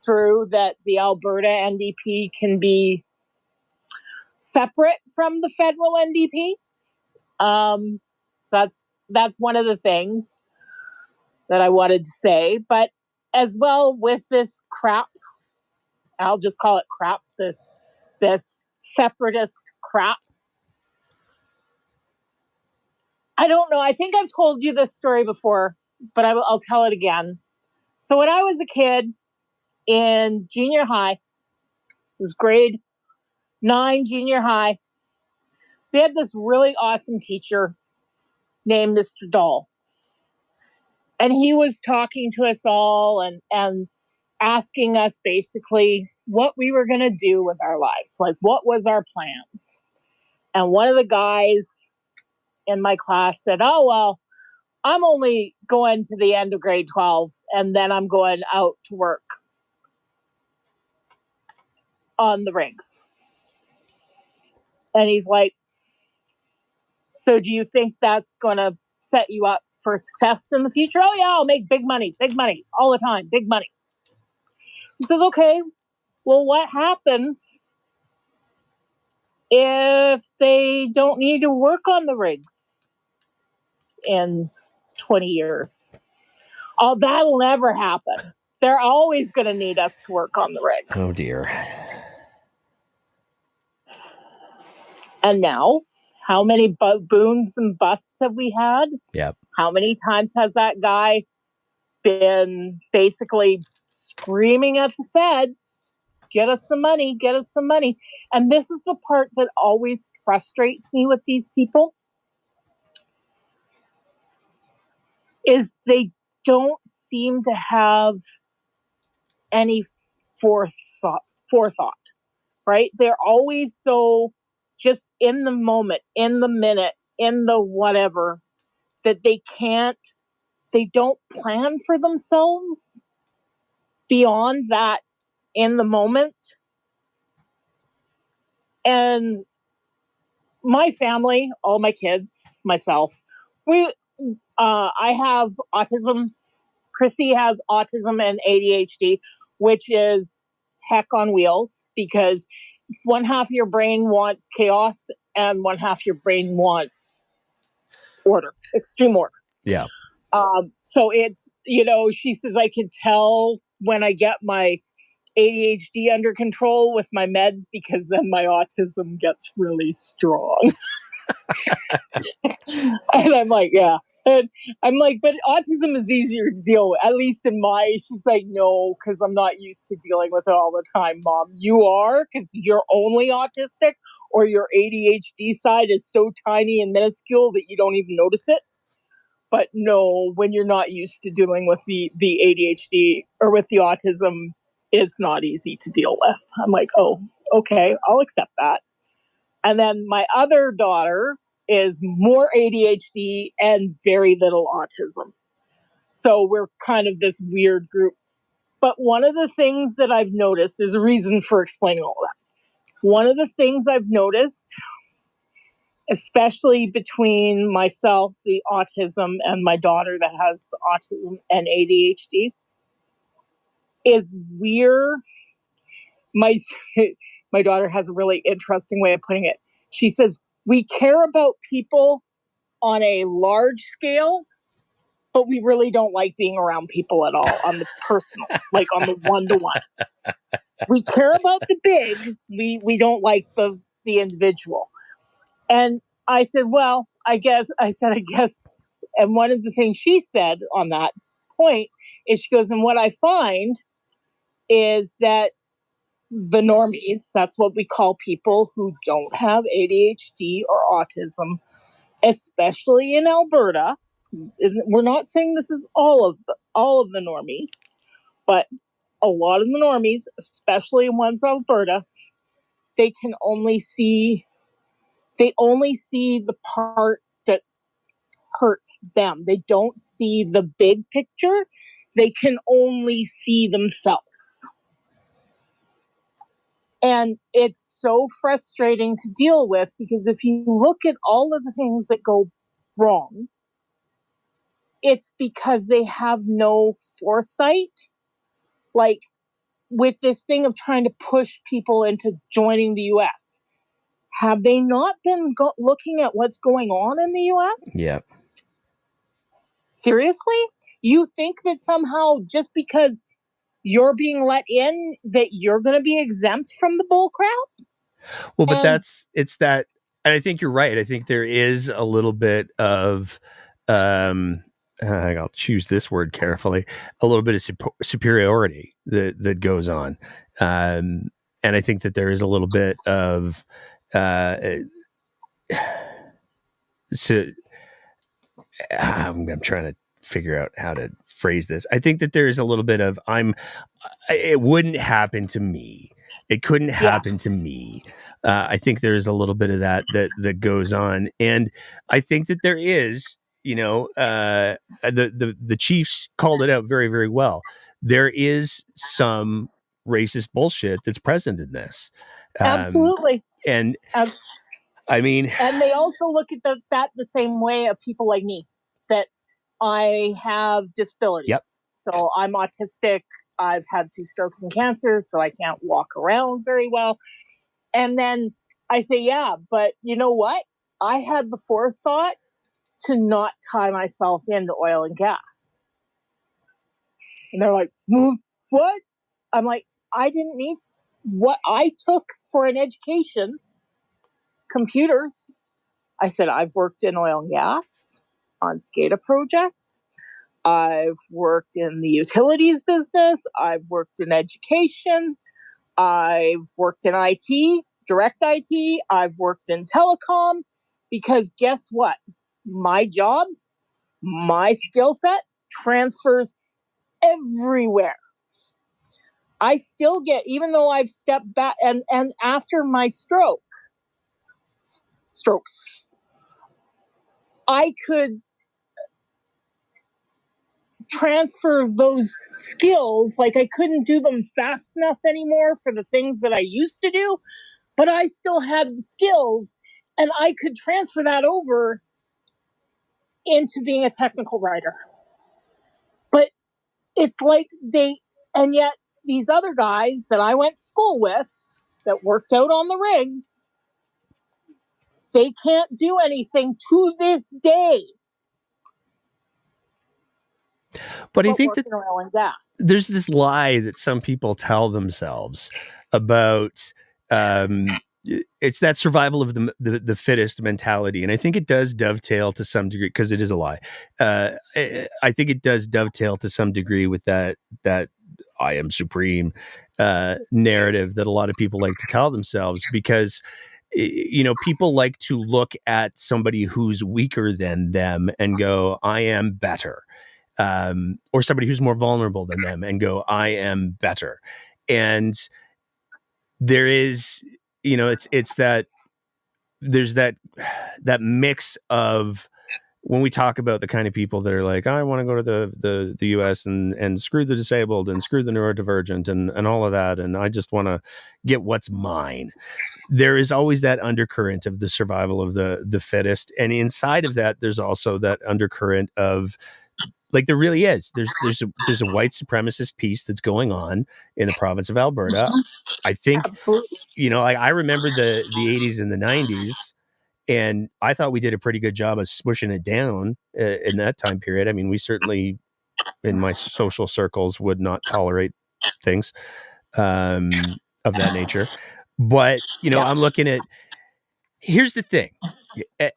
through, that the Alberta NDP can be separate from the federal NDP. So that's one of the things that I wanted to say. But as well with this crap, I'll just call it crap, this separatist crap. I don't know. I think I've told you this story before, but I'll tell it again. So when I was a kid in junior high, it was grade 9 junior high, we had this really awesome teacher named Mr. Dahl. And he was talking to us all and asking us basically what we were going to do with our lives. Like, what was our plans? And one of the guys in my class said, oh, well, I'm only going to the end of grade 12 and then I'm going out to work on the rigs. And he's like, so do you think that's going to set you up for success in the future? Oh yeah, I'll make big money all the time, big money. He says, okay, well, what happens if they don't need to work on the rigs in 20 years. Oh, that'll never happen. They're always going to need us to work on the rigs. Oh, dear. And now, how many booms and busts have we had? Yep. How many times has that guy been basically screaming at the feds, get us some money, get us some money. And this is the part that always frustrates me with these people, is they don't seem to have any forethought, right? They're always so just in the moment, in the minute, in the whatever, that they don't plan for themselves beyond that in the moment. And my family, all my kids, myself, I have autism. Chrissy has autism and ADHD, which is heck on wheels, because one half of your brain wants chaos and one half of your brain wants order, extreme order. Yeah. So it's, she says, I can tell when I get my ADHD under control with my meds, because then my autism gets really strong. And I'm like, yeah. And I'm like, but autism is easier to deal with, at least in she's like, no, because I'm not used to dealing with it all the time, Mom. You are, because you're only autistic, or your ADHD side is so tiny and minuscule that you don't even notice it. But no, when you're not used to dealing with the ADHD or with the autism, it's not easy to deal with. I'm like, oh, okay, I'll accept that. And then my other daughter is more ADHD and very little autism. So we're kind of this weird group. But one of the things that I've noticed, there's a reason for explaining all that. One of the things I've noticed, especially between myself, the autism, and my daughter that has autism and ADHD, is my daughter has a really interesting way of putting it. She says, we care about people on a large scale, but we really don't like being around people at all on the personal, like on the one-to-one. We care about the big, we don't like the individual. And I said, well, I guess, and one of the things she said on that point is, she goes, and what I find is that the normies, that's what we call people who don't have ADHD or autism, especially in Alberta. We're not saying this is all of the normies, but a lot of the normies, especially ones in Alberta, they only see the part that hurts them. They don't see the big picture. They can only see themselves. And it's so frustrating to deal with, because if you look at all of the things that go wrong, it's because they have no foresight. Like with this thing of trying to push people into joining the US. Have they not been looking at what's going on in the US? Yeah. Seriously? You think that somehow just because you're being let in, that you're going to be exempt from the bull crap? Well, but it's that, and I think you're right. I think there is a little bit of, I'll choose this word carefully, a little bit of superiority that goes on. And I think that there is a little bit of, I'm trying to figure out how to phrase this. I think that there is a little bit of, it wouldn't happen to me. It couldn't happen to me. I think there's a little bit of that goes on. And I think that there is, the Chiefs called it out very, very well. There is some racist bullshit that's present in this. Absolutely. And I mean, and they also look at that the same way of people like me, that I have disabilities. Yep. So I'm autistic. I've had 2 strokes and cancer, so I can't walk around very well. And then I say, yeah, but you know what? I had the forethought to not tie myself into oil and gas. And they're like, what? I'm like, I didn't need what I took for an education, computers. I said, I've worked in oil and gas on SCADA projects. I've worked in the utilities business. I've worked in education. I've worked in IT, direct IT. I've worked in telecom, because guess what? My job, my skill set transfers everywhere. I still get, even though I've stepped back, and after my strokes, I could transfer those skills. Like, I couldn't do them fast enough anymore for the things that I used to do, but I still had the skills, and I could transfer that over into being a technical writer. But it's like and yet these other guys that I went to school with that worked out on the rigs, they can't do anything to this day. But I think that oil and gas. there's this lie that some people tell themselves about it's that survival of the fittest mentality. And I think it does dovetail to some degree, because it is a lie. I think it does dovetail to some degree with that I am supreme narrative that a lot of people like to tell themselves, because people like to look at somebody who's weaker than them and go, I am better. Or somebody who's more vulnerable than them and go, I am better. And there is, it's that there's that mix of, when we talk about the kind of people that are like, I want to go to the US and screw the disabled and screw the neurodivergent and all of that, and I just want to get what's mine. There is always that undercurrent of the survival of the fittest. And inside of that, there's also that undercurrent of, like, there really is. There's a white supremacist piece that's going on in the province of Alberta. I think, I remember the 80s and the 90s, and I thought we did a pretty good job of swishing it down in that time period. I mean, we certainly, in my social circles, would not tolerate things of that nature. But, I'm looking at, here's the thing.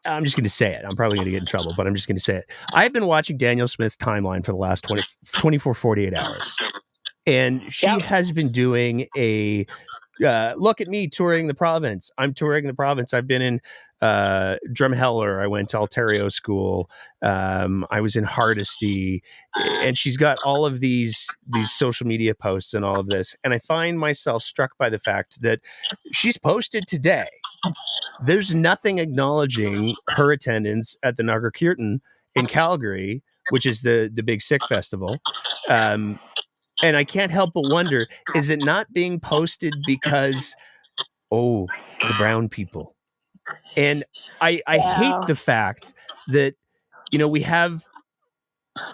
I'm just going to say it. I'm probably going to get in trouble, but I'm just going to say it. I've been watching Danielle Smith's timeline for the last 24, 48 hours. And she has been doing a look at me touring the province. I'm touring the province. I've been in Drumheller. I went to Ontario school. I was in Hardisty. And she's got all of these social media posts and all of this. And I find myself struck by the fact that she's posted today. There's nothing acknowledging her attendance at the Nagar Kirtan in Calgary, which is the big Sikh festival. And I can't help but wonder, is it not being posted because, the brown people? And I hate the fact that, we have,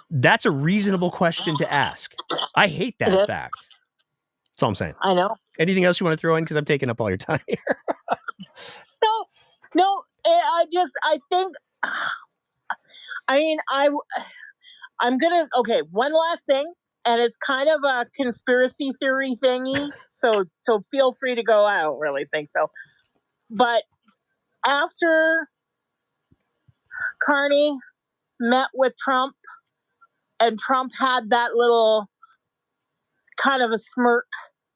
that's a reasonable question to ask. I hate that fact. That's all I'm saying. I know. Anything else you want to throw in? Because I'm taking up all your time here. No, I think, I'm gonna, okay, one last thing, and it's kind of a conspiracy theory thingy, so feel free to go, I don't really think so. But after Carney met with Trump, and Trump had that little kind of a smirk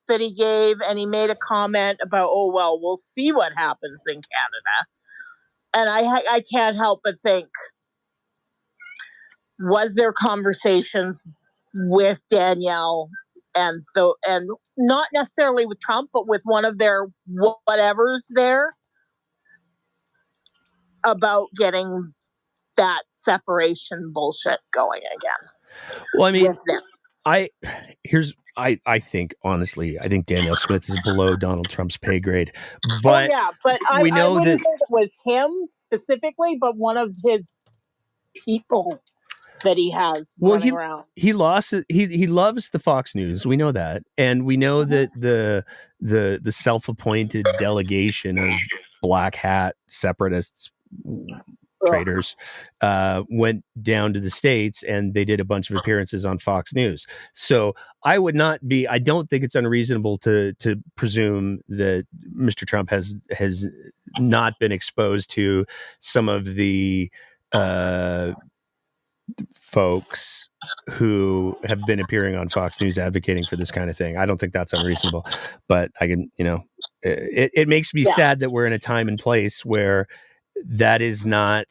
that he gave, and he made a comment about, we'll see what happens in Canada. And I can't help but think, was there conversations with Danielle and not necessarily with Trump, but with one of their whatevers there about getting that separation bullshit going again? Well, I mean, I think, honestly, I think Danielle Smith is below Donald Trump's pay grade. But but we know I wouldn't that say it was him specifically, but one of his people that he has running around. He lost it. He loves the Fox News. We know that. And we know that the self-appointed delegation black hat separatists, traitors, went down to the States and they did a bunch of appearances on Fox News. So I don't think it's unreasonable to presume that Mr. Trump has not been exposed to some of the folks who have been appearing on Fox News advocating for this kind of thing. I don't think that's unreasonable, but I can, it makes me sad that we're in a time and place where that is not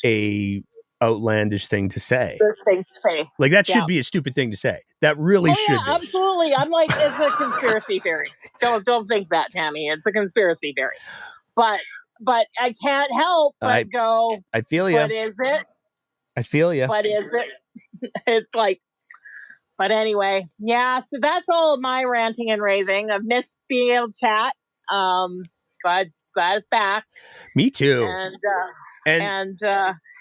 a outlandish thing to say. First thing to say. Like that should be a stupid thing to say. That really should be. Absolutely. I'm like, it's a conspiracy theory. Don't think that, Tammy. It's a conspiracy theory. But I can't help but go. I feel you. What is it? I feel you. What is it? It's like, but anyway, yeah. So that's all of my ranting and raving. I've missed being able to chat. But glad it's back. Me too. And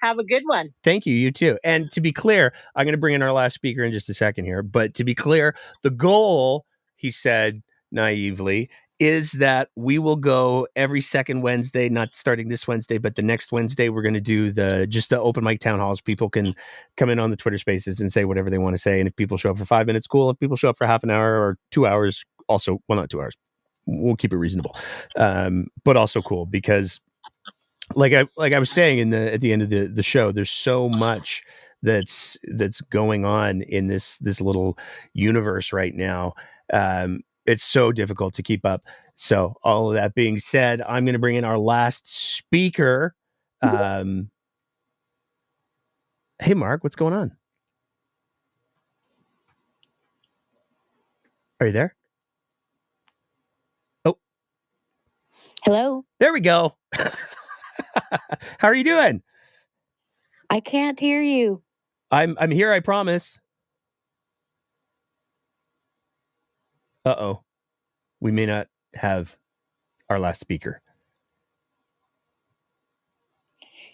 have a good one. Thank you. You too. And to be clear, I'm going to bring in our last speaker in just a second here. But to be clear, the goal, he said naively, is that we will go every second Wednesday, not starting this Wednesday, but the next Wednesday, we're going to do the open mic town halls. People can come in on the Twitter Spaces and say whatever they want to say. And if people show up for 5 minutes, cool. If people show up for half an hour or 2 hours, also, well, not 2 hours. We'll keep it reasonable, but also cool because, like I was saying at the end of the show, there's so much that's going on in this little universe right now. It's so difficult to keep up. So all of that being said, I'm going to bring in our last speaker. Hey, Mark, what's going on? Are you there? Oh, hello. There we go. How are you doing? I can't hear you. I'm here, I promise. Uh-oh. We may not have our last speaker.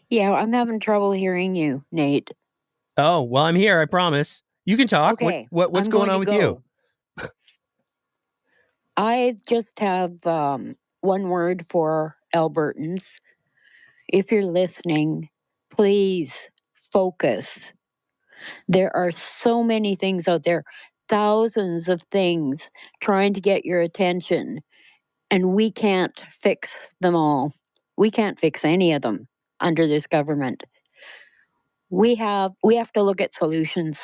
Yeah, I'm having trouble hearing you, Nate. Oh, well, I'm here, I promise. You can talk. Okay, What's going on with you? I just have one word for Albertans. If you're listening, please focus. There are so many things out there, thousands of things trying to get your attention, and we can't fix them all. We can't fix any of them under this government. We have to look at solutions.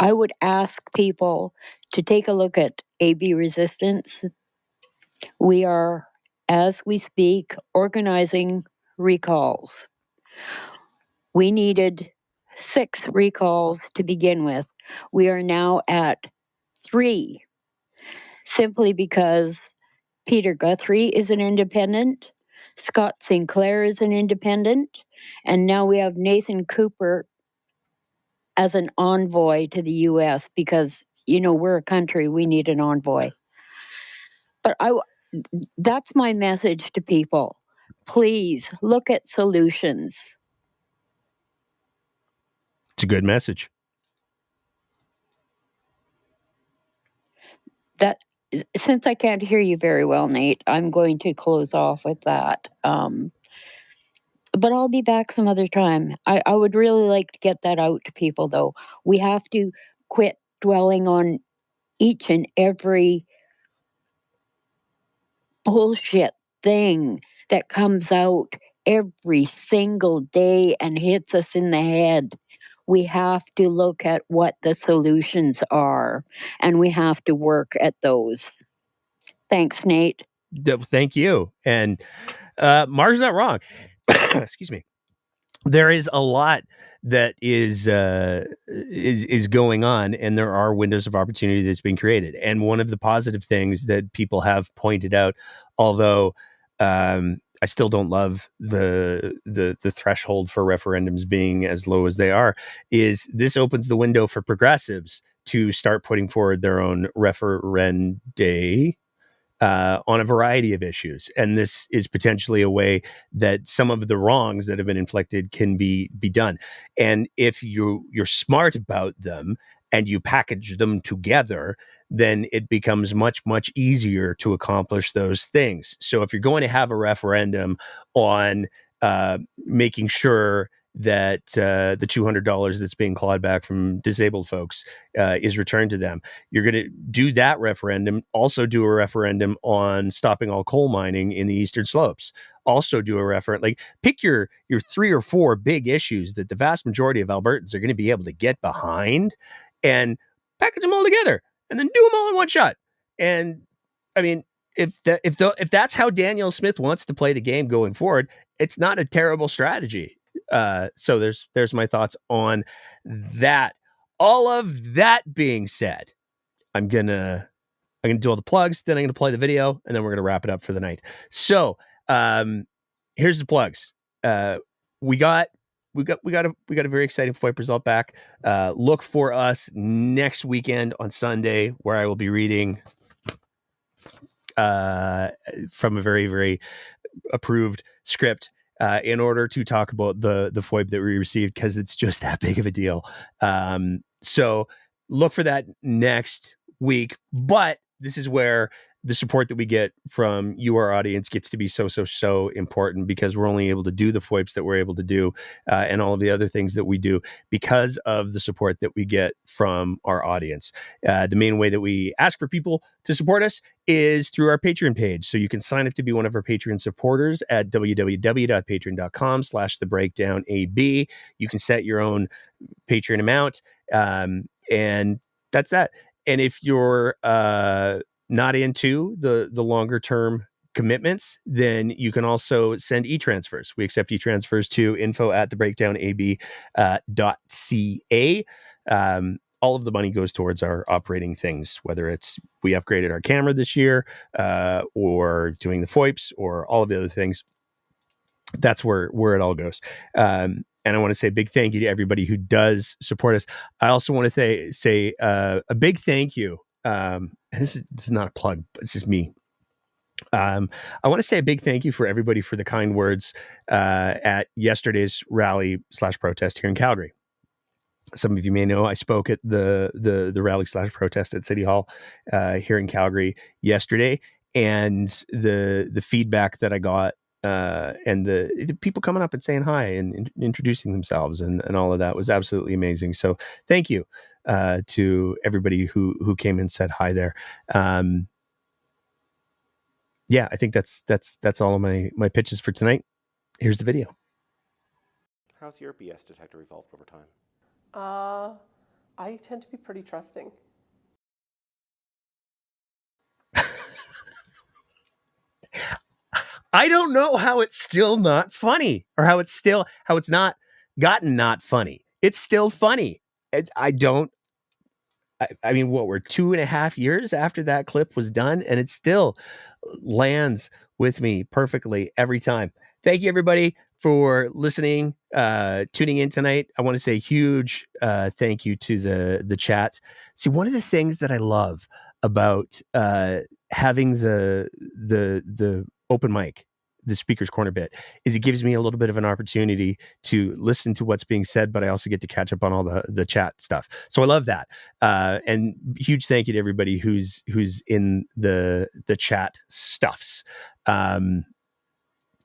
I would ask people to take a look at AB resistance. We are, as we speak, organizing recalls. We needed 6 recalls to begin with. We are now at 3, simply because Peter Guthrie is an independent, Scott Sinclair is an independent, and now we have Nathan Cooper as an envoy to the U.S. because, we're a country, we need an envoy. But that's my message to people. Please look at solutions. It's a good message. Since I can't hear you very well, Nate, I'm going to close off with that. But I'll be back some other time. I would really like to get that out to people, though. We have to quit dwelling on each and every bullshit thing that comes out every single day and hits us in the head. We have to look at what the solutions are, and we have to work at those. Thanks, Nate. Thank you. And Mark's not wrong. Excuse me. There is a lot that is going on, and there are windows of opportunity that's being created. And one of the positive things that people have pointed out, although I still don't love the threshold for referendums being as low as they are, is this opens the window for progressives to start putting forward their own referenda on a variety of issues. And this is potentially a way that some of the wrongs that have been inflicted can be done. And if you're smart about them and you package them together, then it becomes much, much easier to accomplish those things. So if you're going to have a referendum on making sure that the $200 that's being clawed back from disabled folks is returned to them, you're going to do that referendum. Also do a referendum on stopping all coal mining in the Eastern Slopes. Also do a referendum. Like, pick your 3 or 4 big issues that the vast majority of Albertans are going to be able to get behind, and package them all together, and then do them all in one shot. And I mean, if that's how Danielle Smith wants to play the game going forward, it's not a terrible strategy. So there's my thoughts on that. All of that being said, I'm gonna do all the plugs, then I'm gonna play the video, and then we're gonna wrap it up for the night. So here's the plugs. We got a very exciting FOIP result back. Look for us next weekend on Sunday, where I will be reading from a very, very approved script in order to talk about the FOIP that we received, because it's just that big of a deal. So look for that next week. But this is where the support that we get from you, our audience, gets to be so important, because we're only able to do the FOIPs that we're able to do and all of the other things that we do because of the support that we get from our audience. The main way that we ask for people to support us is through our Patreon page. So you can sign up to be one of our Patreon supporters at www.patreon.com/thebreakdownab. You can set your own Patreon amount, and that's that. And if you're not into the longer term commitments, then you can also send e-transfers. We accept e-transfers to info@thebreakdownab.ca. All of the money goes towards our operating things, whether it's we upgraded our camera this year, or doing the FOIPs, or all of the other things. That's where it all goes. And I want to say a big thank you to everybody who does support us. I also want to say a big thank you. And this is not a plug, but it's just me. I want to say a big thank you for everybody for the kind words at yesterday's rally/protest here in Calgary. Some of you may know I spoke at the rally/protest at City Hall here in Calgary yesterday, and the feedback that I got, and the people coming up and saying hi and introducing themselves and all of that was absolutely amazing. So thank you to everybody who came and said hi there. Yeah, I think that's all of my pitches for tonight. Here's the video. How's your BS detector evolved over time? I tend to be pretty trusting. I don't know how it's still not funny, or how it's not gotten not funny. It's still funny. I mean, what, we're 2.5 years after that clip was done, and it still lands with me perfectly every time. Thank you, everybody, for listening, tuning in tonight. I want to say a huge thank you to the chat. See, one of the things that I love about having the open mic, the speaker's corner bit, is it gives me a little bit of an opportunity to listen to what's being said, but I also get to catch up on all the chat stuff. So I love that. And huge thank you to everybody who's in the chat stuffs. You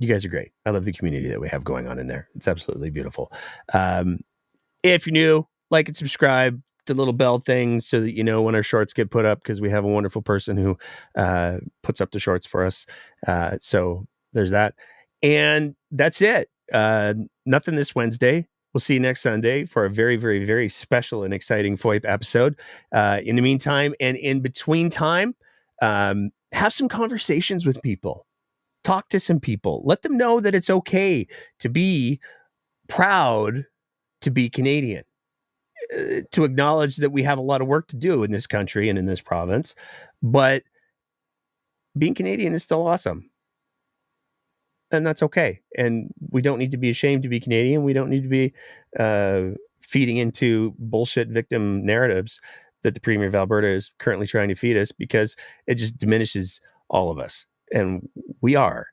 guys are great. I love the community that we have going on in there. It's absolutely beautiful. If you're new, like and subscribe, the little bell thing, so that you know when our shorts get put up, because we have a wonderful person who puts up the shorts for us. So there's that. And that's it. Nothing this Wednesday. We'll see you next Sunday for a very, very, very special and exciting FOIP episode. In the meantime, and in between time, have some conversations with people. Talk to some people. Let them know that it's okay to be proud to be Canadian. To acknowledge that we have a lot of work to do in this country and in this province, but being Canadian is still awesome. And that's okay. And we don't need to be ashamed to be Canadian. We don't need to be feeding into bullshit victim narratives that the Premier of Alberta is currently trying to feed us, because it just diminishes all of us. And we are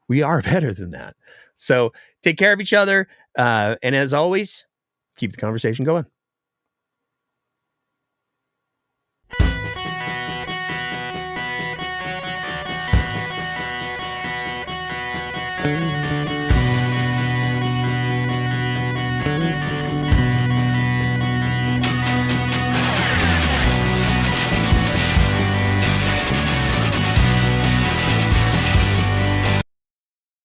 better than that. So take care of each other. And as always, keep the conversation going.